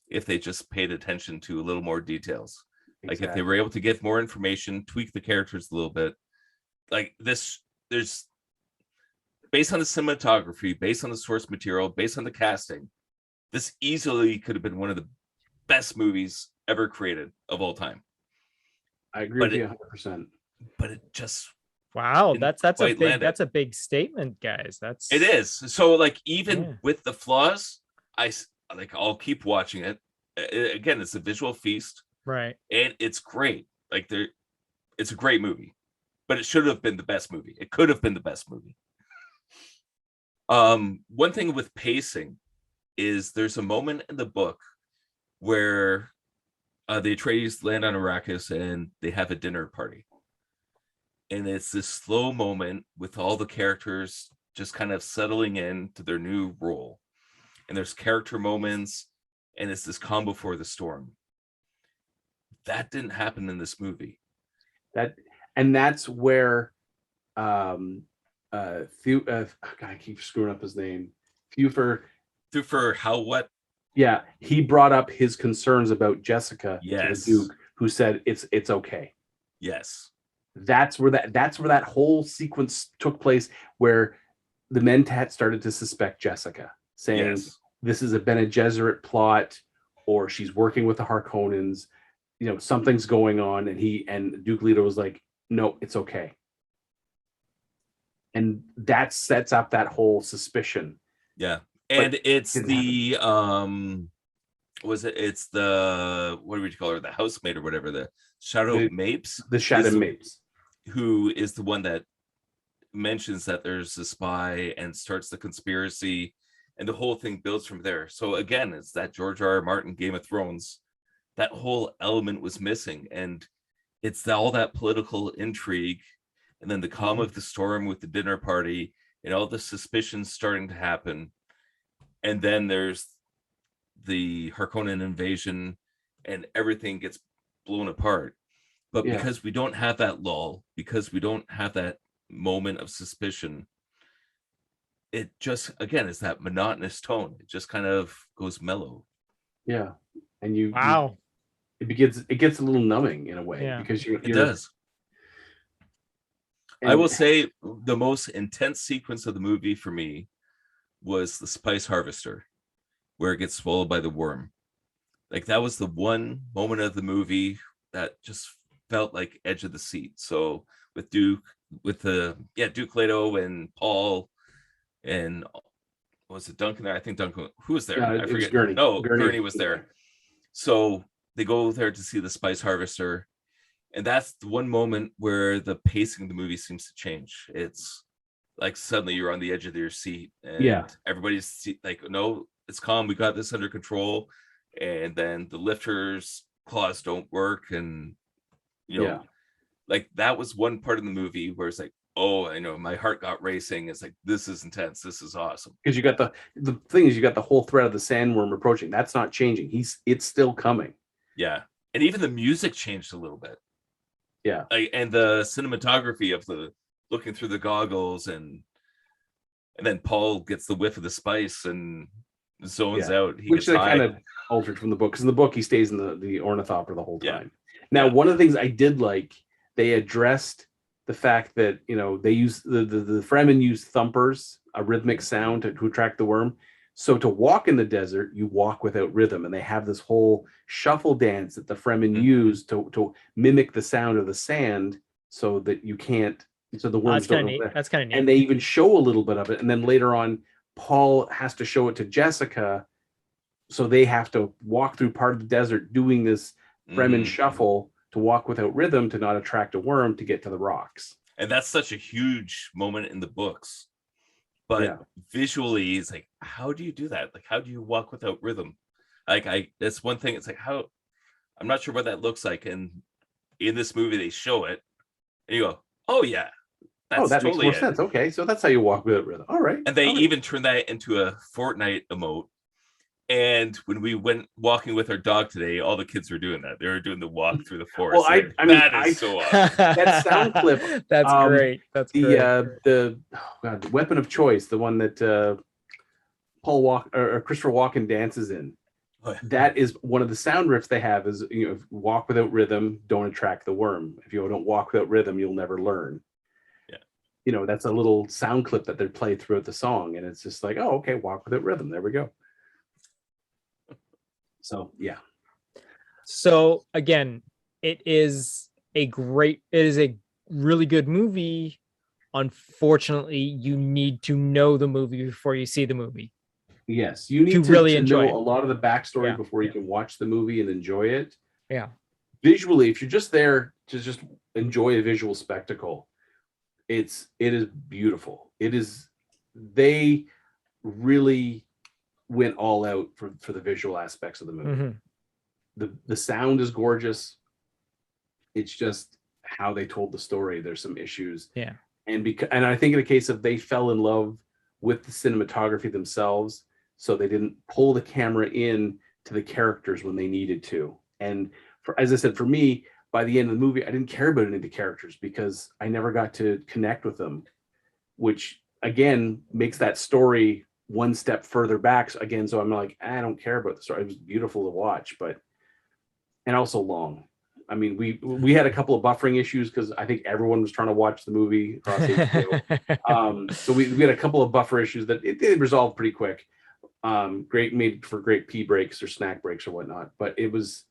if they just paid attention to a little more details. Like, if they were able to give more information, tweak the characters a little bit. Like, there's based on the cinematography, based on the source material, based on the casting, this easily could have been one of the best movies ever created of all time. I agree with you 100%. But it just Wow, that's quite a big statement, guys. it is. So, like, even with the flaws, I'll keep watching it. Again, it's a visual feast, right? And it's great. Like, it's a great movie, but it should have been the best movie. It could have been the best movie. One thing with pacing is there's a moment in the book where the Atreides land on Arrakis and they have a dinner party. And it's this slow moment with all the characters just kind of settling into their new role. And there's character moments, and it's this calm before the storm. That didn't happen in this movie. That's where God, I keep screwing up his name. Thufir what? Yeah, he brought up his concerns about Jessica to the Duke, who said it's okay. Yes. That's where that whole sequence took place, where the Mentat started to suspect Jessica, saying this is a Bene Gesserit plot, or she's working with the Harkonnens. Something's going on, and Duke Leto was like, no, it's okay. And that sets up that whole suspicion. Yeah. And it's the it's the, what do we call her, the housemaid or whatever, the Shadow Mapes, the Shadow Mapes, who is the one that mentions that there's a spy and starts the conspiracy, and the whole thing builds from there. So again, it's that George R.R. Martin Game of Thrones, that whole element was missing, and it's all that political intrigue, and then the calm of the storm with the dinner party and all the suspicions starting to happen. And then there's the Harkonnen invasion, and everything gets blown apart. But because we don't have that lull, because we don't have that moment of suspicion, it just, again, is that monotonous tone. It just kind of goes mellow. Yeah. And it gets a little numbing in a way, because it does. I will say the most intense sequence of the movie for me was the spice harvester, where it gets swallowed by the worm. Like, that was the one moment of the movie that just felt like edge of the seat. So with Duke Leto and Paul, and was it Duncan there? I think Duncan, who was there? I forget. Gurney. No, Gurney was there. So they go there to see the spice harvester, and that's the one moment where the pacing of the movie seems to change. It's like suddenly you're on the edge of your seat, and everybody's like, no, it's calm, we got this under control. And then the lifters claws don't work, and like, that was one part of the movie where it's like, oh, I know, my heart got racing. It's like, this is intense, this is awesome. Because you got the thing is, you got the whole threat of the sandworm approaching. That's not changing. It's still coming. Yeah. And even the music changed a little bit. Yeah. And the cinematography of the looking through the goggles, and then Paul gets the whiff of the spice and zones out. Which they kind of altered from the book, because in the book he stays in the ornithopter the whole time. Now, one of the things I did like, they addressed the fact that they use the Fremen use thumpers, a rhythmic sound to attract the worm. So to walk in the desert, you walk without rhythm, and they have this whole shuffle dance that the Fremen use to mimic the sound of the sand, so that you can't. So the worms don't. That's kind of neat. And they even show a little bit of it, and then later on, Paul has to show it to Jessica, so they have to walk through part of the desert doing this Fremen shuffle to walk without rhythm, to not attract a worm, to get to the rocks. And that's such a huge moment in the books. But visually, it's like, how do you do that? Like, how do you walk without rhythm? Like, that's one thing. It's like, how, I'm not sure what that looks like. And in this movie, they show it, and you go, oh yeah, that's that totally makes more sense. Okay, so that's how you walk without rhythm. All right. And they all right. even turned that into a Fortnite emote. And when we went walking with our dog today, all the kids were doing that. They were doing the walk through the forest. Well, I mean, that is so awesome. That sound clip. That's great. That's great. The weapon of choice, the one that Christopher Walken dances in. That is one of the sound riffs they have. Is walk without rhythm, don't attract the worm. If you don't walk without rhythm, you'll never learn. Yeah, that's a little sound clip that they play throughout the song, and it's just like, oh, okay, walk without rhythm. There we go. So yeah. So again, it is a really good movie. Unfortunately, you need to know the movie before you see the movie. Yes, you need to really to enjoy know it. a lot of the backstory before you can watch the movie and enjoy it. Yeah. Visually, if you're just there to just enjoy a visual spectacle, it is beautiful. They really went all out for the visual aspects of the movie. Mm-hmm. The sound is gorgeous. It's just how they told the story. There's some issues. Yeah. And I think in a case of they fell in love with the cinematography themselves, so they didn't pull the camera in to the characters when they needed to. And as I said, for me, by the end of the movie, I didn't care about any of the characters because I never got to connect with them, which again makes that story one step further back again. So I'm like, I don't care about the story. It was beautiful to watch, and also long. I mean, we had a couple of buffering issues because I think everyone was trying to watch the movie across HBO. So we had a couple of buffer issues that they resolved pretty quick. Made for great pee breaks or snack breaks or whatnot. But it was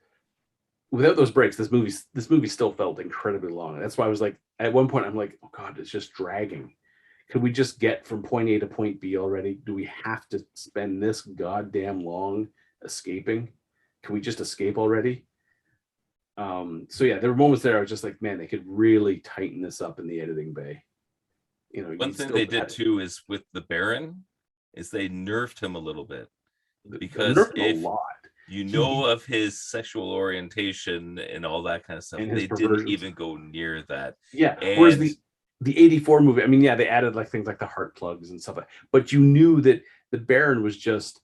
without those breaks, this movie still felt incredibly long. And that's why I was like, at one point, I'm like, oh God, it's just dragging. Could we just get from point A to point B already? Do we have to spend this goddamn long escaping? Can we just escape already? So yeah, there were moments there I was just like, man, they could really tighten this up in the editing bay. One thing they did too is with the Baron, is they nerfed him a little bit because if you know of his sexual orientation and all that kind of stuff, they didn't even go near that. Yeah, whereas the 84 movie, I mean, yeah, they added like things like the heart plugs and stuff, but you knew that the Baron was just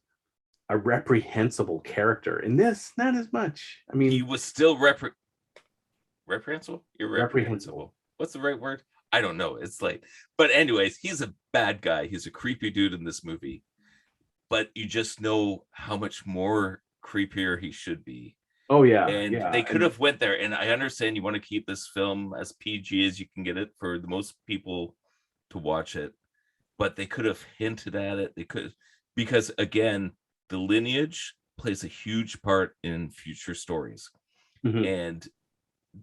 a reprehensible character. In this, not as much. I mean, he was still reprehensible. Irreprehensible. What's the right word? I don't know. It's like, but anyways, he's a bad guy. He's a creepy dude in this movie, but you just know how much more creepier he should be. Oh yeah, and they could have went there. And I understand you want to keep this film as PG as you can get it for the most people to watch it, but they could have hinted at it. They could, because again, the lineage plays a huge part in future stories. Mm-hmm. And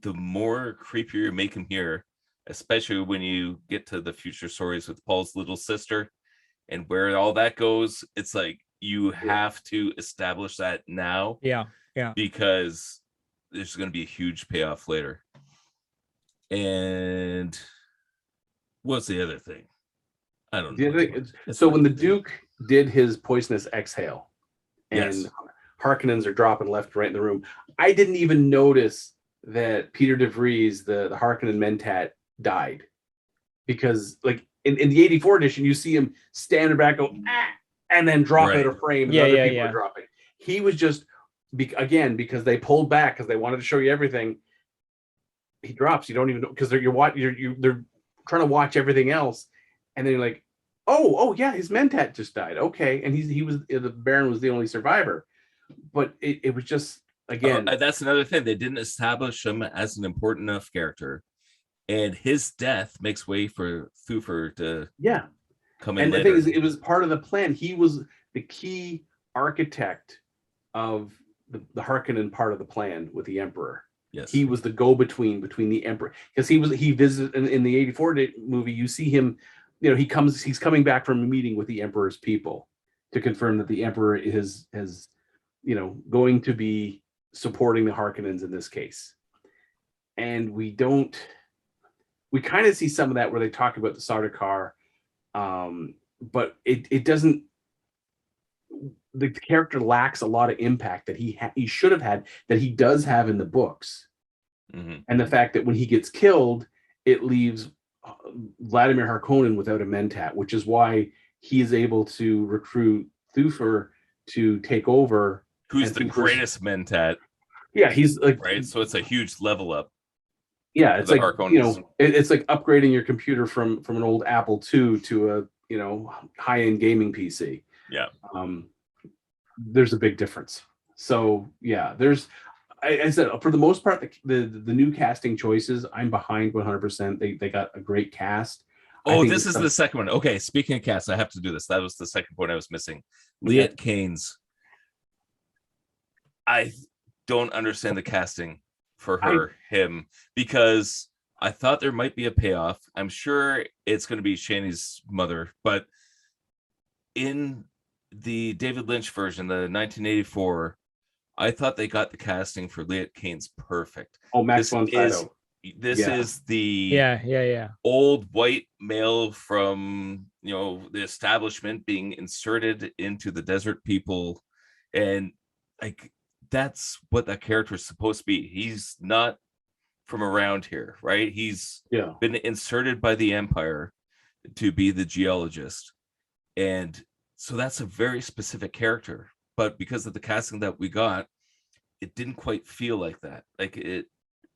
the more creepier you make him here, especially when you get to the future stories with Paul's little sister and where all that goes, it's like you have to establish that now. Yeah. Because there's going to be a huge payoff later. And what's the other thing? I don't know. So when the Duke did his poisonous exhale and Harkonnens are dropping left and right in the room, I didn't even notice that Peter DeVries, the Harkonnen Mentat, died. Because like in the 84 edition, you see him standing back, go, and then drop out of frame. And other people are dropping. He was just, again, because they pulled back because they wanted to show you everything. He drops. You don't even know because they're trying to watch everything else, and then you're like, oh yeah, his Mentat just died. Okay, and he was the Baron was the only survivor, but it was just again. That's another thing. They didn't establish him as an important enough character, and his death makes way for Thufir to come in. And later. The thing is, it was part of the plan. He was the key architect of the Harkonnen part of the plan with the Emperor. Yes, he was the go-between between the Emperor, because he visited in the 84 movie. You see him, he's coming back from a meeting with the Emperor's people to confirm that the Emperor is going to be supporting the Harkonnens in this case. And we don't. we kind of see some of that where they talk about the Sardaukar, but it doesn't. The character lacks a lot of impact that he should have had, that he does have in the books. Mhm. And the fact that when he gets killed, it leaves Vladimir Harkonnen without a Mentat, which is why he is able to recruit Thufir to take over. Who's and the Thufir's- greatest Mentat, Yeah, he's like, right? So it's a huge level up. yeah, for it's the like, Harkonnens. it's like upgrading your computer from an old Apple II to a high-end gaming PC. Yeah. There's a big difference. So yeah, I said, for the most part, the new casting choices, I'm behind 100%. They got a great cast. I Oh, think this is it's- the second one. Okay, speaking of cast, I have to do this. That was the second point I was missing. Okay. Liet Kynes. I don't understand the casting for him, because I thought there might be a payoff. I'm sure it's going to be Shani's mother, but in the David Lynch version, the 1984, I thought they got the casting for Liet Kynes perfect. Oh, Max This von is Sydow. this Yeah. is the Yeah. old white male from the establishment being inserted into the desert people, and like that's what that character is supposed to be. He's not from around here, right? He's Yeah. been inserted by the Empire to be the geologist, and so that's a very specific character. But because of the casting that we got, it didn't quite feel like that.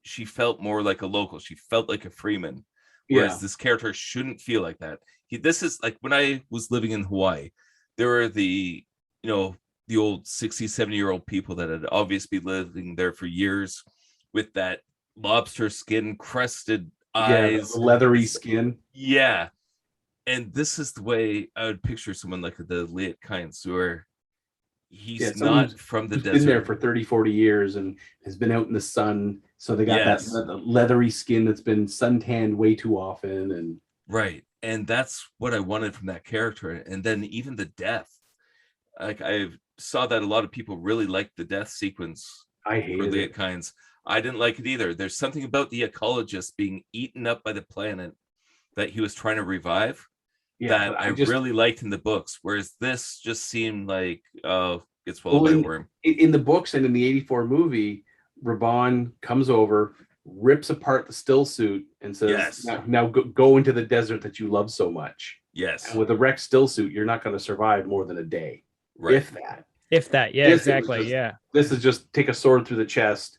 She felt more like a local. She felt like a Freeman. Whereas Yeah. this character shouldn't feel like that. This is like when I was living in Hawaii, there were the old 60, 70-year-old people that had obviously been living there for years with that lobster skin, crusted eyes, the leathery skin. Yeah. And this is the way I would picture someone like the Liet Kynes, where he's someone not from the who's desert. been there for 30, 40 years and has been out in the sun. So they got Yes. that leathery skin that's been suntanned way too often. And Right. And that's what I wanted from that character. And then even the death. Like I saw that a lot of people really liked the death sequence I for hated Liet it. Kynes. I didn't like it either. There's something about the ecologist being eaten up by the planet that he was trying to revive that but I really liked in the books. Whereas this just seemed like, gets swallowed by a worm. In the books and in the 84 movie, Raban comes over, rips apart the still suit and says, Yes. now go into the desert that you love so much. Yes. And with a wrecked still suit, you're not going to survive more than a day. Right. If that. Yeah, This was exactly. just- Yeah. This is just take a sword through the chest,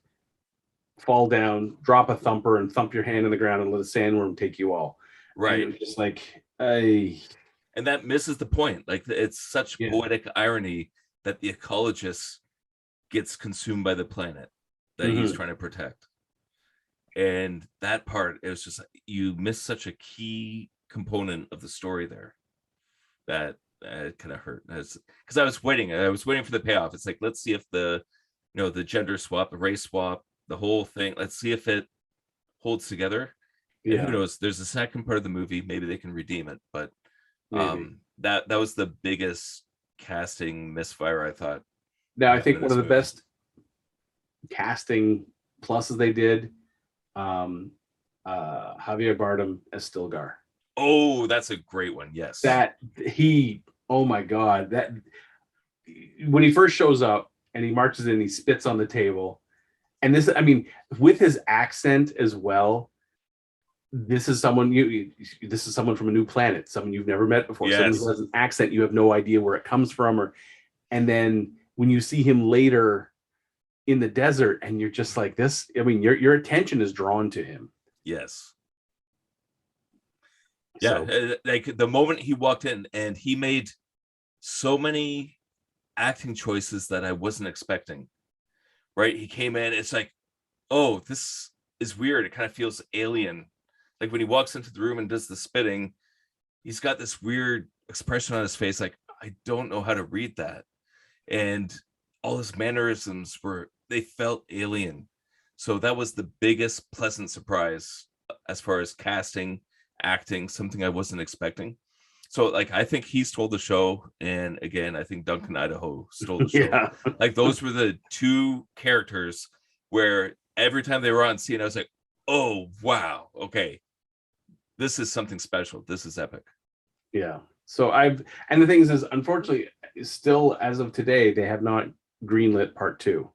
fall down, drop a thumper, and thump your hand in the ground and let a sandworm take you all. Right. And it was just like, And that misses the point. Like it's such Yeah. poetic irony that the ecologist gets consumed by the planet that he's trying to protect. And that part, it was just, you miss such a key component of the story there that it kind of hurt. Because I was waiting for the payoff. It's like, let's see if the gender swap, the race swap, the whole thing, let's see if it holds together. And who knows, there's a second part of the movie, maybe they can redeem it. But that was the biggest casting misfire, I thought. Now I think in one this of the movie. best casting pluses they did, Javier Bardem as Stilgar. Oh, that's a great one. Yes. Oh my God, that when he first shows up and he marches in, he spits on the table. And this, I mean, with his accent as well, this is someone this is someone from a new planet, someone you've never met before. Someone Yes. who has an accent, you have no idea where it comes from, and then when you see him later in the desert and you're just like this, I mean, your attention is drawn to him. Yes. Yeah, like the moment he walked in, and he made so many acting choices that I wasn't expecting. Right? He came in, it's like, oh, this is weird. It kind of feels alien. Like when he walks into the room and does the spitting, he's got this weird expression on his face, like, I don't know how to read that. And all his mannerisms they felt alien. So that was the biggest pleasant surprise as far as casting, acting, something I wasn't expecting. So like I think he stole the show, and again I think Duncan Idaho stole the show. Yeah. Like those were the two characters where every time they were on scene I was like, oh wow, okay, this is something special. This is epic. Yeah. So and the thing is unfortunately, still as of today, they have not greenlit part 2.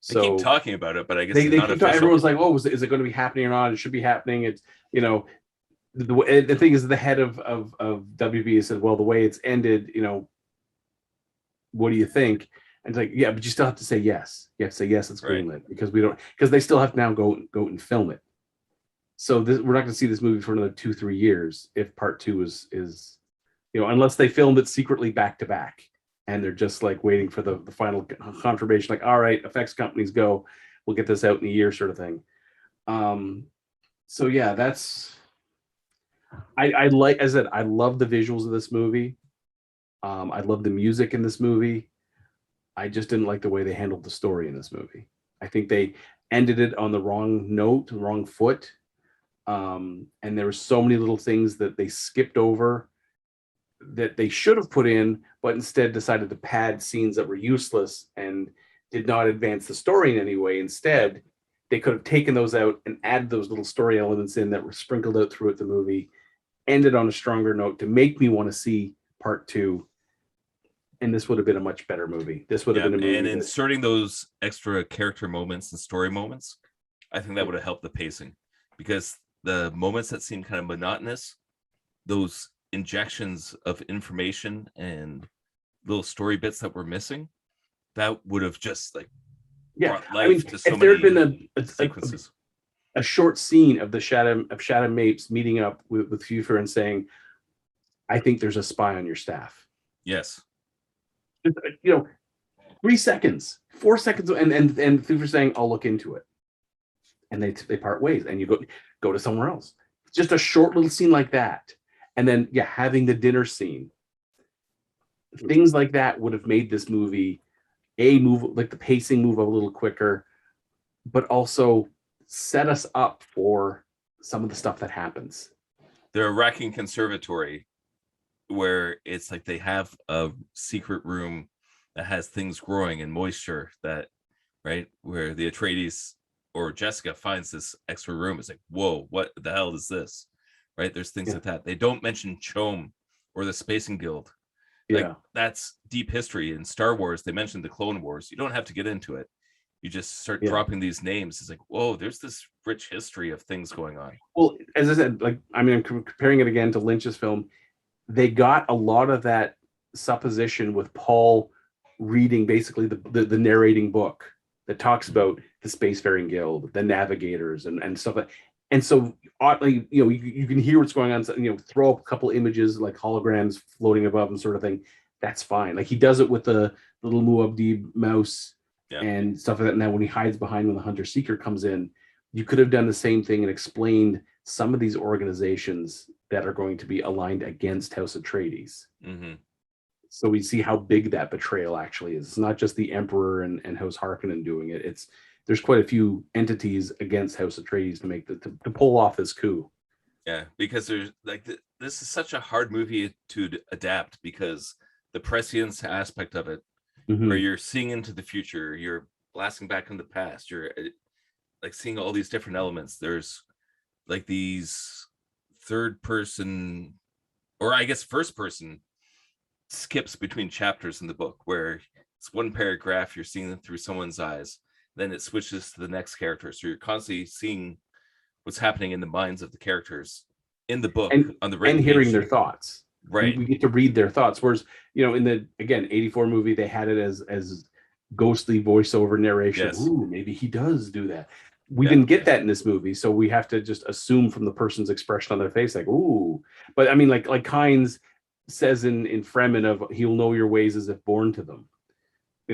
They So keep talking about it, but I guess they it's not keep official. everyone's like, oh, is it going to be happening or not? It should be happening. It's, the thing is, the head of WB said, well, the way it's ended, what do you think? And it's like, yeah, but you still have to say yes. You have to say yes, it's Right. greenlit, because they still have to now go and film it. So we're not going to see this movie for another 2-3 years if part 2 is unless they filmed it secretly back to back and they're just like waiting for the final confirmation, like, all right, effects companies go, we'll get this out in a year, sort of thing. So yeah, I like, as I said, I love the visuals of this movie. I love the music in this movie. I just didn't like the way they handled the story in this movie. I think they ended it on the wrong note, the wrong foot. And there were so many little things that they skipped over that they should have put in, but instead decided to pad scenes that were useless and did not advance the story in any way. Instead, they could have taken those out and added those little story elements in that were sprinkled out throughout the movie, ended on a stronger note to make me want to see part 2. And this would have been a much better movie. This would have been a movie. And inserting those extra character moments and story moments, I think that would have helped the pacing, because the moments that seem kind of monotonous, those injections of information and little story bits that were missing, that would have just brought life to so if there had many been sequences. A short scene of Shadow Mapes meeting up with Fufer and saying, I think there's a spy on your staff. Yes. 3 seconds, 4 seconds, and Fufer saying, I'll look into it. And they part ways, and you go to somewhere else. Just a short little scene like that. And then, having the dinner scene. Things like that would have made this movie the pacing move a little quicker, but also set us up for some of the stuff that happens. They're a Racking Conservatory, where it's like they have a secret room that has things growing and moisture where the Atreides or Jessica finds this extra room. It's like, whoa, what the hell is this? Right? There's things like that. They don't mention Chom or the Spacing Guild. That's deep history. In Star Wars, they mentioned the Clone Wars. You don't have to get into it. You just start dropping these names. It's like, whoa, there's this rich history of things going on. Well, as I said, I'm comparing it again to Lynch's film. They got a lot of that supposition with Paul reading basically the narrating book that talks about the Spacefaring Guild, the Navigators, and stuff like. And so, oddly, you can hear what's going on. So, throw up a couple images like holograms floating above and sort of thing. That's fine. Like he does it with the little Muad'Dib mouse and stuff like that. And then when he hides behind when the Hunter Seeker comes in, you could have done the same thing and explained some of these organizations that are going to be aligned against House Atreides. Mm-hmm. So we see how big that betrayal actually is. It's not just the Emperor and House Harkonnen doing it. There's quite a few entities against House Atreides to pull off this coup. Yeah, because there's this is such a hard movie to adapt, because the prescience aspect of it, where you're seeing into the future, you're blasting back in the past, you're seeing all these different elements. There's these third person, or I guess first person, skips between chapters in the book, where it's one paragraph, you're seeing them through someone's eyes. Then it switches to the next character. So you're constantly seeing what's happening in the minds of the characters in the book on the and hearing their thoughts. Right. We get to read their thoughts. Whereas, in the, again, 84 movie, they had it as ghostly voiceover narration. Yes. Ooh, maybe he does do that. We didn't get that in this movie. So we have to just assume from the person's expression on their face, like, ooh. But I mean, like Kynes says in Fremen of, he'll know your ways as if born to them.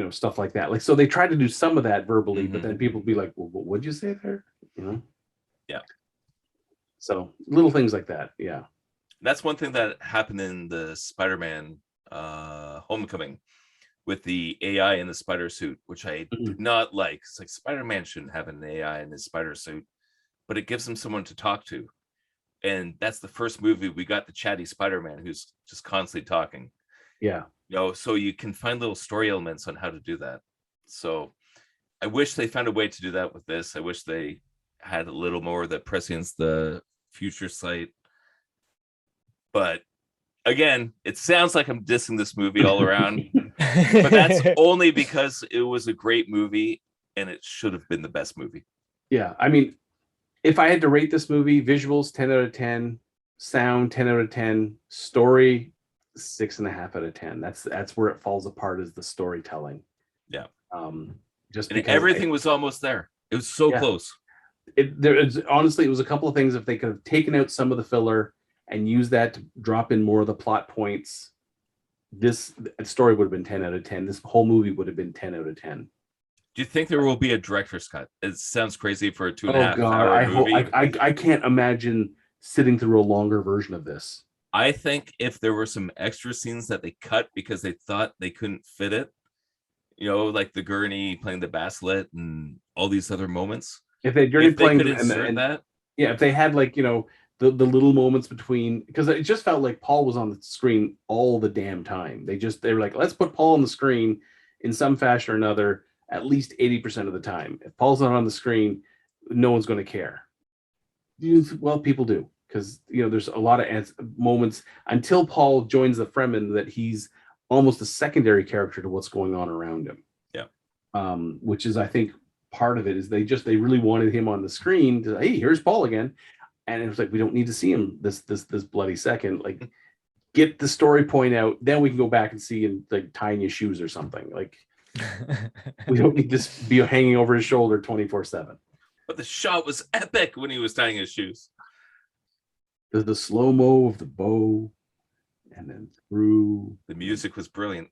Stuff like that. So they try to do some of that verbally, but then people be like, well, what'd you say there? Yeah. So little things like that. Yeah. That's one thing that happened in the Spider-Man Homecoming with the AI in the spider suit, which I did not like. It's like Spider-Man shouldn't have an AI in his spider suit, but it gives him someone to talk to. And that's the first movie we got the chatty Spider-Man who's just constantly talking. Yeah. So you can find little story elements on how to do that. So I wish they found a way to do that with this. I wish they had a little more of the prescience, the future sight. But again, it sounds like I'm dissing this movie all around, but that's only because it was a great movie and it should have been the best movie. Yeah, I mean, if I had to rate this movie, visuals 10 out of 10, sound 10 out of 10, story 6.5 out of 10. That's where it falls apart, is the storytelling. Yeah. Just And because everything was almost there. It was so close. Honestly, it was a couple of things. If they could have taken out some of the filler and used that to drop in more of the plot points, this story would have been 10 out of 10. This whole movie would have been 10 out of 10. Do you think there will be a director's cut? It sounds crazy for a 2.5 hour I movie. I can't imagine sitting through a longer version of this. I think if there were some extra scenes that they cut because they thought they couldn't fit it, like the gurney playing the basslet and all these other moments. If they playing could insert that, if they had the little moments between, because it just felt like Paul was on the screen all the damn time. They were like, let's put Paul on the screen in some fashion or another at least 80% of the time. If Paul's not on the screen, no one's going to care. Well, people do, because there's a lot of moments until Paul joins the Fremen that he's almost a secondary character to what's going on around him. Yeah. Which is, I think, part of it is they really wanted him on the screen to, hey, here's Paul again. And it was like, we don't need to see him this bloody second. Like, get the story point out, then we can go back and see him tying his shoes or something. Like, we don't need this be hanging over his shoulder 24/7. But the shot was epic when he was tying his shoes. There's the slow-mo of the bow, and then through. The music was brilliant.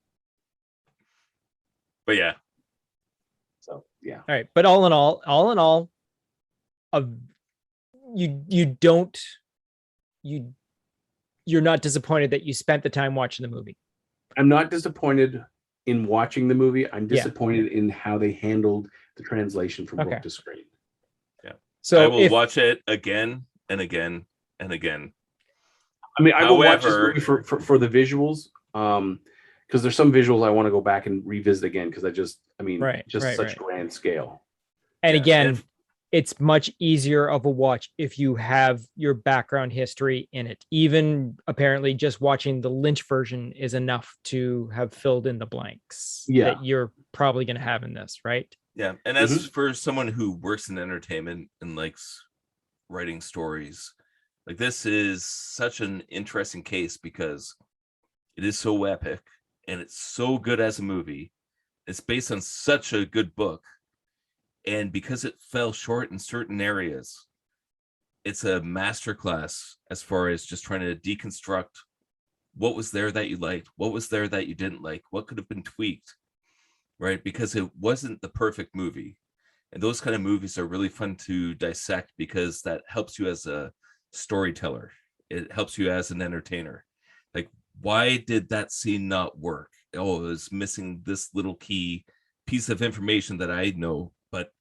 But yeah. So yeah. All right, but all in all, you're not disappointed that you spent the time watching the movie. I'm not disappointed in watching the movie. I'm disappointed in how they handled the translation from book to screen. Yeah. So I will watch it again and again and again. I mean, I will watch this movie for the visuals. Because there's some visuals I want to go back and revisit again, because such grand scale. And again, it's much easier of a watch if you have your background history in it. Even apparently just watching the Lynch version is enough to have filled in the blanks that you're probably going to have in this, right? Yeah. And as for someone who works in entertainment and likes writing stories, like, this is such an interesting case because it is so epic and it's so good as a movie. It's based on such a good book. And because it fell short in certain areas, it's a masterclass as far as just trying to deconstruct what was there that you liked, what was there that you didn't like, what could have been tweaked, right? Because it wasn't the perfect movie. And those kind of movies are really fun to dissect because that helps you as a storyteller. It helps you as an entertainer. Like, why did that scene not work? Oh, it was missing this little key piece of information that I know, but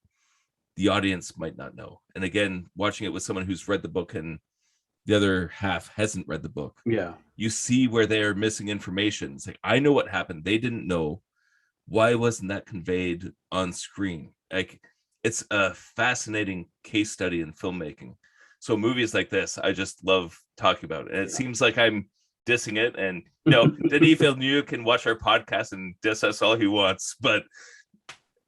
the audience might not know. And again, watching it with someone who's read the book and the other half hasn't read the book, you see where they're missing information. It's like, I know what happened, they didn't know. Why wasn't that conveyed on screen? Like, it's a fascinating case study in filmmaking. So movies like this, I just love talking about it. And it seems like I'm dissing it, and Denis Villeneuve can watch our podcast and diss us all he wants, but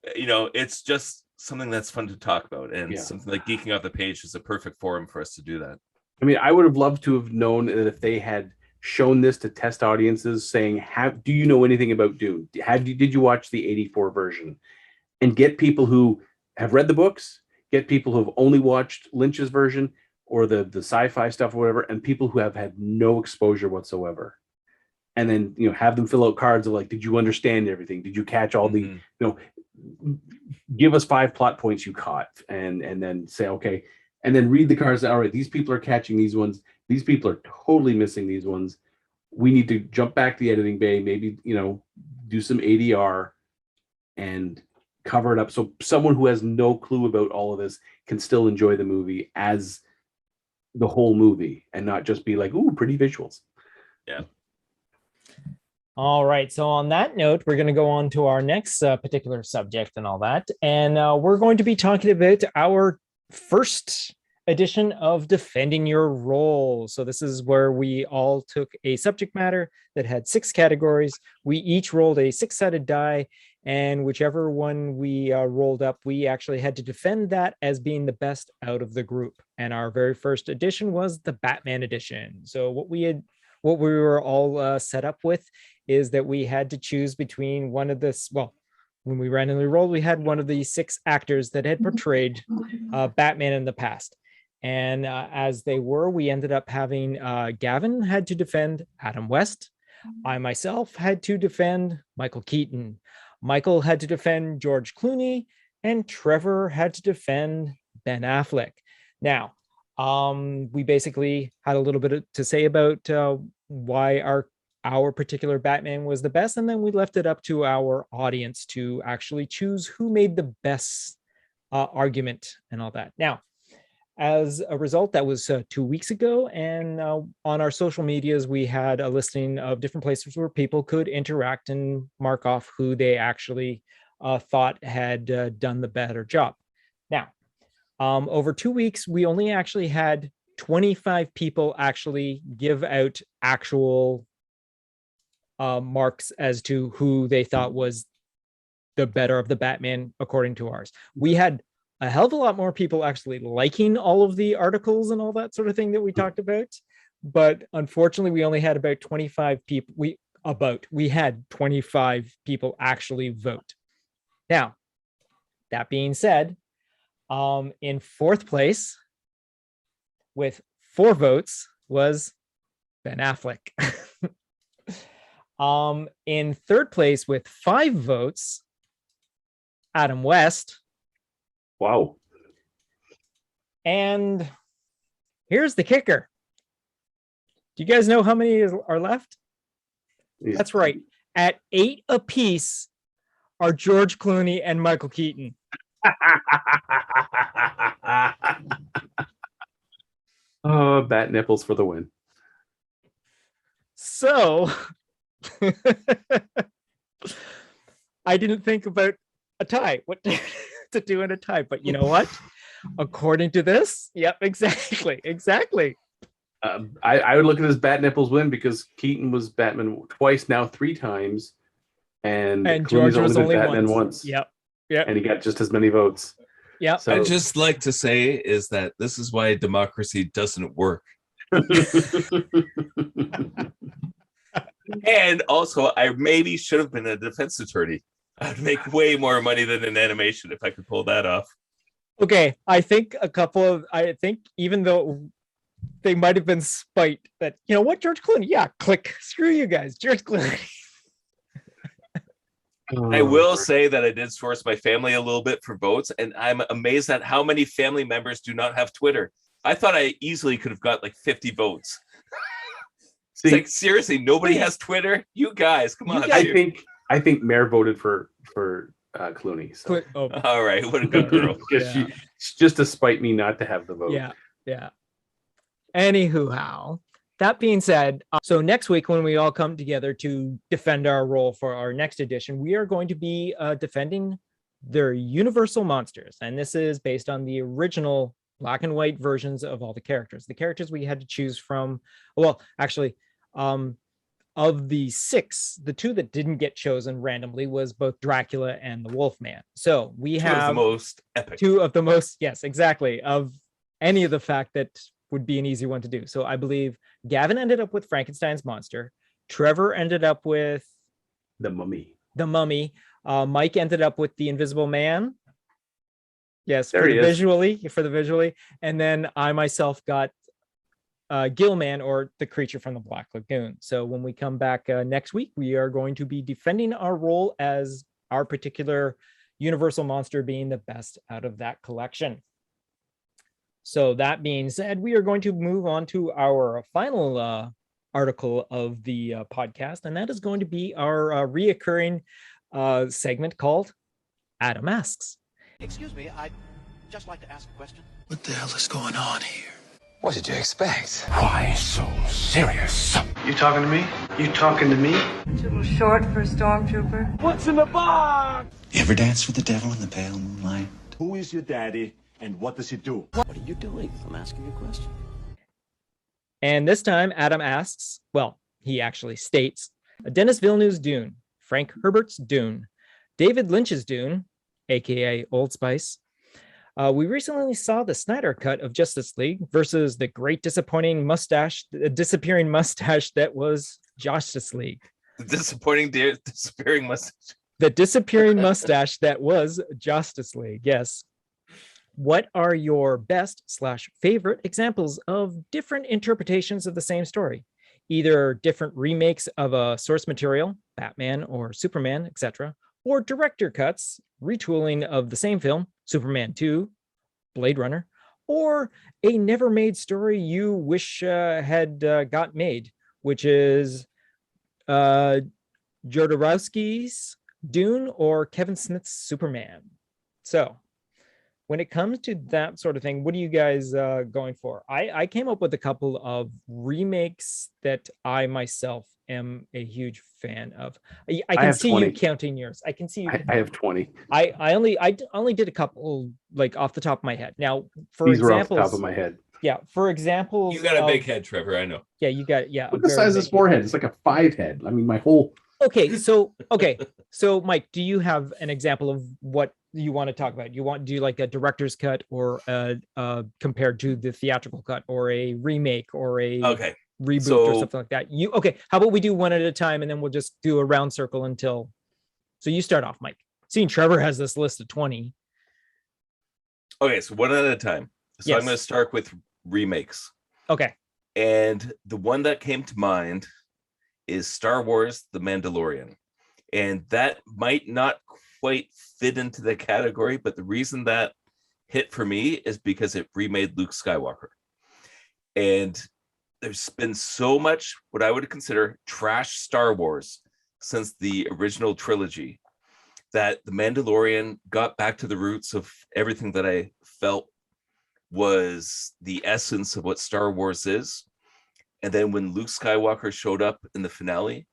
it's just something that's fun to talk about, and something like Geeking Off the Page is a perfect forum for us to do that. I mean, I would have loved to have known that if they had shown this to test audiences, saying, do you know anything about Dune? Did you watch the 84 version? And get people who have read the books, get people who have only watched Lynch's version or the sci-fi stuff or whatever, and people who have had no exposure whatsoever. And then, have them fill out cards of like, did you understand everything? Did you catch all the, give us 5 plot points you caught, and then say, okay, and then read the cards. All right, these people are catching these ones. These people are totally missing these ones. We need to jump back to the editing bay, maybe, do some ADR and cover it up. So someone who has no clue about all of this can still enjoy the movie as the whole movie and not just be like, ooh, pretty visuals. Yeah. All right. So on that note, we're going to go on to our next particular subject and all that. And we're going to be talking about our first edition of Defending Your Role. So this is where we all took a subject matter that had 6 categories. We each rolled a 6-sided die, and whichever one we rolled up, we actually had to defend that as being the best out of the group. And our very first edition was the Batman edition. So what we were all set up with is that we had to choose between one of this, well, when we randomly rolled, we had one of the 6 actors that had portrayed Batman in the past. And as they were, we ended up having Gavin had to defend Adam West. I myself had to defend Michael Keaton. Michael had to defend George Clooney, and Trevor had to defend Ben Affleck. Now, we basically had a little bit to say about why our particular Batman was the best, and then we left it up to our audience to actually choose who made the best argument and all that. Now, as a result, that was 2 weeks ago, and on our social medias, we had a listing of different places where people could interact and mark off who they actually thought had done the better job. Now, over 2 weeks, we only actually had 25 people actually give out actual marks as to who they thought was the better of the Batman according to ours. We had a hell of a lot more people actually liking all of the articles and all that sort of thing that we talked about, but unfortunately we only had about 25 people. We had 25 people actually vote. Now, that being said, in 4th place with 4 votes was Ben Affleck. In 3rd place with 5 votes, Adam West. Wow. And here's the kicker. Do you guys know how many are left? Yeah. That's right. At 8 apiece are George Clooney and Michael Keaton. Oh, bat nipples for the win. So I didn't think about a tie, what to do in a tie, but you know what? According to this, yep, exactly. I would look at this bat nipples win because Keaton was Batman twice, now 3 times, and George Clooney's was only been only Batman once. Yep. And he got just as many votes. Yeah. So I'd just like to say is that this is why democracy doesn't work. And also, I maybe should have been a defense attorney. I'd make way more money than an animation if I could pull that off. Okay, I think even though they might have been spite that, you know what, George Clooney, yeah, click, screw you guys, George Clooney. I will say that I did source my family a little bit for votes, and I'm amazed at how many family members do not have Twitter. I thought I easily could have got like 50 votes. It's like, seriously, nobody has Twitter? You guys, come on. I think Mayor voted for Clooney. So. All right, what a good girl. She just to spite me not to have the vote. Yeah. Anywho, that being said, so next week when we all come together to defend our role for our next edition, we are going to be defending their Universal monsters. And this is based on the original black and white versions of all the characters. The characters we had to choose from, well, actually, of the 6, the 2 that didn't get chosen randomly was both Dracula and the Wolfman. So we have the most epic. 2 of the most, yes, exactly, of any of the fact that would be an easy one to do. So I believe Gavin ended up with Frankenstein's monster. Trevor ended up with the Mummy. Mike ended up with the Invisible Man. Yes, there for the visually. And then I myself got Gillman, or the creature from the Black Lagoon. So when we come back next week, we are going to be defending our role as our particular Universal monster being the best out of that collection. So that being said, we are going to move on to our final article of the podcast, and that is going to be our reoccurring segment called Adam Asks. Excuse me, I'd just like to ask a question. What the hell is going on here? What did you expect? Why so serious? You talking to me? You talking to me? Too little short for a stormtrooper. What's in the box? You ever dance with the devil in the pale moonlight? Who is your daddy and what does he do? What do you doing? I'm asking you a question. And this time, Adam asks, well, he actually states, Denis Villeneuve's Dune, Frank Herbert's Dune, David Lynch's Dune, aka Old Spice. We recently saw the Snyder cut of Justice League versus the great disappearing mustache that was Justice League. The disappearing mustache. The disappearing mustache that was Justice League. Yes. What are your best/favorite examples of different interpretations of the same story? Either different remakes of a source material, Batman or Superman, etc., or director cuts, retooling of the same film, Superman 2, Blade Runner, or a never-made story you wish had got made, which is Jodorowsky's Dune or Kevin Smith's Superman. So when it comes to that sort of thing, what are you guys going for? I came up with a couple of remakes that I myself am a huge fan of. I can see 20. you counting yours. I can see you. I have 20. I only did a couple, like off the top of my head. Now, for These were off examples, the top of my head. yeah, for example, You got a big head, Trevor. I know. Yeah, you got Look at the size of this forehead. It's like a 5 head. I mean, my whole. Okay, so Mike, do you have an example of what you want to talk about? Do you like a director's cut or compared to the theatrical cut, or a remake, or a reboot, or something like that? How about we do one at a time, and then we'll just do a round circle until. So you start off, Mike. Seeing Trevor has this list of 20. Okay, so one at a time. So Yes. I'm going to start with remakes. Okay. And the one that came to mind is Star Wars: The Mandalorian. And that might not quite fit into the category, but the reason that hit for me is because it remade Luke Skywalker. And there's been so much what I would consider trash Star Wars since the original trilogy that The Mandalorian got back to the roots of everything that I felt was the essence of what Star Wars is. And then when Luke Skywalker showed up in the finale,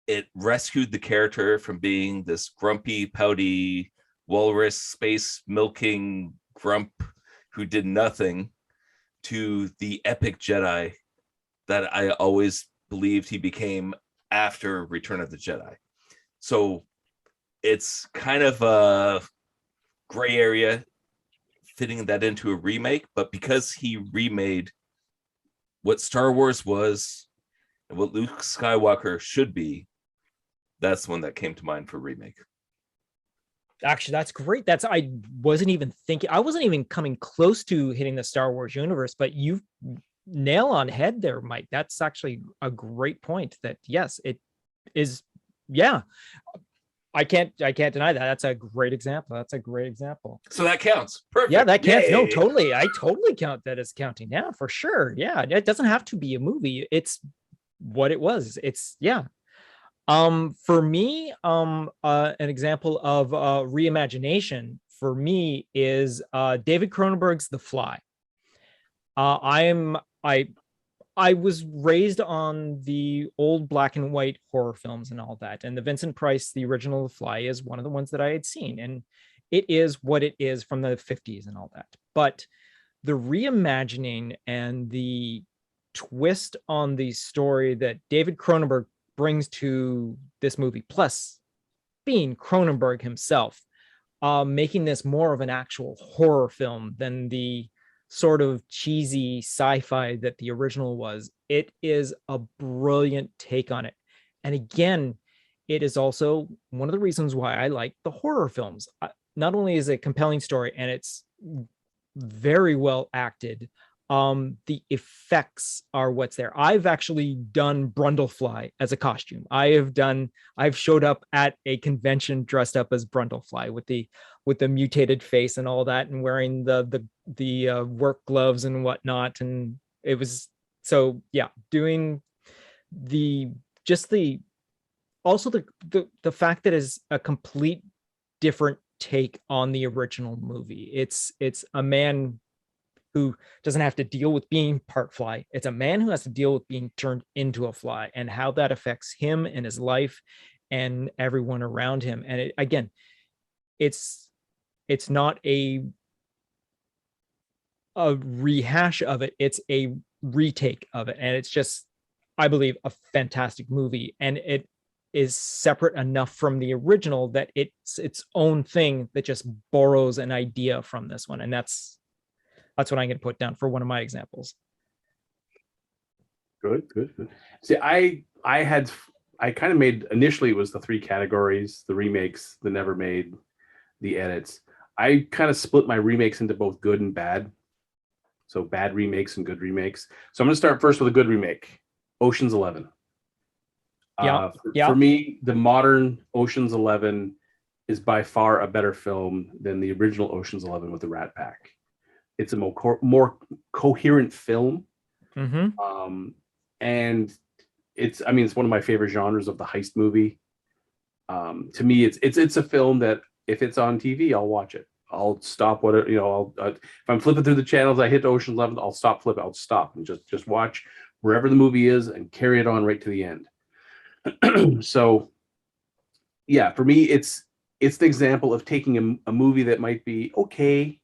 it rescued the character from being this grumpy, pouty, walrus, space milking grump who did nothing to the epic Jedi that I always believed he became after Return of the Jedi. So it's kind of a gray area fitting that into a remake, but because he remade what Star Wars was and what Luke Skywalker should be, that's the one that came to mind for remake. Actually, that's great. I wasn't even coming close to hitting the Star Wars universe, but you nail on head there, Mike. That's actually a great point. That yes, it is. Yeah, I can't deny that. That's a great example. So that counts. Perfect. Yeah, that counts. Yay. No, totally. I totally count that as counting. Yeah, for sure. Yeah, it doesn't have to be a movie. It's what it was. It's yeah. For me, an example of reimagination for me is David Cronenberg's The Fly. I was raised on the old black and white horror films and all that, and the Vincent Price, the original The Fly, is one of the ones that I had seen, and it is what it is from the 50s and all that. But the reimagining and the twist on the story that David Cronenberg brings to this movie, plus being Cronenberg himself, making this more of an actual horror film than the sort of cheesy sci-fi that the original was. It is a brilliant take on it. And again, it is also one of the reasons why I like the horror films. Not only is it a compelling story and it's very well acted, the effects are what's there. I've actually done Brundlefly as a costume. I've showed up at a convention dressed up as Brundlefly with the mutated face and all that, and wearing the work gloves and whatnot. And it was so yeah, doing the fact that it's a complete different take on the original movie. It's a man who doesn't have to deal with being part fly. It's a man who has to deal with being turned into a fly and how that affects him and his life and everyone around him. And it's not a a rehash of it. It's a retake of it. And it's just, I believe, a fantastic movie. And it is separate enough from the original that it's its own thing that just borrows an idea from this one. And that's what I'm going to put down for one of my examples. Good. See, I kind of made, initially it was the 3 categories: the remakes, the never made, the edits. I kind of split my remakes into both good and bad. So bad remakes and good remakes. So I'm going to start first with a good remake, Ocean's 11. For me, the modern Ocean's 11 is by far a better film than the original Ocean's 11 with the Rat Pack. It's a more coherent film. Mm-hmm. And it's one of my favorite genres of the heist movie. To me, it's a film that if it's on TV, I'll watch it. I'll stop if I'm flipping through the channels, I hit Ocean's 11, I'll stop flipping. I'll stop and just watch wherever the movie is and carry it on right to the end. So, yeah, for me, it's the example of taking a movie that might be okay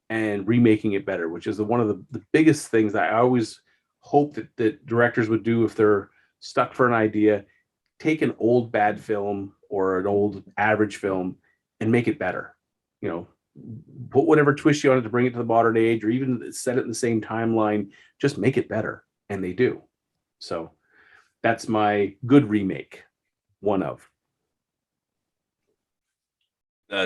and remaking it better, which is one of the biggest things that I always hope that directors would do if they're stuck for an idea. Take an old bad film or an old average film and make it better. Put whatever twist you on it to bring it to the modern age, or even set it in the same timeline. Just make it better, and they do. So that's my good remake. One of.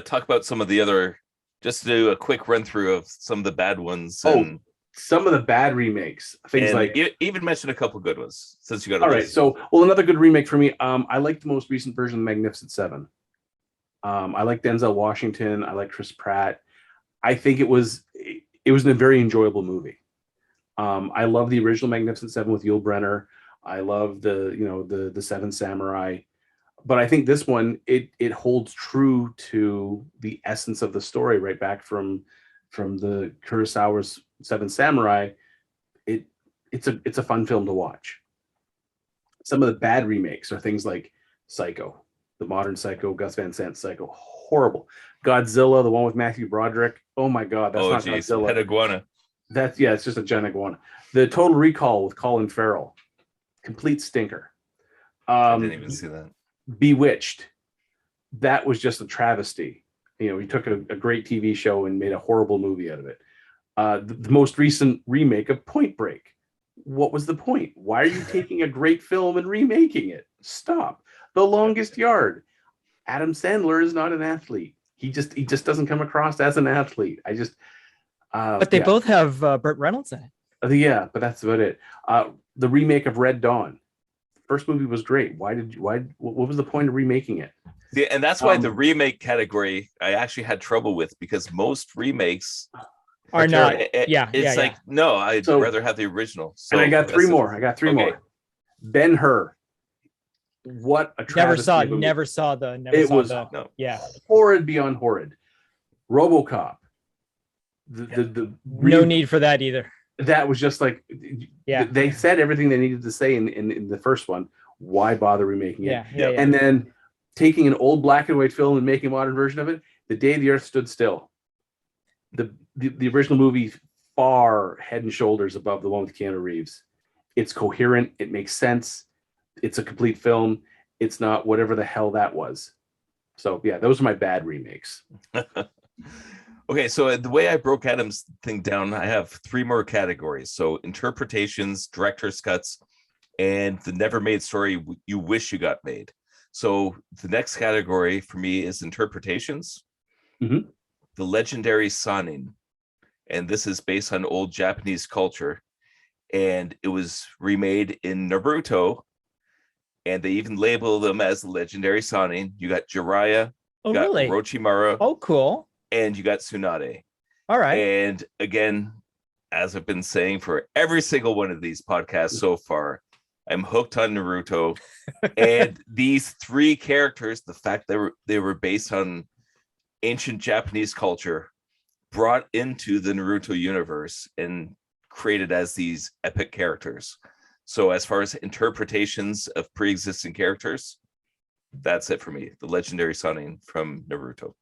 Talk about some of the other. Just to do a quick run through of some of the bad ones. Some of the bad remakes. Things like even mention a couple good ones since you got. All right. So, another good remake for me. I like the most recent version of Magnificent Seven. I like Denzel Washington. I like Chris Pratt. I think it was a very enjoyable movie. I love the original Magnificent Seven with Yul Brynner. I love the Seven Samurai, but I think this one it holds true to the essence of the story, right back from the Kurosawa's Seven Samurai. It's a fun film to watch. Some of the bad remakes are things like Psycho. The modern Psycho, Gus Van Sant Psycho, horrible. Godzilla, the one with Matthew Broderick. Oh my God, that's not Godzilla. Pet iguana. It's just a giant iguana. The Total Recall with Colin Farrell, complete stinker. I didn't even see that. Bewitched, that was just a travesty. He took a great TV show and made a horrible movie out of it. The most recent remake of Point Break. What was the point? Why are you taking a great film and remaking it? Stop. The Longest Yard. Adam Sandler is not an athlete. He just doesn't come across as an athlete. But they both have Burt Reynolds in it. Yeah, but that's about it. The remake of Red Dawn. First movie was great. What was the point of remaking it? Yeah, and that's why the remake category I actually had trouble with, because most remakes are not. No, I'd rather have the original. So and I got three more. more. Ben-Hur. What a travesty. Never saw the. Horrid beyond horrid. RoboCop. No need for that either. That was just like, they said everything they needed to say in the first one. Why bother remaking it? And then taking an old black and white film and making a modern version of it. The Day the Earth Stood Still. The original movie far head and shoulders above the one with Keanu Reeves. It's coherent. It makes sense. It's a complete film. It's not whatever the hell that was. So yeah, those are my bad remakes. Okay, so the way I broke Adam's thing down, I have 3 more categories. So interpretations, director's cuts, and the never made story you wish you got made. So the next category for me is interpretations. Mm-hmm. The legendary Sanin. And this is based on old Japanese culture. And it was remade in Naruto. And they even label them as the legendary Sanin. You got Jiraiya, you got Orochimaru. Oh, cool. And you got Tsunade. All right. And again, as I've been saying for every single one of these podcasts so far, I'm hooked on Naruto. And these 3 characters, the fact that they were based on ancient Japanese culture, brought into the Naruto universe and created as these epic characters. So as far as interpretations of pre-existing characters, that's it for me. The legendary Sanin from Naruto.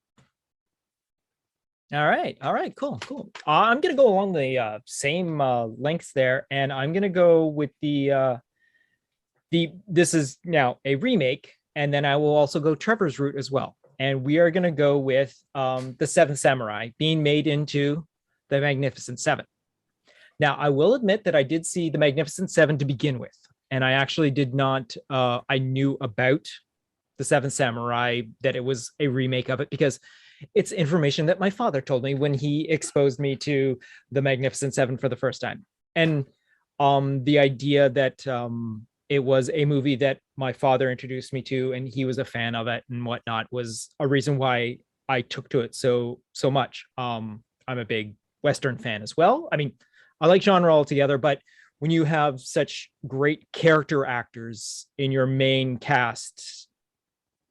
All right, cool. I'm gonna go along the same lengths there, and I'm gonna go with the this is now a remake, and then I will also go Trevor's route as well, and we are gonna go with the Seventh Samurai being made into the Magnificent Seven. Now, I will admit that I did see the Magnificent Seven to begin with, and I actually did not. I knew about the Seventh Samurai, that it was a remake of it, because it's information that my father told me when he exposed me to the Magnificent Seven for the first time. And the idea that it was a movie that my father introduced me to and he was a fan of it and whatnot was a reason why I took to it so much. I'm a big Western fan as well. I mean, I like genre altogether, but when you have such great character actors in your main cast,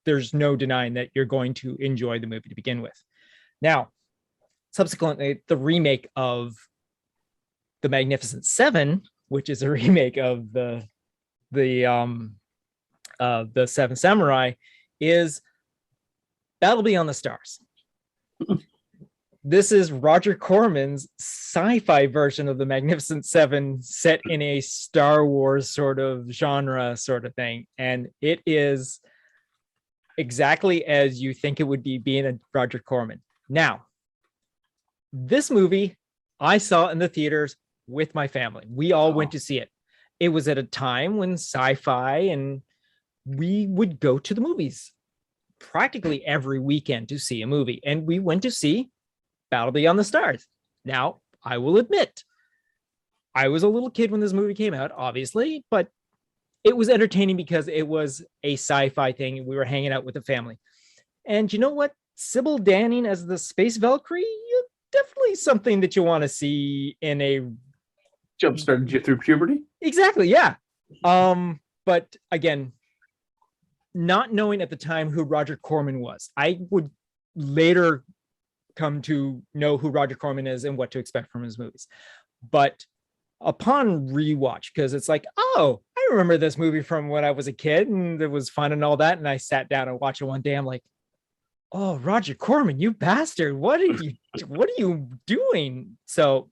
there's no denying that you're going to enjoy the movie to begin with. Now, subsequently, the remake of the Magnificent Seven, which is a remake of the Seven Samurai, is Battle Beyond the Stars. This is Roger Corman's sci-fi version of the Magnificent Seven, set in a Star Wars sort of genre sort of thing, and it is exactly as you think it would be, being a Roger Corman. Now, this movie I saw in the theaters with my family. We all went to see it. It was at a time when sci-fi, and we would go to the movies practically every weekend to see a movie. And we went to see Battle Beyond the Stars. Now, I will admit, I was a little kid when this movie came out, obviously, but it was entertaining because it was a sci-fi thing. We were hanging out with the family. And you know what? Sybil Danning as the Space Valkyrie, definitely something that you want to see in a... Jump-started you through puberty? Exactly, yeah. But again, not knowing at the time who Roger Corman was, I would later come to know who Roger Corman is and what to expect from his movies. But upon rewatch, because it's like, oh, I remember this movie from when I was a kid and it was fun and all that. And I sat down and watched it one day. I'm like, oh, Roger Corman, you bastard. What are you doing? So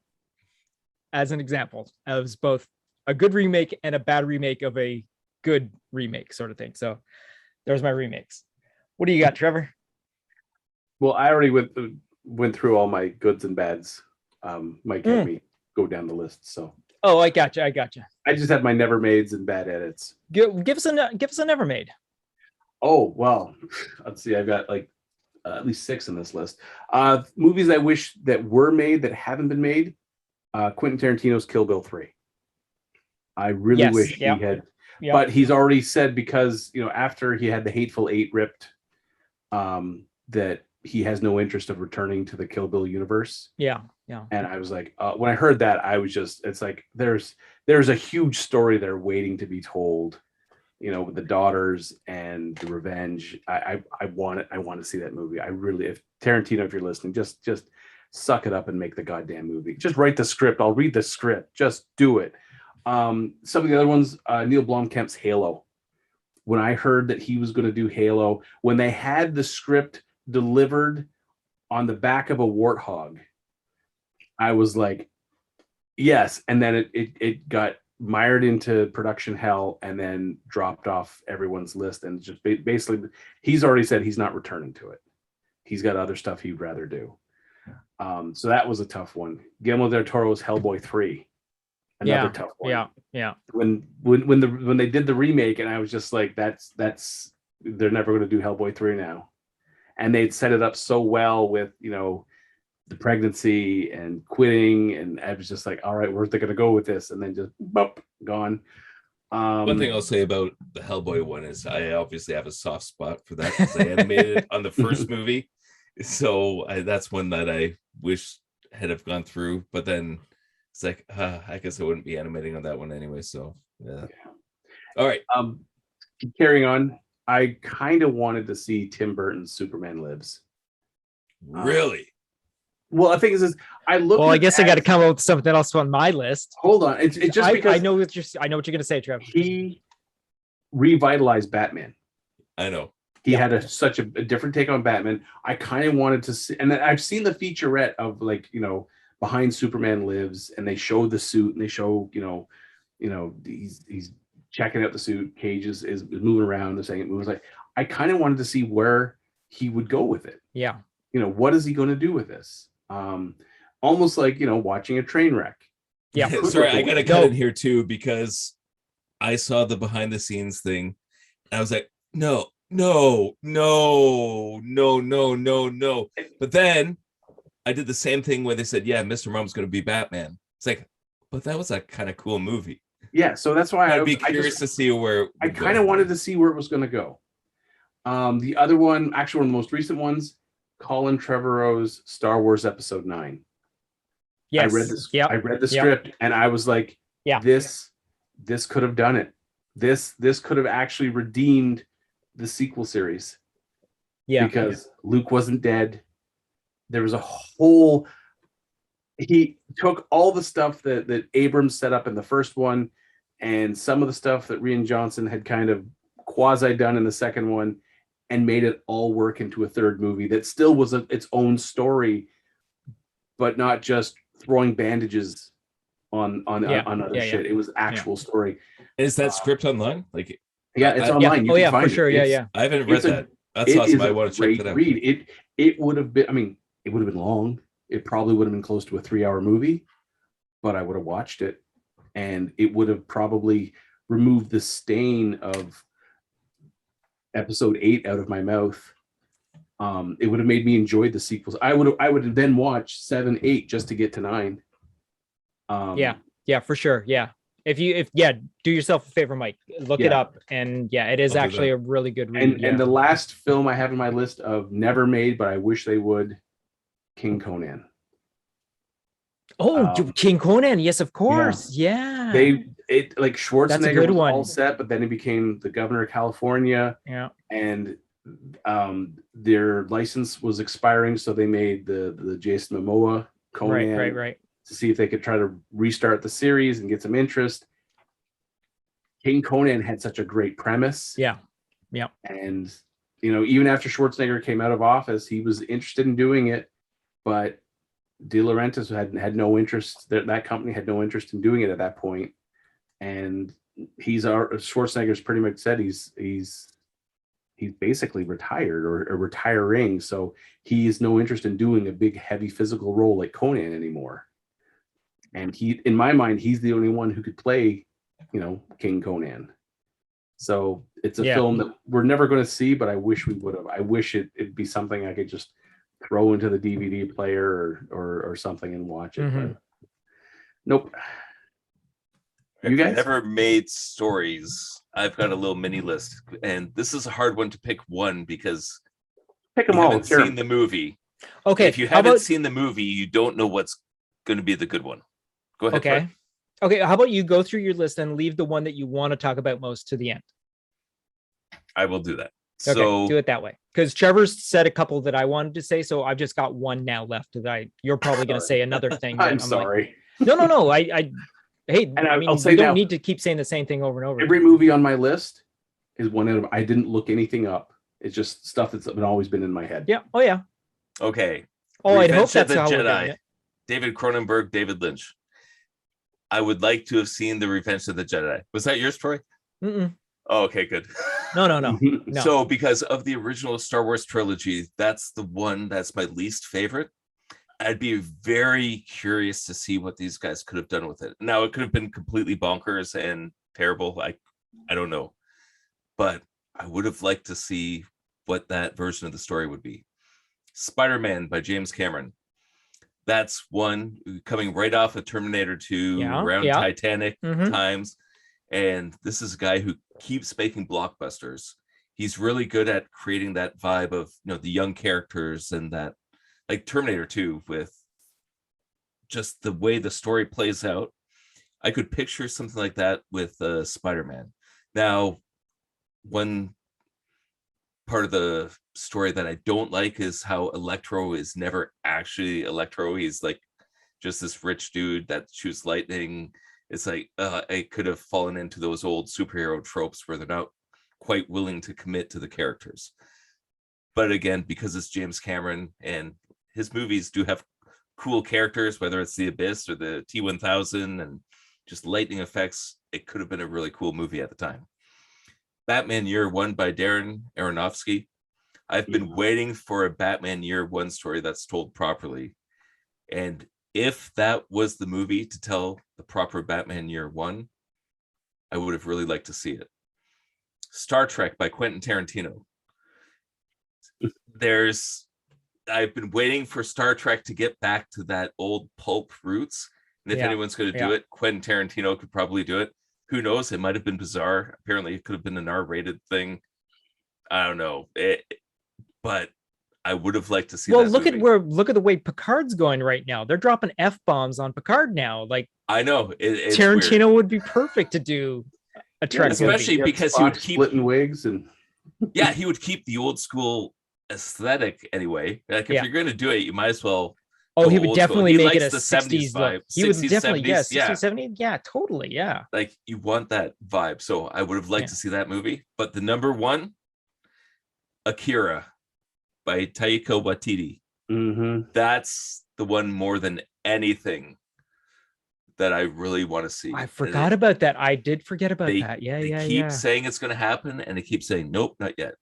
as an example, it was both a good remake and a bad remake of a good remake sort of thing. So there's my remakes. What do you got, Trevor? Well, I already went through all my goods and bads. Mike had me go down the list. So I gotcha. I just had my never mades and bad edits. Give us a never made. Oh, well, let's see. I've got like at least 6 in this list. Movies I wish that were made that haven't been made. Quentin Tarantino's Kill Bill 3. I really wish he had, but he's already said, because after he had the Hateful Eight ripped, that he has no interest of returning to the Kill Bill universe. Yeah. And I was like, when I heard that, I was just, it's like there's a huge story there waiting to be told, with the daughters and the revenge. I want to see that movie. I really, if Tarantino, if you're listening, just suck it up and make the goddamn movie. Just write the script. I'll read the script. Just do it. Some of the other ones, Neil Blomkamp's Halo. When I heard that he was going to do Halo, when they had the script delivered on the back of a warthog, I was like, yes. And then it got mired into production hell and then dropped off everyone's list. And just basically, he's already said he's not returning to it. He's got other stuff he'd rather do. So that was a tough one. Guillermo del Toro's Hellboy 3. Another tough one. Yeah. When they did the remake, and I was just like, that's they're never going to do Hellboy 3 now. And they'd set it up so well with, the pregnancy and quitting, and I was just like, all right, where's they going to go with this? And then just gone. One thing I'll say about the Hellboy one is I obviously have a soft spot for that because I animated on the first movie. So that's one that I wish had have gone through, but then it's like, I guess I wouldn't be animating on that one anyway. So yeah. All right. Carrying on. I kind of wanted to see Tim Burton's Superman Lives. Really? Well, I think is I look. Well, I guess I got to come up with something else on my list. Hold on, it's just because I know what you're going to say, Trevor. He revitalized Batman. I know. He had such a different take on Batman. I kind of wanted to see, and I've seen the featurette of like, Behind Superman Lives, and they show the suit and they show, he's checking out the suit. Cage is moving around. They're saying it moves. Like, I kind of wanted to see where he would go with it. Yeah. What is he going to do with this? Almost like, watching a train wreck. Yeah. Sorry, I got to cut in here too, because I saw the behind the scenes thing. And I was like, no. But then I did the same thing where they said, yeah, Mr. Mom's going to be Batman. It's like, but that was a kind of cool movie. Yeah, so that's why I'd be curious to see where I kind of wanted to see where it was going to go. The other one, actually one of the most recent ones, Colin Trevorrow's Star Wars Episode 9. Yes. I read the script and I was like, this could have done it. This could have actually redeemed the sequel series. Yeah. Because Luke wasn't dead. There was he took all the stuff that Abrams set up in the first one and some of the stuff that Rian Johnson had kind of quasi done in the second one and made it all work into a third movie that still was its own story, but not just throwing bandages on other shit. It was actual story. Is that script online? Like, it's online. You can find for sure. it. I haven't read that. That's awesome. I want to check that out. Read. It would have been, it would have been long. It probably would have been close to a 3-hour movie, but I would have watched it and it would have probably removed the stain of episode 8 out of my mouth. It would have made me enjoy the sequels. I would have then watched 7, 8 just to get to 9. Yeah, for sure. Yeah. If do yourself a favor, Mike, look it up. And it is actually a really good read. And the last film I have in my list of never made, but I wish they would, King Conan. King Conan. Yes, of course. Yeah. Schwarzenegger That's a good was one. all set, but then he became the governor of California. Yeah. And their license was expiring, so they made the Jason Momoa Conan. Right. To see if they could try to restart the series and get some interest. King Conan had such a great premise. Yeah. And, even after Schwarzenegger came out of office, he was interested in doing it, but De Laurentiis had no interest. That company had no interest in doing it at that point. And Schwarzenegger's pretty much said he's basically retired or retiring. So he has no interest in doing a big, heavy physical role like Conan anymore. And in my mind, he's the only one who could play, King Conan. So it's a film that we're never going to see, but I wish we would have. I wish it'd be something I could just throw into the DVD player or something and watch it. But nope. You guys never made stories. I've got a little mini list, and this is a hard one to pick one because pick them you all. haven't seen the movie. Okay. If you haven't seen the movie, you don't know what's going to be the good one. Go ahead. Okay. Okay. How about you go through your list and leave the one that you want to talk about most to the end? I will do that. Okay, So do it that way. Because Trevor's said a couple that I wanted to say, so I've just got one now left that you're probably going to say another thing. I'm sorry. Like, no. Hey, I'll say you don't now, need to keep saying the same thing over and over. Every movie on my list is one out of. I didn't look anything up. It's just stuff that's always been in my head. Yeah. Oh yeah. Okay. Oh, I'd hope Revenge of that's the how we're doing Jedi. it. David Cronenberg, David Lynch. I would like to have seen the Revenge of the Jedi. Was that yours, Troy? Mm-mm. Oh, okay, good. No. So because of the original Star Wars trilogy, that's the one that's my least favorite. I'd be very curious to see what these guys could have done with it. Now, it could have been completely bonkers and terrible. I don't know. But I would have liked to see what that version of the story would be. Spider-Man by James Cameron. That's one coming right off of Terminator 2, around Titanic times. And this is a guy who keeps making blockbusters. He's really good at creating that vibe of, the young characters and that, like Terminator 2, with just the way the story plays out. I could picture something like that with Spider-Man. Now, one part of the story that I don't like is how Electro is never actually Electro. He's like just this rich dude that shoots lightning. It's like I could have fallen into those old superhero tropes where they're not quite willing to commit to the characters. But again, because it's James Cameron and his movies do have cool characters, whether it's the Abyss or the T-1000 and just lightning effects, it could have been a really cool movie at the time. Batman Year One by Darren Aronofsky. I've been waiting for a Batman Year One story that's told properly. And if that was the movie to tell the proper Batman Year One, I would have really liked to see it. Star Trek by Quentin Tarantino. I've been waiting for Star Trek to get back to that old pulp roots. And if anyone's going to do it, Quentin Tarantino could probably do it. Who knows? It might have been bizarre. Apparently, it could have been an R-rated thing. I don't know. But I would have liked to see. Well, that look movie. at the way Picard's going right now. They're dropping F-bombs on Picard now. Like, I know it's Tarantino weird. would be perfect to do a Trek especially movie. because he would keep splitting wigs and he would keep the old school aesthetic anyway. Like if you're going to do it, you might as well. Oh, he would definitely make it a the 60s vibe. look. He would 60s, definitely, 70s, 60s, 70s. Yeah, totally. Yeah. Like you want that vibe. So I would have liked to see that movie. But the number one, Akira by Taika Waititi. Mm-hmm. That's the one more than anything that I really want to see. I forgot about that. I did forget about that. They keep saying it's going to happen, and they keep saying nope, not yet.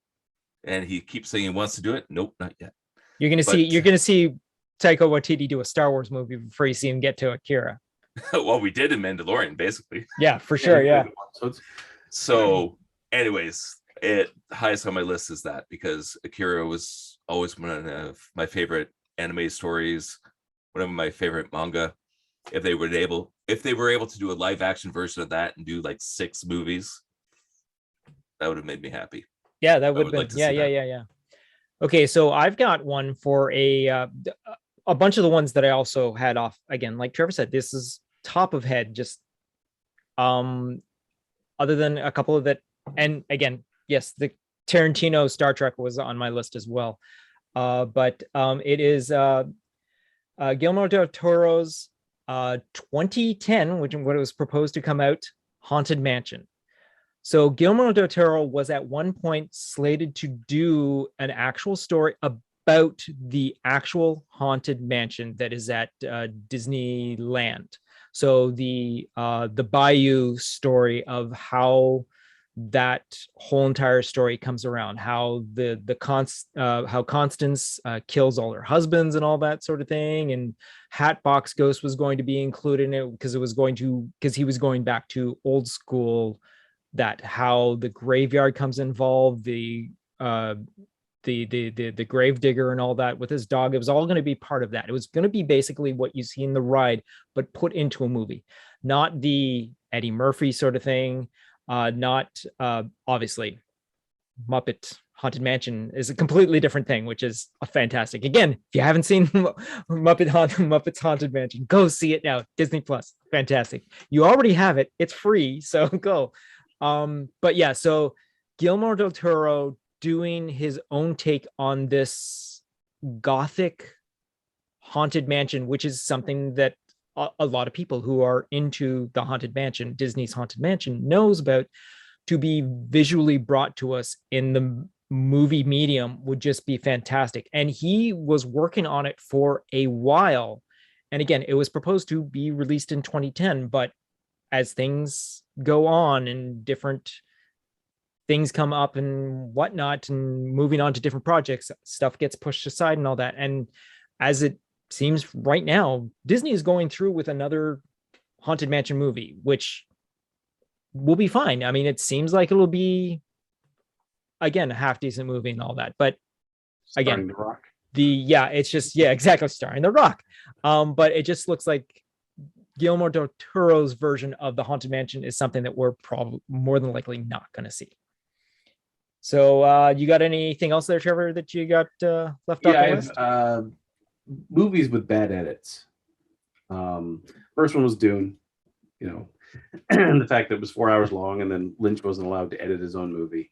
And he keeps saying he wants to do it. Nope, not yet. You're gonna see Taika Waititi do a Star Wars movie before you see him get to Akira. Well, we did in Mandalorian, basically. Yeah, for sure. Yeah. So, anyways, highest on my list is that because Akira was always one of my favorite anime stories, one of my favorite manga. If they were able to do a live action version of that and do like 6 movies, that would have made me happy. Yeah, that would have been. Yeah. Okay, so I've got one for a bunch of the ones that I also had off again. Like Trevor said, this is top of head. Just other than a couple of that, and again, yes, the Tarantino Star Trek was on my list as well. But it is Guillermo del Toro's 2010, which what it was proposed to come out, Haunted Mansion. So Guillermo del Toro was at one point slated to do an actual story about the actual Haunted Mansion that is at Disneyland. So the Bayou story of how that whole entire story comes around, how how Constance kills all her husbands and all that sort of thing, and Hatbox Ghost was going to be included in it because he was going back to old school. That how the graveyard comes involved, the grave digger and all that with his dog. It was all going to be part of that. It was going to be basically what you see in the ride, but put into a movie, not the Eddie Murphy sort of thing. Not obviously Muppet Haunted Mansion is a completely different thing, which is a fantastic. Again, if you haven't seen Muppets Haunted Mansion, go see it now. Disney Plus, fantastic. You already have it. It's free, so go. But yeah, so Guillermo del Toro doing his own take on this gothic Haunted Mansion, which is something that a lot of people who are into the Haunted Mansion, Disney's Haunted Mansion, knows about, to be visually brought to us in the movie medium would just be fantastic. And he was working on it for a while. And again, it was proposed to be released in 2010, but as things go on and different things come up and whatnot, and moving on to different projects, stuff gets pushed aside and all that. And as it seems right now, Disney is going through with another Haunted Mansion movie, which will be fine. I mean, it seems like it'll be, again, a half decent movie and all that. But again, The Rock. It's just, exactly, starring The Rock. But it just looks like Guillermo del Toro's version of the Haunted Mansion is something that we're probably more than likely not going to see. So you got anything else there, Trevor, that you got left off the list? Movies with bad edits. First one was Dune, and the fact that it was 4 hours long, and then Lynch wasn't allowed to edit his own movie.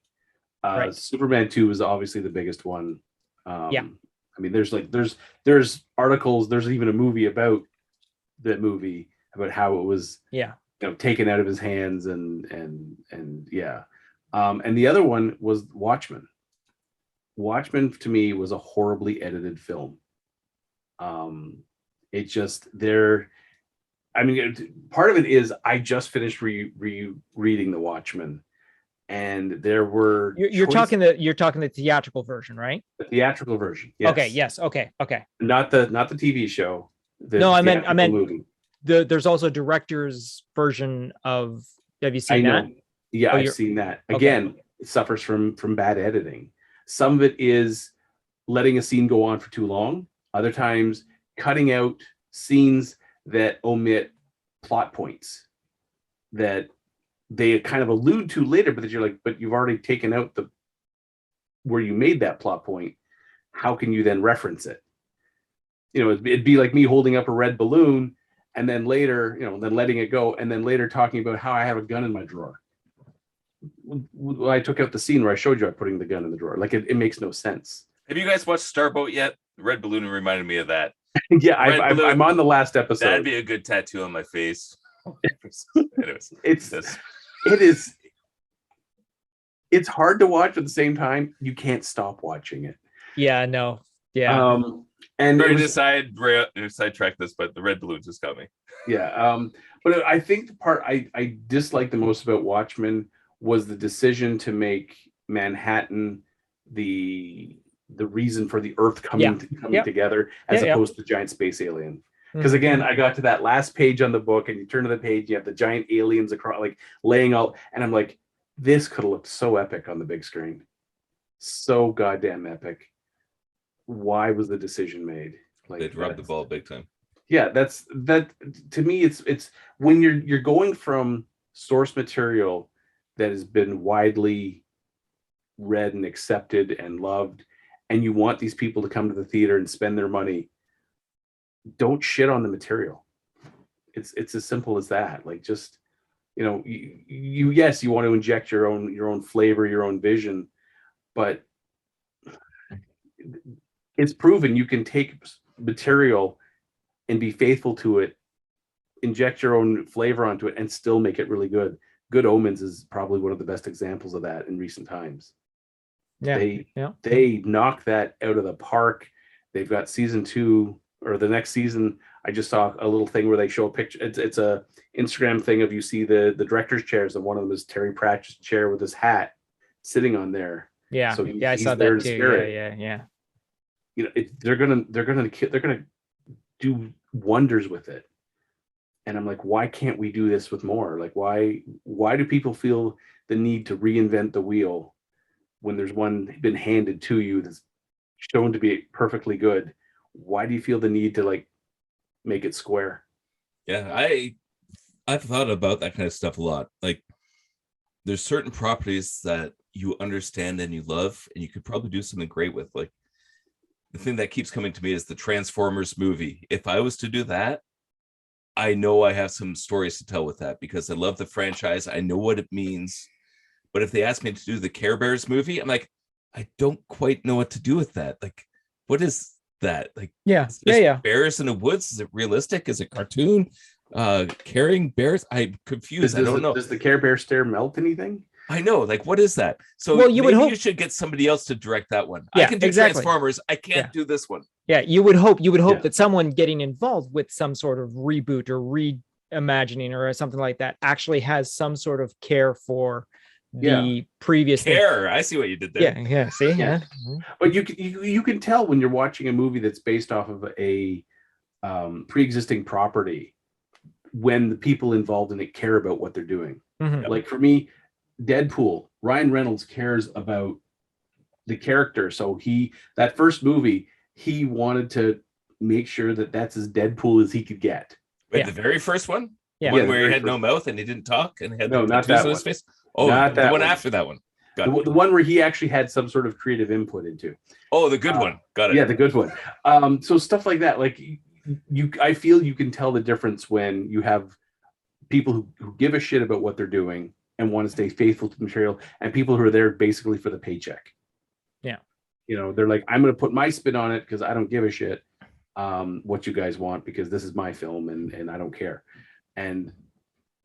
Right. Superman 2 was obviously the biggest one. Yeah. I mean, there's articles, there's even a movie about that movie, about how it was taken out of his hands, and yeah. And the other one was Watchmen. Watchmen to me was a horribly edited film. It just there. I mean, part of it is I just finished reading The Watchmen, and there were you're talking the theatrical version, right? the theatrical version. Yes. Okay. Yes. Okay. Not the TV show. No, I meant movie. There's also director's version of. Have you seen that? Yeah, I've seen that. Again, it suffers from bad editing. Some of it is letting a scene go on for too long. Other times, cutting out scenes that omit plot points that they kind of allude to later, but that you're like, but you've already taken out the where you made that plot point. How can you then reference it? You know, it'd be like me holding up a red balloon and then later, you know, then letting it go and then later talking about how I have a gun in my drawer. Well, I took out the scene where I showed you I'm putting the gun in the drawer. Like it makes no sense. Have you guys watched Starboat yet? Red Balloon reminded me of that. Yeah, I'm on the last episode. That'd be a good tattoo on my face. Anyways, it's hard to watch at the same time. You can't stop watching it. Yeah, no. Yeah. And we're going to sidetrack this, but the Red Balloon just got me. Yeah. But I think the part I disliked the most about Watchmen was the decision to make Manhattan the reason for the Earth coming together as opposed to the giant space alien. Because again, I got to that last page on the book, and you turn to the page, you have the giant aliens across, like laying out, and I'm like, this could have looked so epic on the big screen, so goddamn epic. Why was the decision made? Like they'd rub the ball big time. Yeah, that to me, it's when you're going from source material that has been widely read and accepted and loved, and you want these people to come to the theater and spend their money. Don't shit on the material. It's as simple as that. Like, just, you know, you want to inject your own flavor, your own vision, but it's proven you can take material and be faithful to it, inject your own flavor onto it, and still make it really good. Good Omens is probably one of the best examples of that in recent times. They knock that out of the park. They've got season 2 or the next season. I just saw a little thing where they show a picture. It's a Instagram thing of, you see the director's chairs, and one of them is Terry Pratchett's chair with his hat sitting on there. Yeah. So I saw that too. Yeah. You know, they're gonna do wonders with it. And I'm like, why can't we do this with more? Like, why do people feel the need to reinvent the wheel when there's one been handed to you that's shown to be perfectly good? Why do you feel the need to like make it square? Yeah, I've thought about that kind of stuff a lot. Like, there's certain properties that you understand and you love, and you could probably do something great with. Like, the thing that keeps coming to me is the Transformers movie. If I was to do that, I know I have some stories to tell with that, because I love the franchise. I know what it means. But if they ask me to do the Care Bears movie, I'm like, I don't quite know what to do with that. Like, what is that? Like, bears in the woods? Is it realistic? Is it cartoon? Carrying bears? I'm confused. I don't know. Does the Care Bear stare melt anything? I know. Like, what is that? So well, you should get somebody else to direct that one. Yeah, I can do Transformers. I can't do this one. Yeah, you would hope that someone getting involved with some sort of reboot or reimagining or something like that actually has some sort of care for the previous care. I see what you did there. Yeah. See, yeah. But you can tell when you're watching a movie that's based off of a pre-existing property, when the people involved in it care about what they're doing. Mm-hmm. Like, for me, Deadpool, Ryan Reynolds cares about the character. So that first movie, he wanted to make sure that that's as Deadpool as he could get. Wait, the very first one? Yeah. The one where he had no mouth and he didn't talk and had not tattoos that on his one. face? Oh, not the one one after that one. Got the one where he actually had some sort of creative input into. Oh, the good one. Got it. Yeah, the good one. So stuff like that, like I feel you can tell the difference when you have people who give a shit about what they're doing and want to stay faithful to the material, and people who are there basically for the paycheck. Yeah. You know, they're like, I'm going to put my spin on it because I don't give a shit what you guys want, because this is my film and I don't care. And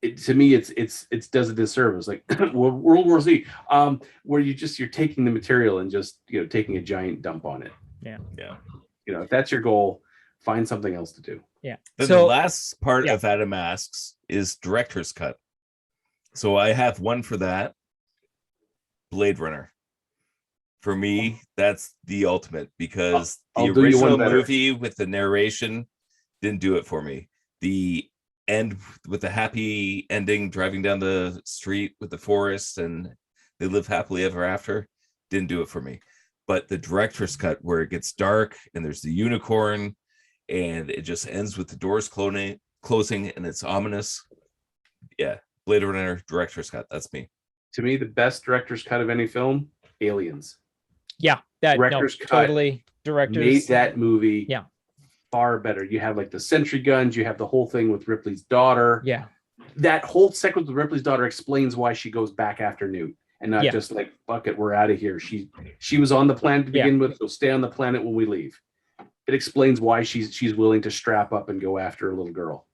to me, it's does a disservice. Like World War Z, where you're taking the material and just taking a giant dump on it. Yeah. If that's your goal, find something else to do. Yeah. Then the last part of Adam Asks is director's cut. So I have one for that. Blade Runner. For me, that's the ultimate, because the original movie with the narration didn't do it for me. The end with the happy ending, driving down the street with the forest and they live happily ever after, didn't do it for me. But the director's cut, where it gets dark and there's the unicorn and it just ends with the doors closing and it's ominous. Yeah, Blade Runner director's cut. That's me. To me, the best director's cut of any film, Aliens. Yeah, that director's cut totally made that movie far better. You have like the sentry guns, you have the whole thing with Ripley's daughter. Yeah. That whole sequence with Ripley's daughter explains why she goes back after Newt, and not just like, fuck it, we're out of here. She was on the planet to begin with, so stay on the planet when we leave. It explains why she's willing to strap up and go after a little girl.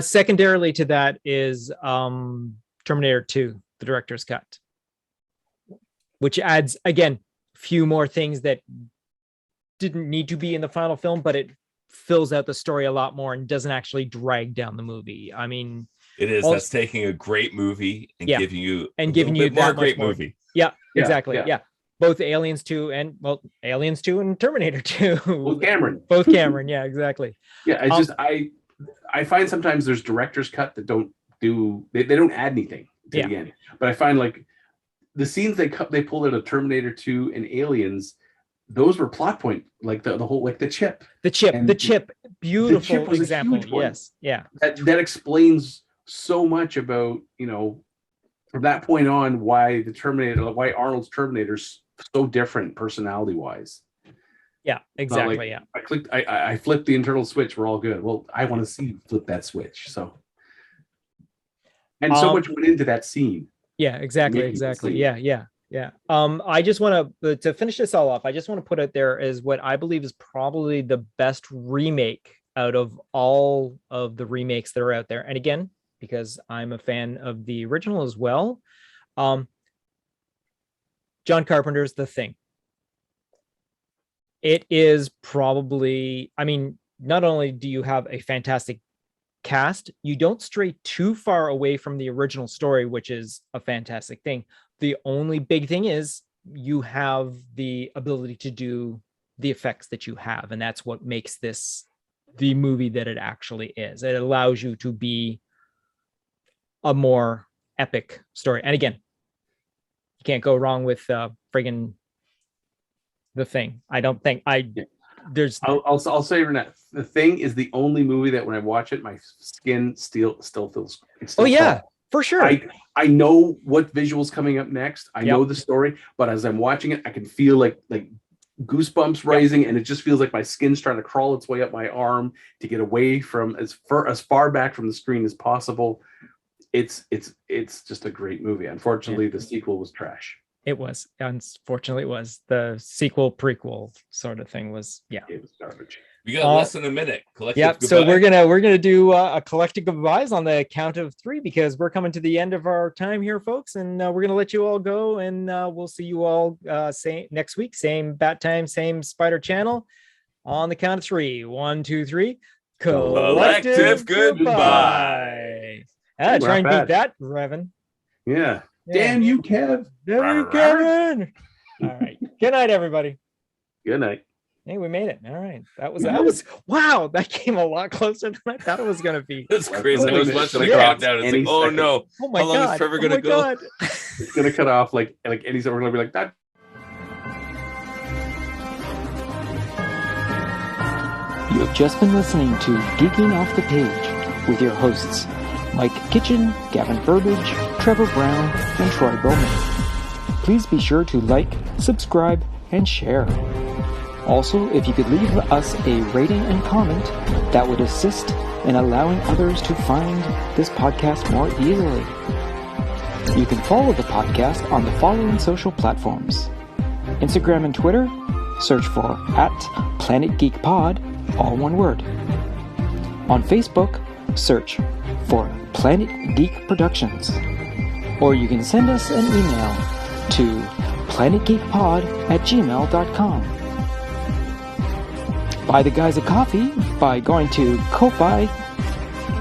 Secondarily to that is Terminator 2, the director's cut, which adds, again, few more things that didn't need to be in the final film, but it fills out the story a lot more and doesn't actually drag down the movie. I mean, it is. That's taking a great movie and giving you that more great movie. Yeah, exactly. Yeah. Both Aliens 2 and Aliens 2 and Terminator 2. Both Cameron. Yeah, exactly. Yeah, I find sometimes there's director's cut that don't add anything to the end. But I find like the scenes they pulled out of Terminator 2 and Aliens, those were plot point, like the whole, like the chip. The chip, beautiful the chip was example. Yes, yeah. That explains so much about, from that point on, why Arnold's Terminator's so different personality wise. Yeah, exactly. Like, I flipped the internal switch, we're all good. Well, I want to see you flip that switch. So so much went into that scene. Yeah, exactly. Yeah. I just want to finish this all off, I just want to put out there is what I believe is probably the best remake out of all of the remakes that are out there. And again, because I'm a fan of the original as well, John Carpenter's The Thing. It is probably, I mean, not only do you have a fantastic cast, you don't stray too far away from the original story, which is a fantastic thing. The only big thing is you have the ability to do the effects that you have, and that's what makes this the movie that it actually is. It allows you to be a more epic story. And again, you can't go wrong with friggin' The Thing. I don't think I'll say right now, The Thing is the only movie that when I watch it, my skin still feels. Cold. For sure. I know what visuals coming up next. I know the story, but as I'm watching it, I can feel like goosebumps rising, and it just feels like my skin's trying to crawl its way up my arm to get away from as far back from the screen as possible. It's just a great movie. Unfortunately, the sequel was trash. It was. Unfortunately, it was. The sequel prequel sort of thing was, it was garbage. We got less than a minute. So we're gonna do a collective goodbyes on the count of 3, because we're coming to the end of our time here, folks, and we're gonna let you all go, and we'll see you all next week, same bat time, same Spider channel. On the count of 3, 1, 2, 3. Collective goodbye. Try and beat that, Revan. Yeah. Damn you, Kev. Damn you, Kevin. All right. Good night, everybody. Good night. Hey, we made it. All right. That was wow. That came a lot closer than I thought it was going to be. That's crazy. I was watching the countdown. It's like, oh no. Oh my How long God. is Trevor going to go? God. It's going to cut off like any second. We're going to be like that. You have just been listening to Geeking Off the Page with your hosts, Mike Kitchen, Gavin Burbage, Trevor Brown, and Troy Bowman. Please be sure to like, subscribe, and share. Also, if you could leave us a rating and comment, that would assist in allowing others to find this podcast more easily. You can follow the podcast on the following social platforms: Instagram and Twitter, search for @PlanetGeekPod, all one word. On Facebook, search for Planet Geek Productions. Or you can send us an email to planetgeekpod@gmail.com. Buy the guys a coffee by going to Ko-Fi,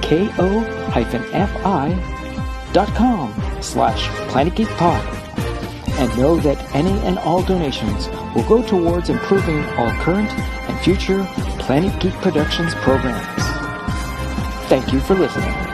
ko-fi.com/planetgeekpod. And know that any and all donations will go towards improving all current and future Planet Geek Productions programs. Thank you for listening.